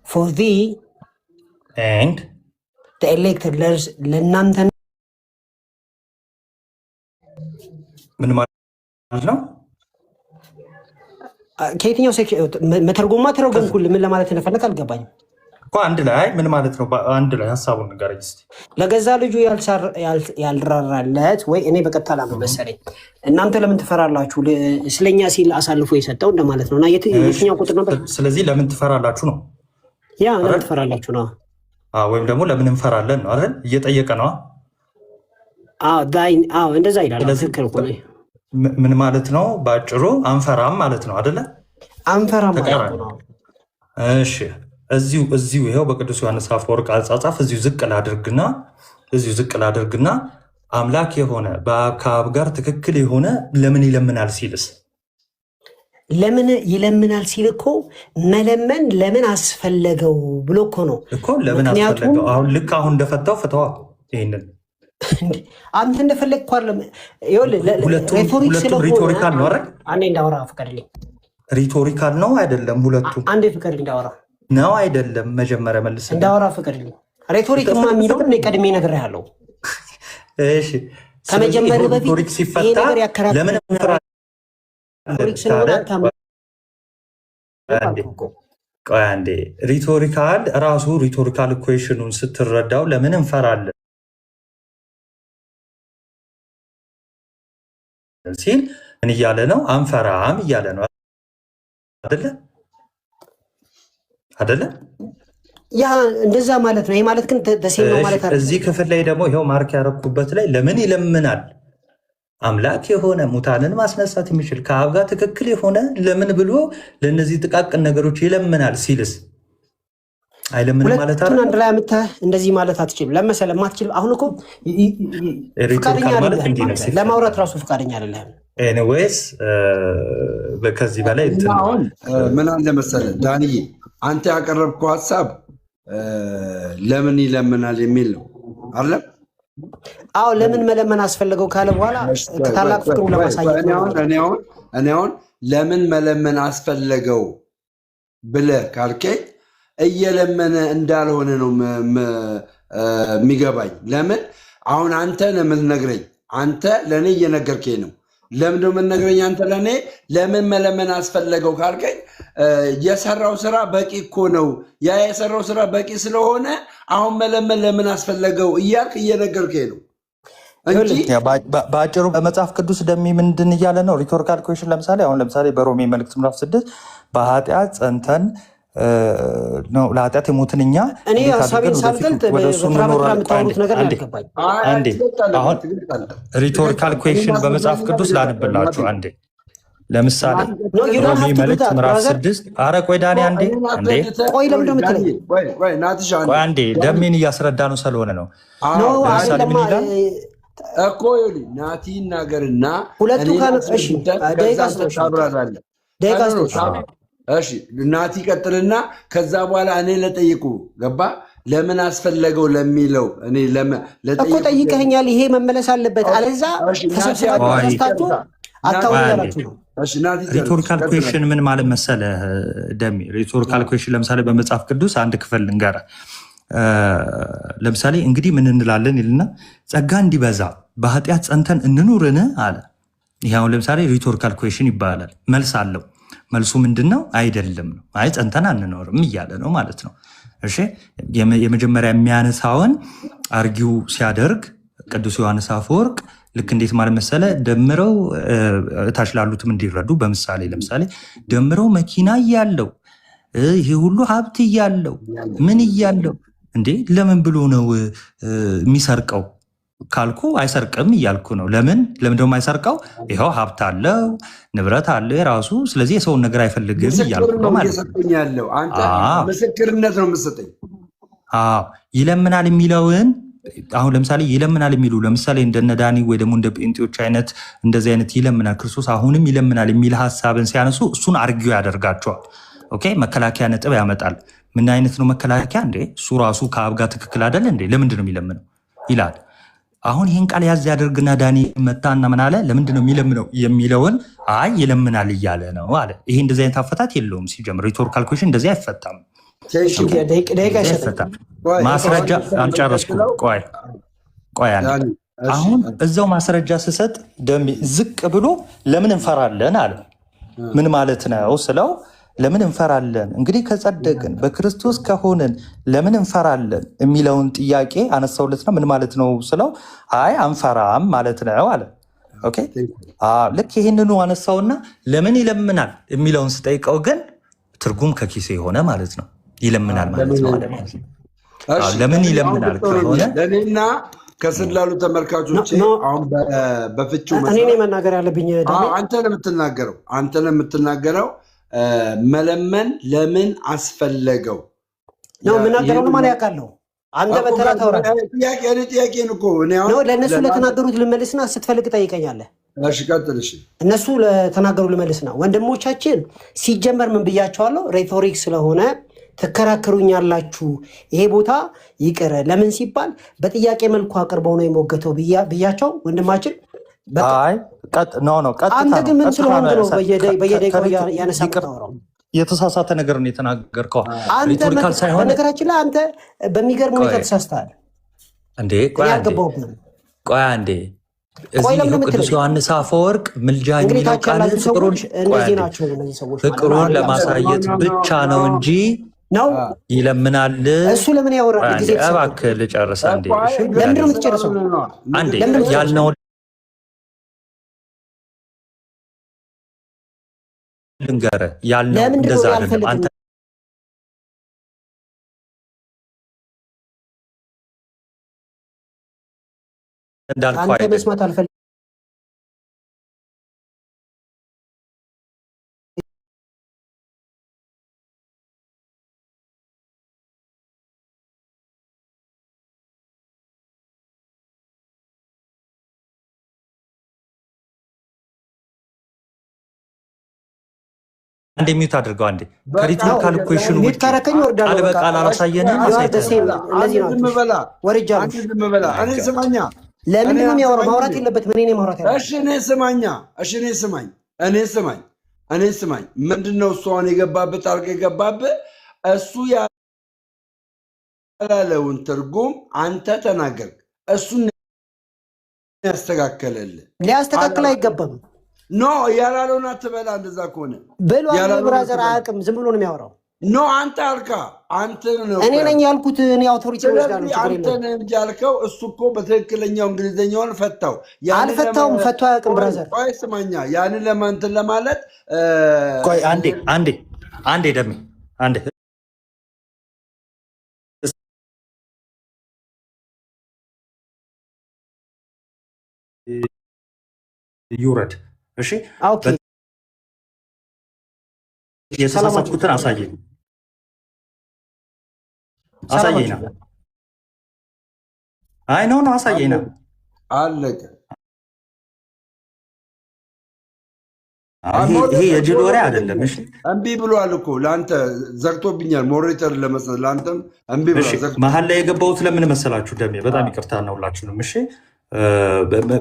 [SPEAKER 3] for thee
[SPEAKER 1] and
[SPEAKER 3] the elected ለእናንተ
[SPEAKER 1] ምን ማለት ነው
[SPEAKER 3] ከየትኛው መተርጎማ ተረጎምኩልህ ምን ለማለት እንደፈለክ አልገባኝም
[SPEAKER 1] እኮ አንድ ላይ ምን ማለት ነው አንድ ላይ ሐሳቡን ንገረኝ እስቲ
[SPEAKER 3] ለገዛ ልጁ ያልራራለት ወይ እኔ በቀጥታ ላም መሰለኝ እናንተ ለምን ትፈራላችሁ ስለኛ ሲል አሳልፎ የሰጠው እንደማለት ነውና የትኛው ቁጥር ነበር
[SPEAKER 1] ስለዚህ ለምን ትፈራላችሁ ነው
[SPEAKER 3] ለምን ትፈራላችሁ ነው
[SPEAKER 1] ወይም ደግሞ ለምን እንፈራለን ነው አይደል እየጠየቀ ነው
[SPEAKER 3] እንደዛ ይላል። ትክክል እኮ ነው።
[SPEAKER 1] ምን ማለት ነው? በአጭሩ አንፈራም ማለት ነው አይደለ?
[SPEAKER 3] አንፈራም ማለት ነው።
[SPEAKER 1] እሺ እዚሁ ይኸው በቅዱስ ዮሐንስ አፈወርቅ አጻጻፍ እዚሁ ዝቅ ላድርግና አምላክ የሆነ ከአብ ጋር ትክክል የሆነ ለምን ይለምናል ሲልስ?
[SPEAKER 3] ለምን ይለምናል ሲል እኮ መለመን ለምን አስፈለገው ብሎ እኮ ነው
[SPEAKER 1] እኮ። ለምን አስፈለገው? አሁን ልክ አሁን እንደፈታው ፍተዋ። ይሄንን
[SPEAKER 3] አንተ እንደፈለግ እኮ አይደለም።
[SPEAKER 1] ሁለቱም ሪቶሪካል ነው አይደል?
[SPEAKER 3] አንዴ እንዳወራ ፍቀድልኝ።
[SPEAKER 1] ሪቶሪካል ነው አይደለም? ሁለቱም
[SPEAKER 3] አንዴ ፍቀድልኝ እንዳወራ
[SPEAKER 1] ነው አይደለም? መጀመሪያ መልስ
[SPEAKER 3] እንዳወራ ፍቀድልኝ። ሬቶሪክማ የሚለው እኔ ቀድሜ ነግሬሃለሁ።
[SPEAKER 1] እሺ
[SPEAKER 3] ከመጀመሩ በፊት ይሄ ነገር ያከራከረ
[SPEAKER 1] ለምን አንዴ ሪቶሪካል ራሱ ሪቶሪካል ኢኩዌሽኑን ስትረዳው ለምን እንፈራለን ሲል ምን እያለ ነው? አንፈራም እያለ ነው አይደለ?
[SPEAKER 3] ያ እንደዛ ማለት ነው። ይሄ ማለት ግን ተሰማ ማለት አይደለም።
[SPEAKER 1] እዚህ ክፍል ላይ ደግሞ ይሄው ማርክ ያረኩበት ላይ ለምን ይለምናል? አምላክ የሆነ ሙታንን ማስነሳት የሚችል ከአብ ጋር ትክክል የሆነ ለምን ብሎ ለእነዚህ ጥቃቅን ነገሮች ይለምናል ሲልስ አይለምንም ማለት አይደለም።
[SPEAKER 3] አንድ ላይ አምጥተህ እንደዚህ ማለት አትችልም። ለመሰለ ማትችል አሁን እኮ ፍቃደኛ አይደለም ለማውራት ራሱ ፍቃደኛ አይደለም።
[SPEAKER 1] ኤኒዌይስ ከዚህ በላይ
[SPEAKER 4] አሁን ምን አለ መሰለህ ዳንዬ፣ አንተ ያቀረብከው ሀሳብ ለምን ይለምናል የሚል ነው አይደለም?
[SPEAKER 3] አዎ ለምን መለመን አስፈለገው ካለ በኋላ ታላቅ ፍቅሩ ለማሳየት
[SPEAKER 4] እኔ አሁን ለምን መለመን አስፈለገው ብለህ ካልከኝ እየለመነ እንዳልሆነ ነው የሚገባኝ። ለምን አሁን አንተ ለምትነግረኝ አንተ ለእኔ እየነገርከኝ ነው። ለምን ነው የምትነግረኝ አንተ ለእኔ? ለምን መለመን አስፈለገው ካልከኝ የሰራው ስራ በቂ እኮ ነው። ያ የሰራው ስራ በቂ ስለሆነ አሁን መለመን ለምን አስፈለገው እያልክ እየነገርከኝ ነው እንጂ
[SPEAKER 1] በአጭሩ በመጽሐፍ ቅዱስ ደሚ ምንድን እያለ ነው? ሪቶሪካል ኩዌሽን ለምሳሌ በሮሜ መልእክት ምዕራፍ 6 በኃጢአት ጸንተን ነው ለኃጢአት የሞትን እኛ
[SPEAKER 3] እኔ ሀሳቤን ሳልገልጥ በትራ የምታወሩት ነገር አልገባኝ።
[SPEAKER 1] አንዴ አሁን ሪቶሪካል ኩዌሽን በመጽሐፍ ቅዱስ ላንብላችሁ አንዴ። ለምሳሌ ሮሜ መልእክት ምዕራፍ 6 ኧረ ቆይ ዳኒ አንዴ
[SPEAKER 3] ቆይ ለምንድን ነው የምትለኝ?
[SPEAKER 1] ቆይ አንዴ ደሜን እያስረዳ ነው ስለሆነ ነው። ለምሳሌ ምን ይላል
[SPEAKER 4] እኮ ናቲ ይናገርና
[SPEAKER 3] ሁለቱ
[SPEAKER 4] እሺ ናቲ ቀጥልና ከዛ በኋላ እኔ ለጠይቁ ገባ ለምን አስፈለገው ለሚለው እኔ
[SPEAKER 3] እኮ ጠይቀኸኛል። ይሄ መመለስ አለበት። አለዛ ተሰብስባችሁ አታውያላችሁ ነው።
[SPEAKER 1] ሪቶሪካል ኩዌሽን ምን ማለት መሰለ ደሚ? ሪቶሪካል ኩዌሽን ለምሳሌ በመጽሐፍ ቅዱስ አንድ ክፍል ልንገርህ። ለምሳሌ እንግዲህ ምን እንላለን ይልና ጸጋ እንዲበዛ በኃጢአት ጸንተን እንኑርን አለ። ይሄ አሁን ለምሳሌ ሪቶሪካል ኩዌሽን ይባላል። መልስ አለው። መልሱ ምንድን ነው? አይደለም ነው። አይ ጸንተን አንኖርም እያለ ነው ማለት ነው። እሺ የመጀመሪያ የሚያነሳውን አርጊው ሲያደርግ ቅዱስ ዮሐንስ አፈወርቅ ልክ እንዴት ማለት መሰለ ደምረው እታች ላሉትም እንዲረዱ በምሳሌ ለምሳሌ ደምረው መኪና እያለው ይሄ ሁሉ ሀብት እያለው ምን እያለው እንዴ ለምን ብሎ ነው የሚሰርቀው ካልኩ አይሰርቅም እያልኩ ነው። ለምን ደግሞ አይሰርቀው? ይኸው ሀብት አለው ንብረት አለው የራሱ። ስለዚህ የሰውን ነገር አይፈልግም እያልኩ ነው ማለት ነው።
[SPEAKER 4] ምስክርነት ነው የምትሰጠኝ።
[SPEAKER 1] ይለምናል የሚለውን አሁን ለምሳሌ ይለምናል የሚሉ ለምሳሌ እንደነ ዳኒ ወይ ደግሞ እንደ ጴንጤዎች አይነት እንደዚህ አይነት ይለምናል ክርስቶስ አሁንም ይለምናል የሚል ሀሳብን ሲያነሱ እሱን አርጊው ያደርጋቸዋል። ኦኬ መከላከያ ነጥብ ያመጣል። ምን አይነት ነው መከላከያ? እንዴ እሱ ራሱ ከአብ ጋር ትክክል አይደለ እንዴ? ለምንድን ነው የሚለምነው ይላል። አሁን ይህን ቃል ያዝ ያደርግና ዳኒ መጣና ምን አለ? ለምንድን ነው የሚለምነው የሚለውን አይ ይለምናል እያለ ነው አለ። ይሄ እንደዚህ አይነት አፈታት የለውም። ሲጀምር ሪቶሪካል ኩዌሽን እንደዚህ አይፈታም። ማስረጃ አልጨረስኩም። ቆይ አሁን እዛው ማስረጃ ስሰጥ ደሜ ዝቅ ብሎ ለምን እንፈራለን አለ። ምን ማለት ነው ስለው ለምን እንፈራለን እንግዲህ ከጸደቅን በክርስቶስ ከሆንን ለምን እንፈራለን የሚለውን ጥያቄ አነሳውለት ነው። ምን ማለት ነው ስለው አይ አንፈራም ማለት ነው አለ። ኦኬ ልክ ይህንኑ አነሳውና ለምን ይለምናል የሚለውን ስጠይቀው ግን ትርጉም ከኪሴ የሆነ ማለት ነው። ይለምናል ማለት ነው። ለምን ይለምናል ከሆነ
[SPEAKER 4] ለእኔና ከስር ላሉ ተመልካቾች አሁን በፍቺው
[SPEAKER 3] እኔ መናገር ያለብኝ
[SPEAKER 4] አንተ ነው የምትናገረው። መለመን ለምን አስፈለገው
[SPEAKER 3] ነው የምናገረው? ማን ያውቃለው? አንተ በተራ ታውራ
[SPEAKER 4] ጥያቄን እኮ
[SPEAKER 3] ነው ለእነሱ ለተናገሩት ልመልስና ስትፈልግ ጠይቀኛለህ።
[SPEAKER 4] እሺ ቀጥል። እሺ
[SPEAKER 3] እነሱ ለተናገሩ ልመልስና ወንድሞቻችን ሲጀመር ምን ብያቸዋለሁ? ሬቶሪክ ስለሆነ ትከራከሩኛላችሁ። ይሄ ቦታ ይቅር ለምን ሲባል በጥያቄ መልኩ አቅርበው ነው የሞገተው ብያቸው ወንድማችን አንተ ግን ምን ስለሆንክ ነው በየደቂቃው ያነሳው?
[SPEAKER 1] የተሳሳተ ነገር ነው የተናገርከው።
[SPEAKER 3] ሪቶሪካል ሳይሆን ነገራችን ላይ አንተ በሚገርም ሁኔታ ተሳስተሃል
[SPEAKER 1] እንዴ። ቆይ አንዴ እዚህ ቅዱስ ዮሐንስ አፈወርቅ ምልጃ የሚለው ቃል ፍቅሩን ለማሳየት ብቻ ነው እንጂ
[SPEAKER 3] ነው
[SPEAKER 1] ይለምናል።
[SPEAKER 3] እሱ ለምን ያወራል? ጊዜ
[SPEAKER 1] እባክህ ልጨርስ አንዴ።
[SPEAKER 3] ለምንድን ነው የምትጨርሰው?
[SPEAKER 1] አንዴ ያልነው ልንገርህ ያልነው እንደዛ አይደለም። አንተ እንዳልከው አይደለም።
[SPEAKER 3] መስማት አልፈልግም።
[SPEAKER 1] አንዴ ሚውት አድርገው። አንዴ ከሪቶሪካል ኩዌሽኑ ውጭ ቃል በቃል አላሳየንም።
[SPEAKER 3] ለምንድን ነው የሚያወራው? ማውራት የለበትም። እኔ ማውራት ያለብኝ።
[SPEAKER 4] እኔ ስማኝ። ምንድነው እሱ አሁን የገባበት ጣልቃ የገባበት? እሱ ያላለውን ትርጉም አንተ ተናገር። እሱን ያስተካከለልህ።
[SPEAKER 3] ሊያስተካክል አይገባም።
[SPEAKER 4] ኖ ያላለውን አትበላ። እንደዛ ከሆነ
[SPEAKER 3] ብሏል። ብራዘር አያውቅም፣ ዝም ብሎ ነው የሚያወራው።
[SPEAKER 4] ኖ አንተ አልካ። አንተ ነው
[SPEAKER 3] እኔ ነኝ ያልኩት። እኔ አውቶሪቲ ወስዳለሁ።
[SPEAKER 4] አንተ ነህ እንጂ ያልከው። እሱ እኮ በትክክለኛው እንግሊዝኛውን ፈታው።
[SPEAKER 3] አልፈታውም። ፈቶ አያውቅም ብራዘር።
[SPEAKER 4] ቆይ ስማኛ፣ ያንን ለማንተን ለማለት
[SPEAKER 1] ቆይ አንዴ ደሜ አንዴ ይውረድ። እሺ የተሳሳትኩትን አሳየኝ ነው። አይ ነው አሳየኝ ነው።
[SPEAKER 4] አለቀ።
[SPEAKER 1] ይሄ የጅል ወሬ አይደለም። እሺ
[SPEAKER 4] እምቢ ብሏል እኮ ለአንተ ዘግቶብኛል። ሞሬተር ለመስጠት ለአንተም እምቢ ብሏል።
[SPEAKER 1] መሀል ላይ የገባሁት ለምን መሰላችሁ? ደሜ በጣም ይቅርታ ነው ሁላችሁንም። እሺ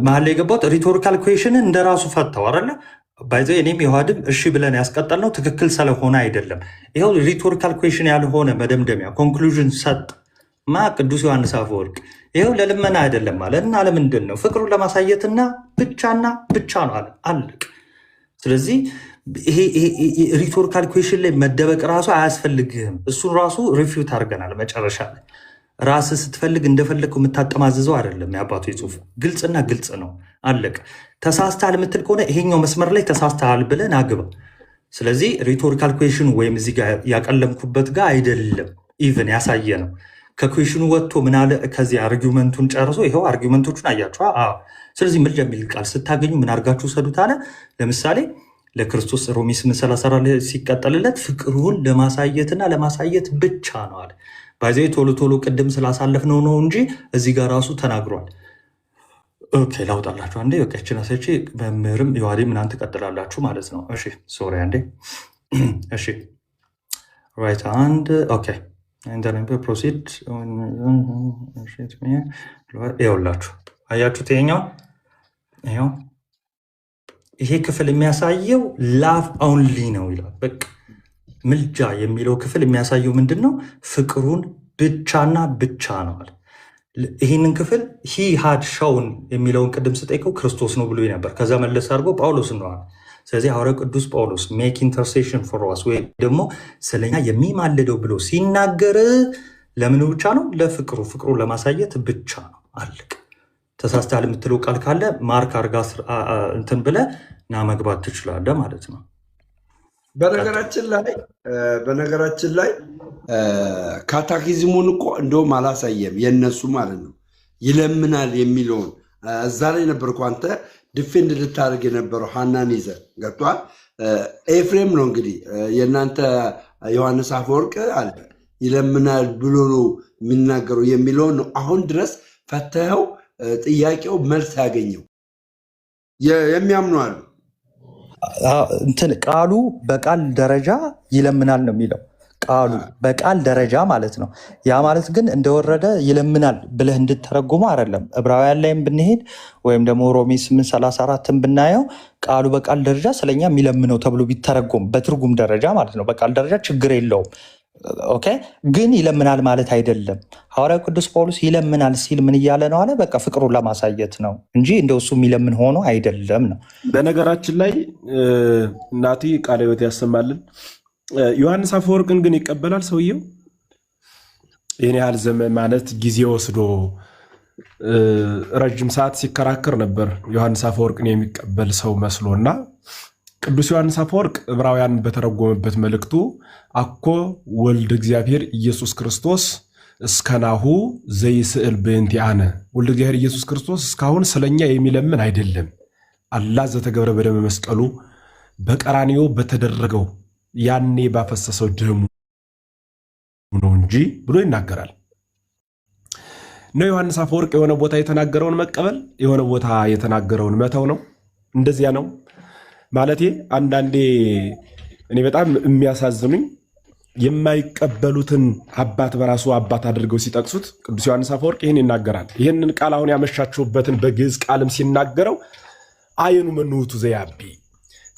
[SPEAKER 1] መሀል ላይ የገባሁት ሪቶሪካል ኩዌሽንን እንደራሱ ፈታው አይደለ? ባይዘ እኔም የውሃድም እሺ ብለን ያስቀጠልነው ትክክል ስለሆነ አይደለም። ይኸው ሪቶሪካል ኩዌሽን ያልሆነ መደምደሚያ ኮንክሉዥን ሰጥ ቅዱስ ዮሐንስ አፈወርቅ። ይኸው ለልመና አይደለም ማለት እና ለምንድን ነው? ፍቅሩን ለማሳየትና ብቻና ብቻ ነው አለ። አለቅ። ስለዚህ ይሄ ሪቶሪካል ኩዌሽን ላይ መደበቅ ራሱ አያስፈልግህም። እሱን ራሱ ሪፊውት አድርገናል መጨረሻ ላይ። ራስህ ስትፈልግ እንደፈለግከው የምታጠማዝዘው አይደለም። የአባቱ የጽሁፍ ግልጽና ግልጽ ነው። አለቅ። ተሳስተሃል የምትል ከሆነ ይሄኛው መስመር ላይ ተሳስተሃል ብለን አግባ። ስለዚህ ሪቶሪካል ኩዌሽኑ ወይም እዚህ ጋር ያቀለምኩበት ጋር አይደለም ኢቨን ያሳየ ነው። ከኩዌሽኑ ወጥቶ ምናለ ከዚህ አርጊመንቱን ጨርሶ ይኸው አርጊመንቶቹን አያቸዋ። ስለዚህ ምልጃ የሚል ቃል ስታገኙ ምን አድርጋችሁ ሰዱት አለ። ለምሳሌ ለክርስቶስ ሮሜ 8:34 ሲቀጠልለት ፍቅሩን ለማሳየትና ለማሳየት ብቻ ነው አለ። ባይዘ ቶሎ ቅድም ስላሳለፍነው ነው እንጂ እዚህ ጋር ራሱ ተናግሯል። ኦኬ ላውጣላችሁ አንዴ። በቃ ችናሰቺ መምህርም የዋዴ ምናምን ትቀጥላላችሁ ማለት ነው። እሺ ሶሪ አንዴ። እሺ ራይት አንድ ኦኬ ፕሮሲድ ይኸውላችሁ፣ አያችሁት? ይኸው ይሄ ክፍል የሚያሳየው ላቭ ኦንሊ ነው ይላል። በቃ ምልጃ የሚለው ክፍል የሚያሳየው ምንድን ነው? ፍቅሩን ብቻና ብቻ ነው አለ። ይህንን ክፍል ሂ ሃድ ሾውን የሚለውን ቅድም ስጠይቀው ክርስቶስ ነው ብሎ ነበር። ከዛ መለስ አድርጎ ጳውሎስ ነዋል። ስለዚህ ሐዋርያው ቅዱስ ጳውሎስ ሜክ ኢንተርሴሽን ፎር አስ ወይ ደግሞ ስለኛ የሚማልደው ብሎ ሲናገር ለምን ብቻ ነው? ለፍቅሩ፣ ፍቅሩን ለማሳየት ብቻ ነው። አለቅ። ተሳስተሃል የምትለው ቃል ካለ ማርክ አርጋ እንትን ብለህ ና መግባት ትችላለህ ማለት ነው።
[SPEAKER 4] በነገራችን ላይ ካታኪዝሙን እኮ እንደውም አላሳየም የነሱ ማለት ነው። ይለምናል የሚለውን እዛ ላይ ነበርኩ አንተ ዲፌንድ ልታደርግ የነበረው ሐናን ይዘ ገብቷል። ኤፍሬም ነው እንግዲህ የእናንተ ዮሐንስ አፈወርቅ አለ ይለምናል ብሎ ነው የሚናገረው የሚለውን ነው አሁን ድረስ ፈተኸው ጥያቄው መልስ ያገኘው የሚያምኑ አሉ።
[SPEAKER 1] እንትን ቃሉ በቃል ደረጃ ይለምናል ነው የሚለው ቃሉ በቃል ደረጃ ማለት ነው። ያ ማለት ግን እንደወረደ ይለምናል ብለህ እንድተረጉሙ አይደለም። ዕብራውያን ላይም ብንሄድ ወይም ደግሞ ሮሜ 8:34 ብናየው ቃሉ በቃል ደረጃ ስለኛ የሚለምነው ተብሎ ቢተረጎም በትርጉም ደረጃ ማለት ነው። በቃል ደረጃ ችግር የለውም። ኦኬ ግን ይለምናል ማለት አይደለም። ሐዋርያው ቅዱስ ጳውሎስ ይለምናል ሲል ምን እያለ ነው አለ? በቃ ፍቅሩን ለማሳየት ነው እንጂ እንደው እሱ የሚለምን ሆኖ አይደለም ነው።
[SPEAKER 6] በነገራችን ላይ እናቴ ቃለ ሕይወት ያሰማልን። ዮሐንስ አፈወርቅን ግን ይቀበላል ሰውየው። ይህን ያህል ዘመን ማለት ጊዜ ወስዶ ረጅም ሰዓት ሲከራከር ነበር ዮሐንስ አፈወርቅን የሚቀበል ሰው መስሎና ቅዱስ ዮሐንስ አፈወርቅ ዕብራውያን በተረጎመበት መልእክቱ አኮ ወልድ እግዚአብሔር ኢየሱስ ክርስቶስ እስከናሁ ዘይስእል በእንቲአነ ወልድ እግዚአብሔር ኢየሱስ ክርስቶስ እስካሁን ስለኛ የሚለምን አይደለም፣ አላ ዘተገብረ በደመ መስቀሉ በቀራንዮ በተደረገው ያኔ ባፈሰሰው ደሙ ነው እንጂ ብሎ ይናገራል። ነው ዮሐንስ አፈወርቅ የሆነ ቦታ የተናገረውን መቀበል የሆነ ቦታ የተናገረውን መተው ነው። እንደዚያ ነው ማለቴ። አንዳንዴ እኔ በጣም የሚያሳዝኑኝ የማይቀበሉትን አባት በራሱ አባት አድርገው ሲጠቅሱት ቅዱስ ዮሐንስ አፈወርቅ ይህን ይናገራል። ይህንን ቃል አሁን ያመሻችሁበትን በግዕዝ ቃልም ሲናገረው አየኑ መንውቱ ዘያቢ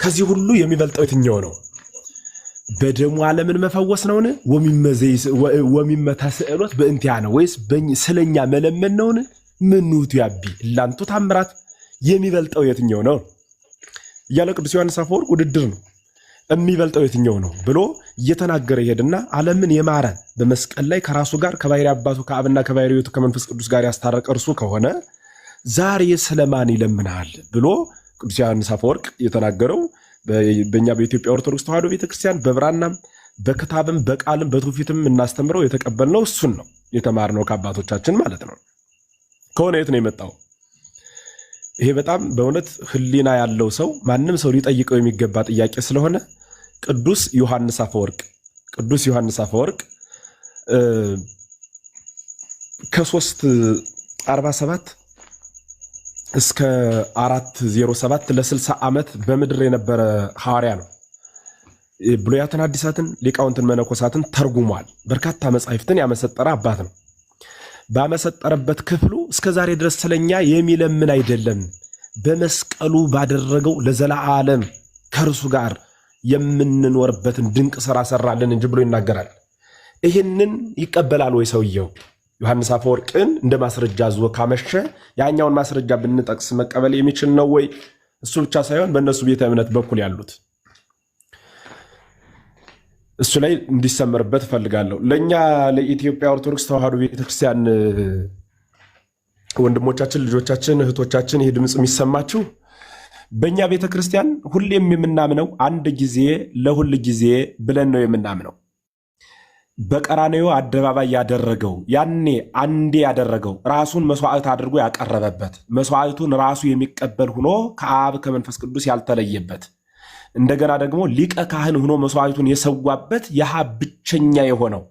[SPEAKER 6] ከዚህ ሁሉ የሚበልጠው የትኛው ነው? በደሙ ዓለምን መፈወስ ነውን? ወሚመታ ስዕሎት በእንቲአነ ወይስ ስለኛ መለመን ነውን? መንውቱ ያቢ ላንቱ ታምራት የሚበልጠው የትኛው ነው እያለ ቅዱስ ዮሐንስ አፈወርቅ ውድድር ነው የሚበልጠው የትኛው ነው ብሎ እየተናገረ ይሄድና ዓለምን የማረ በመስቀል ላይ ከራሱ ጋር ከባሕርይ አባቱ ከአብና ከባሕርይ ሕይወቱ ከመንፈስ ቅዱስ ጋር ያስታረቀ እርሱ ከሆነ ዛሬ ስለማን ይለምናል ብሎ ቅዱስ ዮሐንስ አፈወርቅ የተናገረው በእኛ በኢትዮጵያ ኦርቶዶክስ ተዋሕዶ ቤተክርስቲያን በብራናም በክታብም በቃልም በትውፊትም እናስተምረው የተቀበልነው እሱን ነው የተማርነው ከአባቶቻችን ማለት ነው። ከሆነ የት ነው የመጣው? ይሄ በጣም በእውነት ሕሊና ያለው ሰው ማንም ሰው ሊጠይቀው የሚገባ ጥያቄ ስለሆነ ቅዱስ ዮሐንስ አፈወርቅ ከ347 እስከ 407 ለ60 ዓመት በምድር የነበረ ሐዋርያ ነው። ብሉያትን አዲሳትን ሊቃውንትን መነኮሳትን ተርጉሟል። በርካታ መጻሕፍትን ያመሰጠረ አባት ነው። ባመሰጠረበት ክፍሉ እስከ ዛሬ ድረስ ስለኛ የሚለምን አይደለም፣ በመስቀሉ ባደረገው ለዘላለም ከእርሱ ጋር የምንኖርበትን ድንቅ ሥራ ሰራልን እንጂ ብሎ ይናገራል። ይህንን ይቀበላል ወይ ሰውየው? ዮሐንስ አፈወርቅን እንደ ማስረጃ ዞ ካመሸ ያኛውን ማስረጃ ብንጠቅስ መቀበል የሚችል ነው ወይ? እሱ ብቻ ሳይሆን በእነሱ ቤተ እምነት በኩል ያሉት እሱ ላይ እንዲሰመርበት እፈልጋለሁ። ለእኛ ለኢትዮጵያ ኦርቶዶክስ ተዋሕዶ ቤተክርስቲያን ወንድሞቻችን፣ ልጆቻችን፣ እህቶቻችን ይህ ድምፅ የሚሰማችሁ በእኛ ቤተክርስቲያን ሁሌም የምናምነው አንድ ጊዜ ለሁል ጊዜ ብለን ነው የምናምነው። በቀራንዮ አደባባይ ያደረገው ያኔ አንዴ ያደረገው ራሱን መስዋዕት አድርጎ ያቀረበበት መስዋዕቱን ራሱ የሚቀበል ሆኖ ከአብ ከመንፈስ ቅዱስ ያልተለየበት እንደገና ደግሞ ሊቀ ካህን ሆኖ መስዋዕቱን የሰዋበት ያህ ብቸኛ የሆነው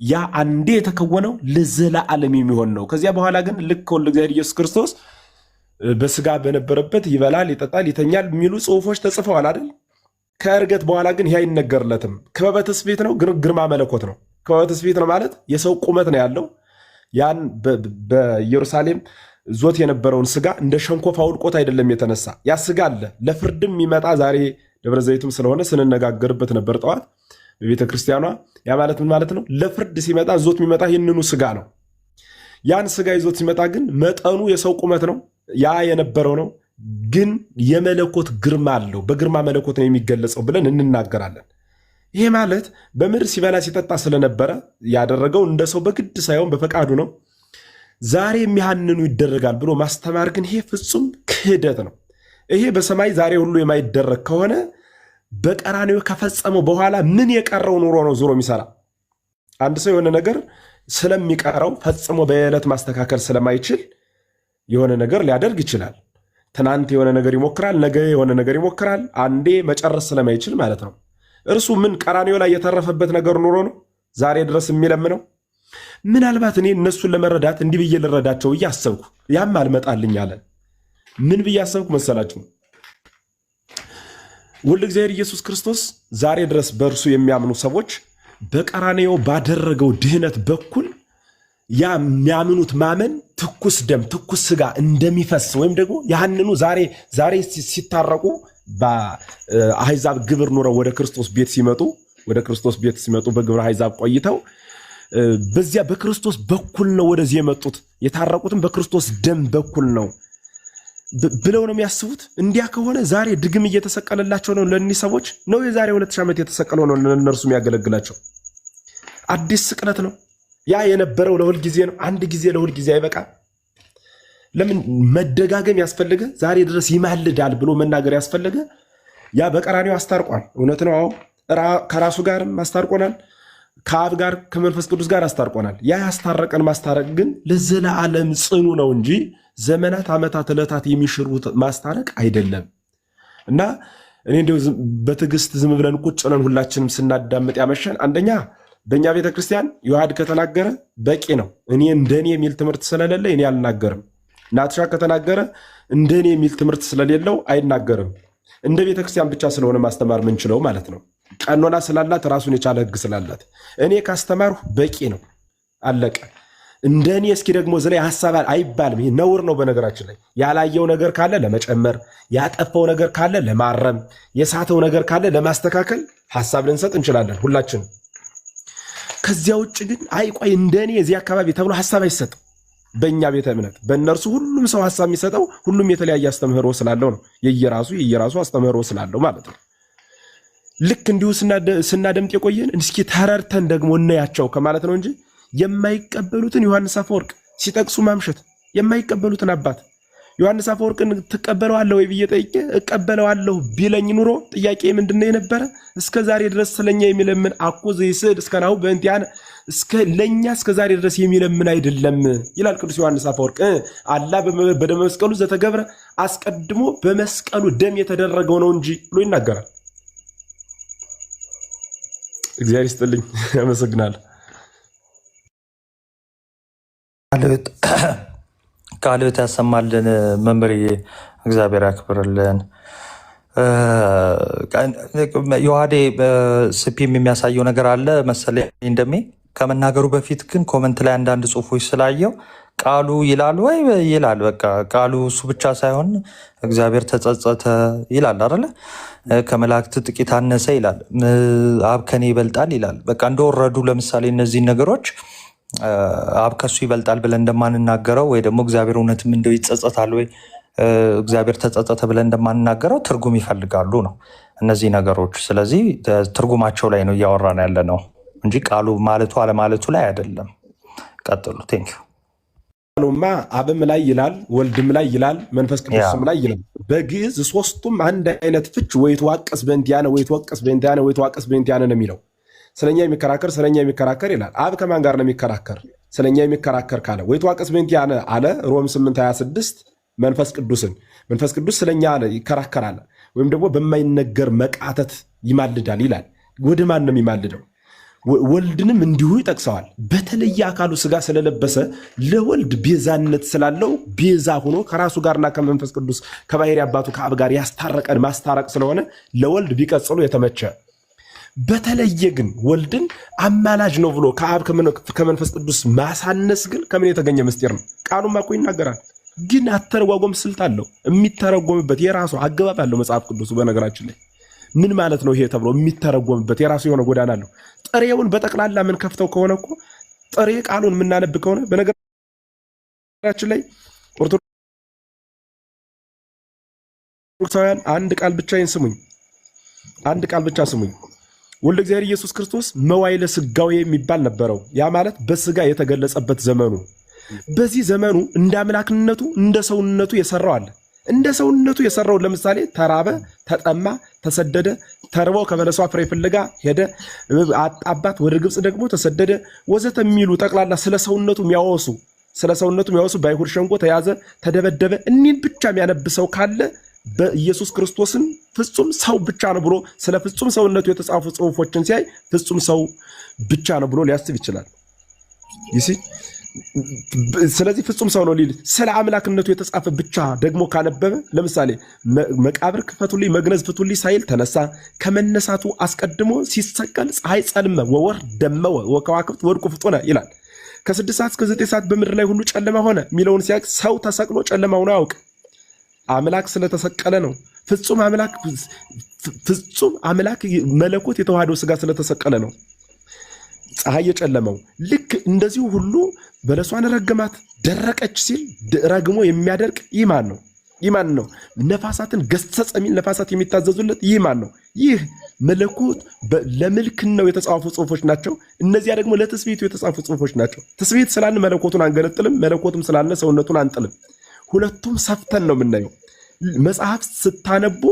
[SPEAKER 6] ያ አንዴ የተከወነው ለዘላለም የሚሆን ነው። ከዚያ በኋላ ግን ልክ ወልደ እግዚአብሔር ኢየሱስ ክርስቶስ በስጋ በነበረበት ይበላል፣ ይጠጣል፣ ይተኛል የሚሉ ጽሑፎች ተጽፈዋል አይደል? ከእርገት በኋላ ግን ይህ አይነገርለትም። ክበበ ትስብእት ነው፣ ግርማ መለኮት ነው። ክበበ ትስብእት ነው ማለት የሰው ቁመት ነው ያለው። ያን በኢየሩሳሌም ዞት የነበረውን ስጋ እንደ ሸንኮፍ አውልቆት አይደለም የተነሳ። ያ ስጋ አለ ለፍርድም የሚመጣ ዛሬ ደብረ ዘይትም ስለሆነ ስንነጋገርበት ነበር ጠዋት በቤተ ክርስቲያኗ። ያ ማለት ምን ማለት ነው? ለፍርድ ሲመጣ ዞት የሚመጣ ይህንኑ ስጋ ነው። ያን ስጋ ይዞት ሲመጣ ግን መጠኑ የሰው ቁመት ነው፣ ያ የነበረው ነው። ግን የመለኮት ግርማ አለው። በግርማ መለኮት ነው የሚገለጸው ብለን እንናገራለን። ይሄ ማለት በምድር ሲበላ ሲጠጣ ስለነበረ ያደረገው እንደ ሰው በግድ ሳይሆን በፈቃዱ ነው። ዛሬ የሚያንኑ ይደረጋል ብሎ ማስተማር ግን ይሄ ፍጹም ክህደት ነው። ይሄ በሰማይ ዛሬ ሁሉ የማይደረግ ከሆነ በቀራንዮ ከፈጸመው በኋላ ምን የቀረው ኑሮ ነው ዞሮ የሚሰራ? አንድ ሰው የሆነ ነገር ስለሚቀረው ፈጽሞ በዕለት ማስተካከል ስለማይችል የሆነ ነገር ሊያደርግ ይችላል። ትናንት የሆነ ነገር ይሞክራል፣ ነገ የሆነ ነገር ይሞክራል። አንዴ መጨረስ ስለማይችል ማለት ነው። እርሱ ምን ቀራንዮ ላይ የተረፈበት ነገር ኑሮ ነው ዛሬ ድረስ የሚለምነው? ምናልባት እኔ እነሱን ለመረዳት እንዲህ ብዬ ልረዳቸው እያሰብኩ ያም አልመጣልኝ አለ። ምን ብዬ አሰብኩ መሰላችሁ? ወልደ እግዚአብሔር ኢየሱስ ክርስቶስ ዛሬ ድረስ በእርሱ የሚያምኑ ሰዎች በቀራንዮ ባደረገው ድህነት በኩል ያ የሚያምኑት ማመን ትኩስ ደም ትኩስ ስጋ እንደሚፈስ ወይም ደግሞ ያንኑ ዛሬ ሲታረቁ በአሕዛብ ግብር ኑረው ወደ ክርስቶስ ቤት ሲመጡ በግብረ አሕዛብ ቆይተው በዚያ በክርስቶስ በኩል ነው ወደዚህ የመጡት። የታረቁትም በክርስቶስ ደም በኩል ነው ብለው ነው የሚያስቡት። እንዲያ ከሆነ ዛሬ ድግም እየተሰቀለላቸው ነው ለእኒህ ሰዎች ነው። የዛሬ 2000 ዓመት የተሰቀለው ነው ለእነርሱ የሚያገለግላቸው። አዲስ ስቅለት ነው። ያ የነበረው ለሁል ጊዜ ነው። አንድ ጊዜ ለሁል ጊዜ አይበቃም። ለምን መደጋገም ያስፈልገ? ዛሬ ድረስ ይማልዳል ብሎ መናገር ያስፈልገ? ያ በቀራንዮ አስታርቋል። እውነት ነው። ከራሱ ጋርም አስታርቆናል። ከአብ ጋር ከመንፈስ ቅዱስ ጋር አስታርቆናል። ያ ያስታረቀን ማስታረቅ ግን ለዘላለም ጽኑ ነው እንጂ ዘመናት፣ ዓመታት፣ ዕለታት የሚሽሩት ማስታረቅ አይደለም። እና እኔ እንደው በትዕግስት ዝም ብለን ቁጭ ብለን ሁላችንም ስናዳምጥ ያመሸን አንደኛ በእኛ ቤተክርስቲያን ዮሐድ ከተናገረ በቂ ነው። እኔ እንደኔ የሚል ትምህርት ስለሌለ እኔ አልናገርም። ናትሻ ከተናገረ እንደኔ የሚል ትምህርት ስለሌለው አይናገርም። እንደ ቤተክርስቲያን ብቻ ስለሆነ ማስተማር ምንችለው ማለት ነው። ቀኖና ስላላት ራሱን የቻለ ሕግ ስላላት እኔ ካስተማርሁ በቂ ነው፣ አለቀ። እንደኔ እስኪ ደግሞ እዚህ ላይ ሐሳብ አይባልም። ይሄ ነውር ነው። በነገራችን ላይ ያላየው ነገር ካለ ለመጨመር፣ ያጠፋው ነገር ካለ ለማረም፣ የሳተው ነገር ካለ ለማስተካከል ሐሳብ ልንሰጥ እንችላለን ሁላችን። ከዚያ ውጭ ግን አይቆይ እንደኔ እዚህ አካባቢ ተብሎ ሐሳብ አይሰጥም። በእኛ ቤተ እምነት በእነርሱ ሁሉም ሰው ሐሳብ የሚሰጠው ሁሉም የተለያየ አስተምህሮ ስላለው ነው። የየራሱ አስተምህሮ ስላለው ማለት ነው። ልክ እንዲሁ ስናደምጥ የቆየን እስኪ ተረርተን ደግሞ እናያቸው ከማለት ነው እንጂ የማይቀበሉትን ዮሐንስ አፈወርቅ ሲጠቅሱ ማምሸት የማይቀበሉትን አባት ዮሐንስ አፈወርቅን ትቀበለዋለህ ወይ ብዬ ጠይቄ እቀበለዋለሁ ቢለኝ ኑሮ ጥያቄ ምንድነው የነበረ? እስከ ዛሬ ድረስ ስለኛ የሚለምን አኮ ዘይስድ እስከናሁ በእንቲያን ለኛ እስከ ዛሬ ድረስ የሚለምን አይደለም ይላል ቅዱስ ዮሐንስ አፈወርቅ። አላ በደመ መስቀሉ ዘተገብረ አስቀድሞ በመስቀሉ ደም የተደረገው ነው እንጂ ብሎ ይናገራል። እግዚአብሔር ይስጥልኝ፣ አመሰግናለሁ።
[SPEAKER 1] ቃልዎት ያሰማልን መምህር፣ እግዚአብሔር ያክብርልን። ዮሐዴ ስፒም የሚያሳየው ነገር አለ መሰለኝ እንደሜ ከመናገሩ በፊት ግን ኮመንት ላይ አንዳንድ ጽሁፎች ስላየው ቃሉ ይላል ወይ ይላል። በቃ ቃሉ እሱ ብቻ ሳይሆን እግዚአብሔር ተጸጸተ ይላል አይደለ? ከመላእክት ጥቂት አነሰ ይላል። አብ ከኔ ይበልጣል ይላል። በቃ እንደወረዱ ለምሳሌ እነዚህ ነገሮች አብ ከሱ ይበልጣል ብለን እንደማንናገረው ወይ ደግሞ እግዚአብሔር እውነትም እንደው ይጸጸታል ወይ እግዚአብሔር ተጸጸተ ብለን እንደማንናገረው ትርጉም ይፈልጋሉ ነው እነዚህ ነገሮች። ስለዚህ ትርጉማቸው ላይ ነው እያወራን ያለ ነው እንጂ ቃሉ ማለቱ አለማለቱ ላይ አይደለም። ቀጥሉ። ቴንክ ዩ።
[SPEAKER 6] ቃሉማ አብም ላይ ይላል፣ ወልድም ላይ ይላል፣ መንፈስ ቅዱስም ላይ ይላል። በግዕዝ ሶስቱም አንድ አይነት ፍች ወይ ተዋቀስ በእንቲያነ ወይ ተወቀስ በእንቲያነ ወይ ተዋቀስ በእንቲያነ ነው የሚለው። ስለኛ የሚከራከር ይላል። አብ ከማን ጋር ነው የሚከራከር? ስለኛ የሚከራከር ካለ ወይ ተዋቀስ በእንቲያነ አለ ሮም 8:26 መንፈስ ቅዱስ ስለኛ ይከራከራል ወይም ደግሞ በማይነገር መቃተት ይማልዳል ይላል። ወደ ማን ነው የሚማልደው? ወልድንም እንዲሁ ይጠቅሰዋል። በተለየ አካሉ ስጋ ስለለበሰ ለወልድ ቤዛነት ስላለው ቤዛ ሆኖ ከራሱ ጋርና ከመንፈስ ቅዱስ ከባሕርይ አባቱ ከአብ ጋር ያስታረቀን ማስታረቅ ስለሆነ ለወልድ ቢቀጽሉ የተመቸ። በተለየ ግን ወልድን አማላጅ ነው ብሎ ከአብ ከመንፈስ ቅዱስ ማሳነስ ግን ከምን የተገኘ ምስጢር ነው? ቃሉማ እኮ ይናገራል፣ ግን አተረጓጎም ስልት አለው። የሚተረጎምበት የራሱ አገባብ አለው መጽሐፍ ቅዱሱ። በነገራችን ላይ ምን ማለት ነው ይሄ ተብሎ የሚተረጎምበት የራሱ የሆነ ጎዳና አለው። ጥሬውን በጠቅላላ ምን ከፍተው ከሆነ እኮ ጥሬ ቃሉን የምናነብ ከሆነ በነገራችን ላይ ኦርቶዶክሳውያን አንድ ቃል ብቻ ስሙኝ። ወልደ እግዚአብሔር ኢየሱስ ክርስቶስ መዋዕለ ሥጋዌ የሚባል ነበረው። ያ ማለት በስጋ የተገለጸበት ዘመኑ። በዚህ ዘመኑ እንደ አምላክነቱ እንደ ሰውነቱ የሰራው አለ። እንደ ሰውነቱ የሰራው ለምሳሌ ተራበ፣ ተጠማ፣ ተሰደደ፣ ተርቦ ከበለሷ ፍሬ ፍለጋ ሄደ፣ አጣባት፣ ወደ ግብፅ ደግሞ ተሰደደ ወዘተ የሚሉ ጠቅላላ ስለ ሰውነቱ የሚያወሱ በአይሁድ ሸንጎ ተያዘ፣ ተደበደበ። እኒህን ብቻ የሚያነብሰው ካለ በኢየሱስ ክርስቶስን ፍጹም ሰው ብቻ ነው ብሎ ስለ ፍጹም ሰውነቱ የተጻፉ ጽሑፎችን ሲያይ ፍጹም ሰው ብቻ ነው ብሎ ሊያስብ ይችላል። ስለዚህ ፍጹም ሰው ነው ሊል ስለ አምላክነቱ የተጻፈ ብቻ ደግሞ ካነበበ ለምሳሌ መቃብር ክፈቱልኝ መግነዝ ፍቱልኝ ሳይል ተነሳ፣ ከመነሳቱ አስቀድሞ ሲሰቀል ፀሐይ ጸልመ ወወር ደመወ ወከዋክብት ወድቁ ፍጡነ ይላል። ከ6 ሰዓት እስከ 9 ሰዓት በምድር ላይ ሁሉ ጨለማ ሆነ የሚለውን ሲያቅ ሰው ተሰቅሎ ጨለማ ሆኖ ያውቅ አምላክ ስለተሰቀለ ነው። ፍጹም አምላክ መለኮት የተዋህደው ስጋ ስለተሰቀለ ነው ፀሐይ የጨለመው። ልክ እንደዚሁ ሁሉ በለሷን ረገማት ደረቀች ሲል ረግሞ የሚያደርቅ ይህ ማን ነው? ነፋሳትን ገሰጸ የሚል ነፋሳት የሚታዘዙለት ይህ ማን ነው? ይህ መለኮት ለምልክን ነው የተጻፉ ጽሑፎች ናቸው። እነዚያ ደግሞ ለትስብእቱ የተጻፉ ጽሑፎች ናቸው። ትስብእት ስላለ መለኮቱን አንገነጥልም፣ መለኮትም ስላለ ሰውነቱን አንጥልም። ሁለቱም ሰፍተን ነው የምናየው። መጽሐፍ ስታነቡ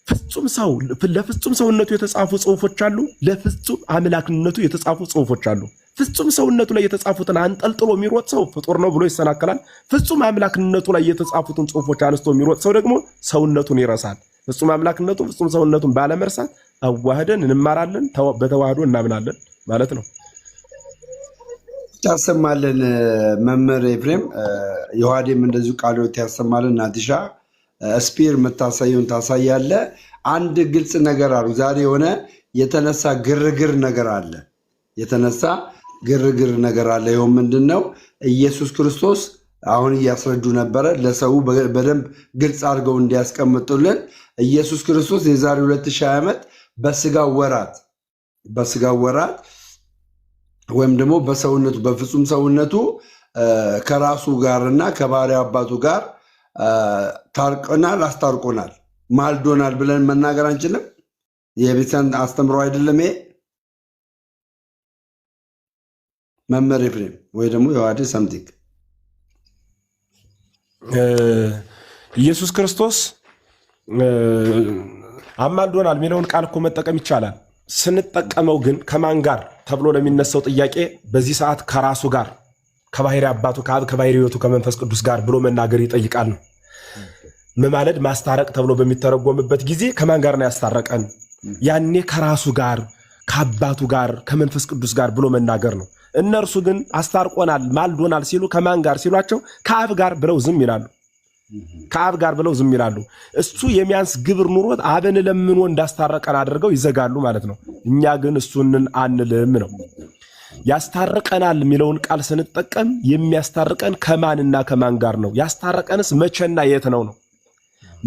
[SPEAKER 6] ፍጹም ሰው ለፍጹም ሰውነቱ የተጻፉ ጽሑፎች አሉ፣ ለፍጹም አምላክነቱ የተጻፉ ጽሑፎች አሉ። ፍጹም ሰውነቱ ላይ የተጻፉትን አንጠልጥሎ የሚሮጥ ሰው ፍጡር ነው ብሎ ይሰናከላል። ፍጹም አምላክነቱ ላይ የተጻፉትን ጽሑፎች አንስቶ የሚሮጥ ሰው ደግሞ ሰውነቱን ይረሳል። ፍጹም አምላክነቱ ፍጹም ሰውነቱን ባለመርሳት አዋህደን እንማራለን፣ በተዋህዶ እናምናለን ማለት ነው።
[SPEAKER 4] ያሰማልን መምህር ኤፍሬም፣ ዮሐዴም እንደዚሁ ቃልዎት ያሰማልን። ናቲሻ ስፒር የምታሳየውን ታሳያለ። አንድ ግልጽ ነገር አሉ። ዛሬ የሆነ የተነሳ ግርግር ነገር አለ። ይኸው ምንድን ነው? ኢየሱስ ክርስቶስ አሁን እያስረዱ ነበረ። ለሰው በደንብ ግልጽ አድርገው እንዲያስቀምጡልን ኢየሱስ ክርስቶስ የዛሬ 2000 ዓመት በስጋ ወራት ወይም ደግሞ በሰውነቱ በፍጹም ሰውነቱ ከራሱ ጋርና ከባሪያው አባቱ ጋር አስታርቆናል፣ ማልዶናል ብለን መናገር አንችልም። የቤተክርስቲያን አስተምሮ አይደለም ይሄ። መምህር ኤፍሬም ወይ ደግሞ ዮሐዴ ሰምቲክ
[SPEAKER 6] ኢየሱስ ክርስቶስ አማልዶናል የሚለውን ቃል እኮ መጠቀም ይቻላል። ስንጠቀመው ግን ከማን ጋር ተብሎ ለሚነሳው ጥያቄ በዚህ ሰዓት ከራሱ ጋር ከባሕርይ አባቱ ከአብ ከባሕርይ ሕይወቱ ከመንፈስ ቅዱስ ጋር ብሎ መናገር ይጠይቃል ነው። መማለድ ማስታረቅ ተብሎ በሚተረጎምበት ጊዜ ከማን ጋር ነው ያስታረቀን? ያኔ ከራሱ ጋር ከአባቱ ጋር ከመንፈስ ቅዱስ ጋር ብሎ መናገር ነው። እነርሱ ግን አስታርቆናል ማልዶናል ሲሉ ከማን ጋር ሲሏቸው ከአብ ጋር ብለው ዝም ይላሉ። እሱ የሚያንስ ግብር ኑሮት አብን ለምኖ እንዳስታረቀን አድርገው ይዘጋሉ ማለት ነው። እኛ ግን እሱንን አንልም ነው። ያስታርቀናል የሚለውን ቃል ስንጠቀም የሚያስታርቀን ከማንና ከማን ጋር ነው? ያስታረቀንስ መቼና የት ነው?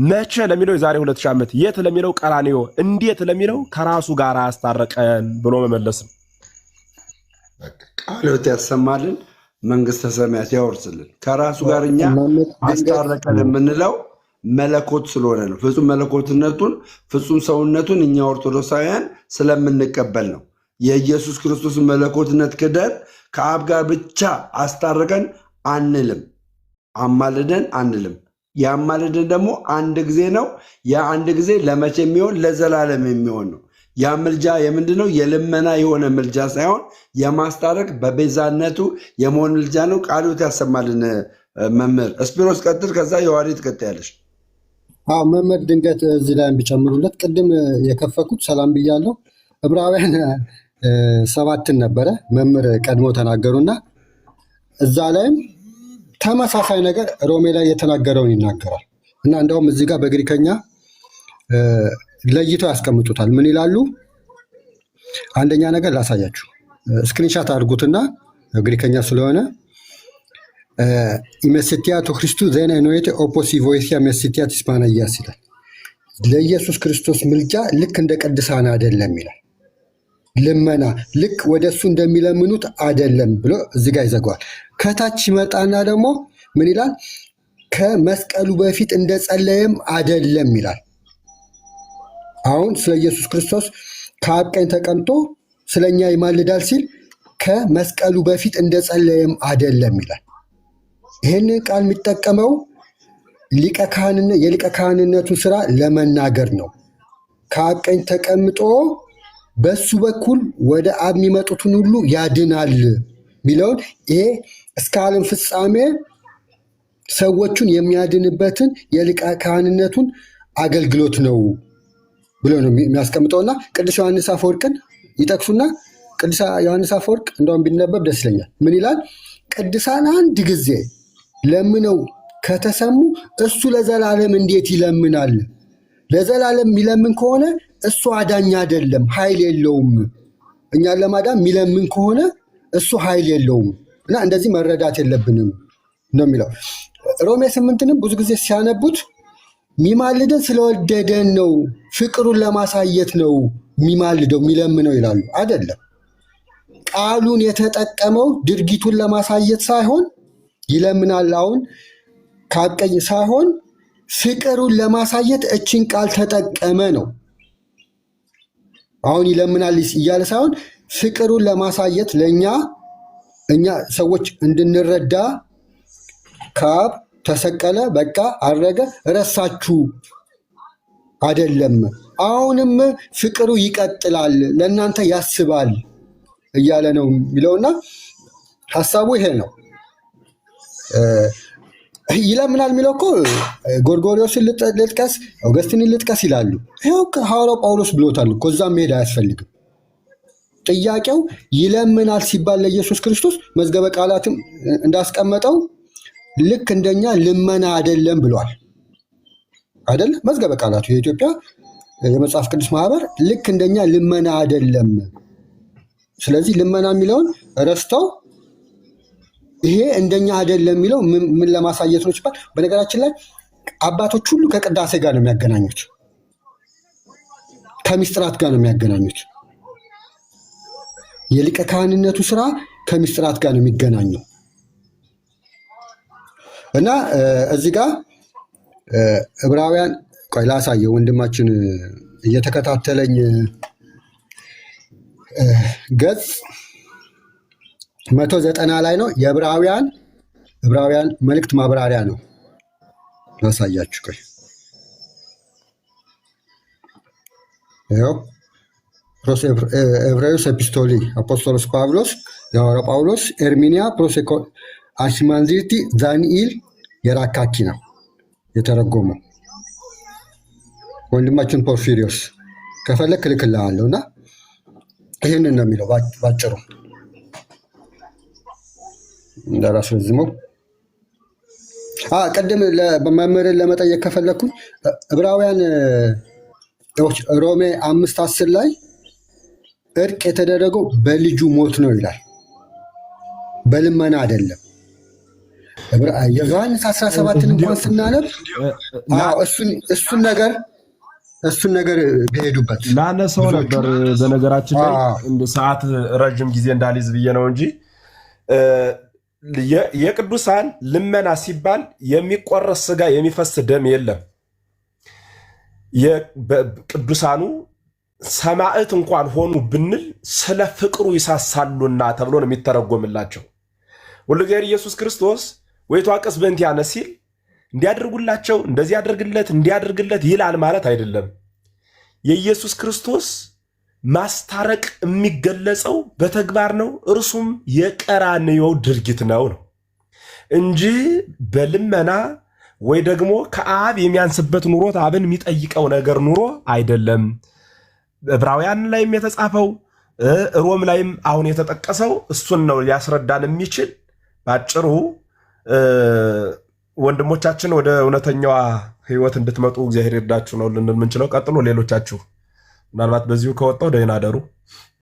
[SPEAKER 6] መቼ ለሚለው የዛሬ 2000 ዓመት፣ የት ለሚለው ቀራንዮ፣ እንዴት ለሚለው ከራሱ ጋር ያስታረቀን ብሎ መመለስ ነው።
[SPEAKER 4] ቃልዎት ያሰማልን፣ መንግስተ ሰማያት ያወርስልን። ከራሱ ጋር እኛ አስታረቀን የምንለው መለኮት ስለሆነ ነው። ፍጹም መለኮትነቱን ፍጹም ሰውነቱን እኛ ኦርቶዶክሳውያን ስለምንቀበል ነው። የኢየሱስ ክርስቶስን መለኮትነት ክደን ከአብ ጋር ብቻ አስታረቀን አንልም፣ አማልደን አንልም። ያማልደን ደግሞ አንድ ጊዜ ነው። ያ አንድ ጊዜ ለመቼ የሚሆን ለዘላለም የሚሆን ነው። ያ ምልጃ የምንድነው? የልመና የሆነ ምልጃ ሳይሆን የማስታረቅ በቤዛነቱ የመሆን ምልጃ ነው። ቃልዎት ያሰማልን መምህር እስፒሮስ ቀጥል፣ ከዛ ዮሐዴ ትቀጥያለሽ።
[SPEAKER 9] መምህር ድንገት እዚህ ላይ ቢጨምሩለት፣ ቅድም የከፈኩት ሰላም ብያለሁ። ዕብራውያን 7 ነበረ መምህር ቀድሞ ተናገሩና እዛ ላይም ተመሳሳይ ነገር ሮሜ ላይ የተናገረውን ይናገራል እና እንደውም እዚህ ጋር በግሪከኛ ለይተው ያስቀምጡታል። ምን ይላሉ? አንደኛ ነገር ላሳያችሁ፣ ስክሪንሻት አድርጉትና ግሪከኛ ስለሆነ ኢሜሲቲያቶ ክርስቱ ዜና ኖቴ ኦፖሲቮይሲያ ሜሲቲያት ስፓናያስ ይላል። ለኢየሱስ ክርስቶስ ምልጃ ልክ እንደ ቅድሳን አይደለም ይላል። ልመና ልክ ወደ እሱ እንደሚለምኑት አይደለም ብሎ እዚህ ጋር ይዘጋዋል። ከታች ይመጣና ደግሞ ምን ይላል? ከመስቀሉ በፊት እንደጸለየም አይደለም ይላል። አሁን ስለ ኢየሱስ ክርስቶስ ከአብ ቀኝ ተቀምጦ ስለኛ ይማልዳል ሲል ከመስቀሉ በፊት እንደጸለየም አይደለም ይላል። ይህንን ቃል የሚጠቀመው የሊቀ ካህንነቱን ስራ ለመናገር ነው። ከአብ ቀኝ ተቀምጦ በሱ በኩል ወደ አብ የሚመጡትን ሁሉ ያድናል የሚለውን ይሄ እስከ ዓለም ፍጻሜ ሰዎቹን የሚያድንበትን የሊቀ ካህንነቱን አገልግሎት ነው ብሎ ነው የሚያስቀምጠውና ቅዱስ ዮሐንስ አፈወርቅን ይጠቅሱና ቅዱስ ዮሐንስ አፈወርቅ እንደውም ቢነበብ ደስ ይለኛል። ምን ይላል? ቅዱሳን አንድ ጊዜ ለምነው ከተሰሙ እሱ ለዘላለም እንዴት ይለምናል? ለዘላለም የሚለምን ከሆነ እሱ አዳኝ አይደለም፣ ኃይል የለውም። እኛን ለማዳን የሚለምን ከሆነ እሱ ኃይል የለውም እና እንደዚህ መረዳት የለብንም ነው የሚለው። ሮሜ 8ንም ብዙ ጊዜ ሲያነቡት የሚማልደን ስለወደደን ነው፣ ፍቅሩን ለማሳየት ነው የሚማልደው የሚለምነው ይላሉ። አይደለም። ቃሉን የተጠቀመው ድርጊቱን ለማሳየት ሳይሆን ይለምናል አሁን ከአብ ቀኝ ሳይሆን ፍቅሩን ለማሳየት እችን ቃል ተጠቀመ ነው። አሁን ይለምናል እያለ ሳይሆን ፍቅሩን ለማሳየት ለእኛ እኛ ሰዎች እንድንረዳ ከአብ ተሰቀለ፣ በቃ አረገ፣ ረሳችሁ አይደለም። አሁንም ፍቅሩ ይቀጥላል፣ ለእናንተ ያስባል እያለ ነው የሚለውና ሀሳቡ ይሄ ነው። ይለምናል የሚለው እኮ ጎርጎርዮስን ልጥቀስ፣ አውገስቲንን ልጥቀስ ይላሉ። ይኸው ሐዋርያው ጳውሎስ ብሎታል እኮ እዛም መሄድ አያስፈልግም። ጥያቄው ይለምናል ሲባል ለኢየሱስ ክርስቶስ መዝገበ ቃላትም እንዳስቀመጠው ልክ እንደኛ ልመና አይደለም ብሏል። አይደለም መዝገበ ቃላቱ የኢትዮጵያ የመጽሐፍ ቅዱስ ማህበር ልክ እንደኛ ልመና አይደለም። ስለዚህ ልመና የሚለውን ረስተው ይሄ እንደኛ አይደለም የሚለው ምን ለማሳየት ነው ሲባል፣ በነገራችን ላይ አባቶች ሁሉ ከቅዳሴ ጋር ነው የሚያገናኙት፣ ከምስጢራት ጋር ነው የሚያገናኙት። የሊቀ ካህንነቱ ስራ ከምስጢራት ጋር ነው የሚገናኘው እና እዚህ ጋር ዕብራውያን ቆይ ላሳየው፣ ወንድማችን እየተከታተለኝ ገጽ 190 ላይ ነው። የዕብራውያን መልእክት ማብራሪያ ነው። ላሳያችሁ ቆይ ይኸው ኤብሬውስ ኤፒስቶሊ አፖስቶሎስ ጳውሎስ የሐዋርያው ጳውሎስ ኤርሚኒያ ፕሮሴኮ አሽማንዚቲ ዛኒኢል የራካኪ ነው የተረጎመው። ወንድማችን ፖርፊሪዮስ ከፈለክ እልክልሃለሁ እና ይህንን ነው የሚለው ባጭሩ እንዳላስረዝመው። ቅድም መምህርን ለመጠየቅ ከፈለግኩኝ ዕብራውያን ሮሜ 5:10 ላይ እርቅ የተደረገው በልጁ ሞት ነው ይላል፣ በልመና አይደለም። ዮሐንስ 17ን እንኳን ስናነብ እሱን ነገር ቢሄዱበት
[SPEAKER 6] ላነሰው ነበር። በነገራችን ላይ ሰዓት ረጅም ጊዜ እንዳልይዝ ብዬ ነው እንጂ የቅዱሳን ልመና ሲባል የሚቆረስ ስጋ የሚፈስ ደም የለም። ቅዱሳኑ ሰማዕት እንኳን ሆኑ ብንል ስለ ፍቅሩ ይሳሳሉና ተብሎ ነው የሚተረጎምላቸው። ወልደ ኢየሱስ ክርስቶስ ወይቷቀስ በእንቲአነ ሲል እንዲያደርጉላቸው እንደዚህ ያደርግለት እንዲያደርግለት ይላል ማለት አይደለም። የኢየሱስ ክርስቶስ ማስታረቅ የሚገለጸው በተግባር ነው። እርሱም የቀራንዮ ድርጊት ነው እንጂ በልመና ወይ ደግሞ ከአብ የሚያንስበት ኑሮት አብን የሚጠይቀው ነገር ኑሮ አይደለም። ዕብራውያን ላይም የተጻፈው ሮም ላይም አሁን የተጠቀሰው እሱን ነው ሊያስረዳን የሚችል። ባጭሩ ወንድሞቻችን ወደ እውነተኛዋ ህይወት እንድትመጡ እግዚአብሔር ይርዳችሁ ነው ልንል የምንችለው። ቀጥሎ ሌሎቻችሁ ምናልባት በዚሁ ከወጣው ደህና አደሩ።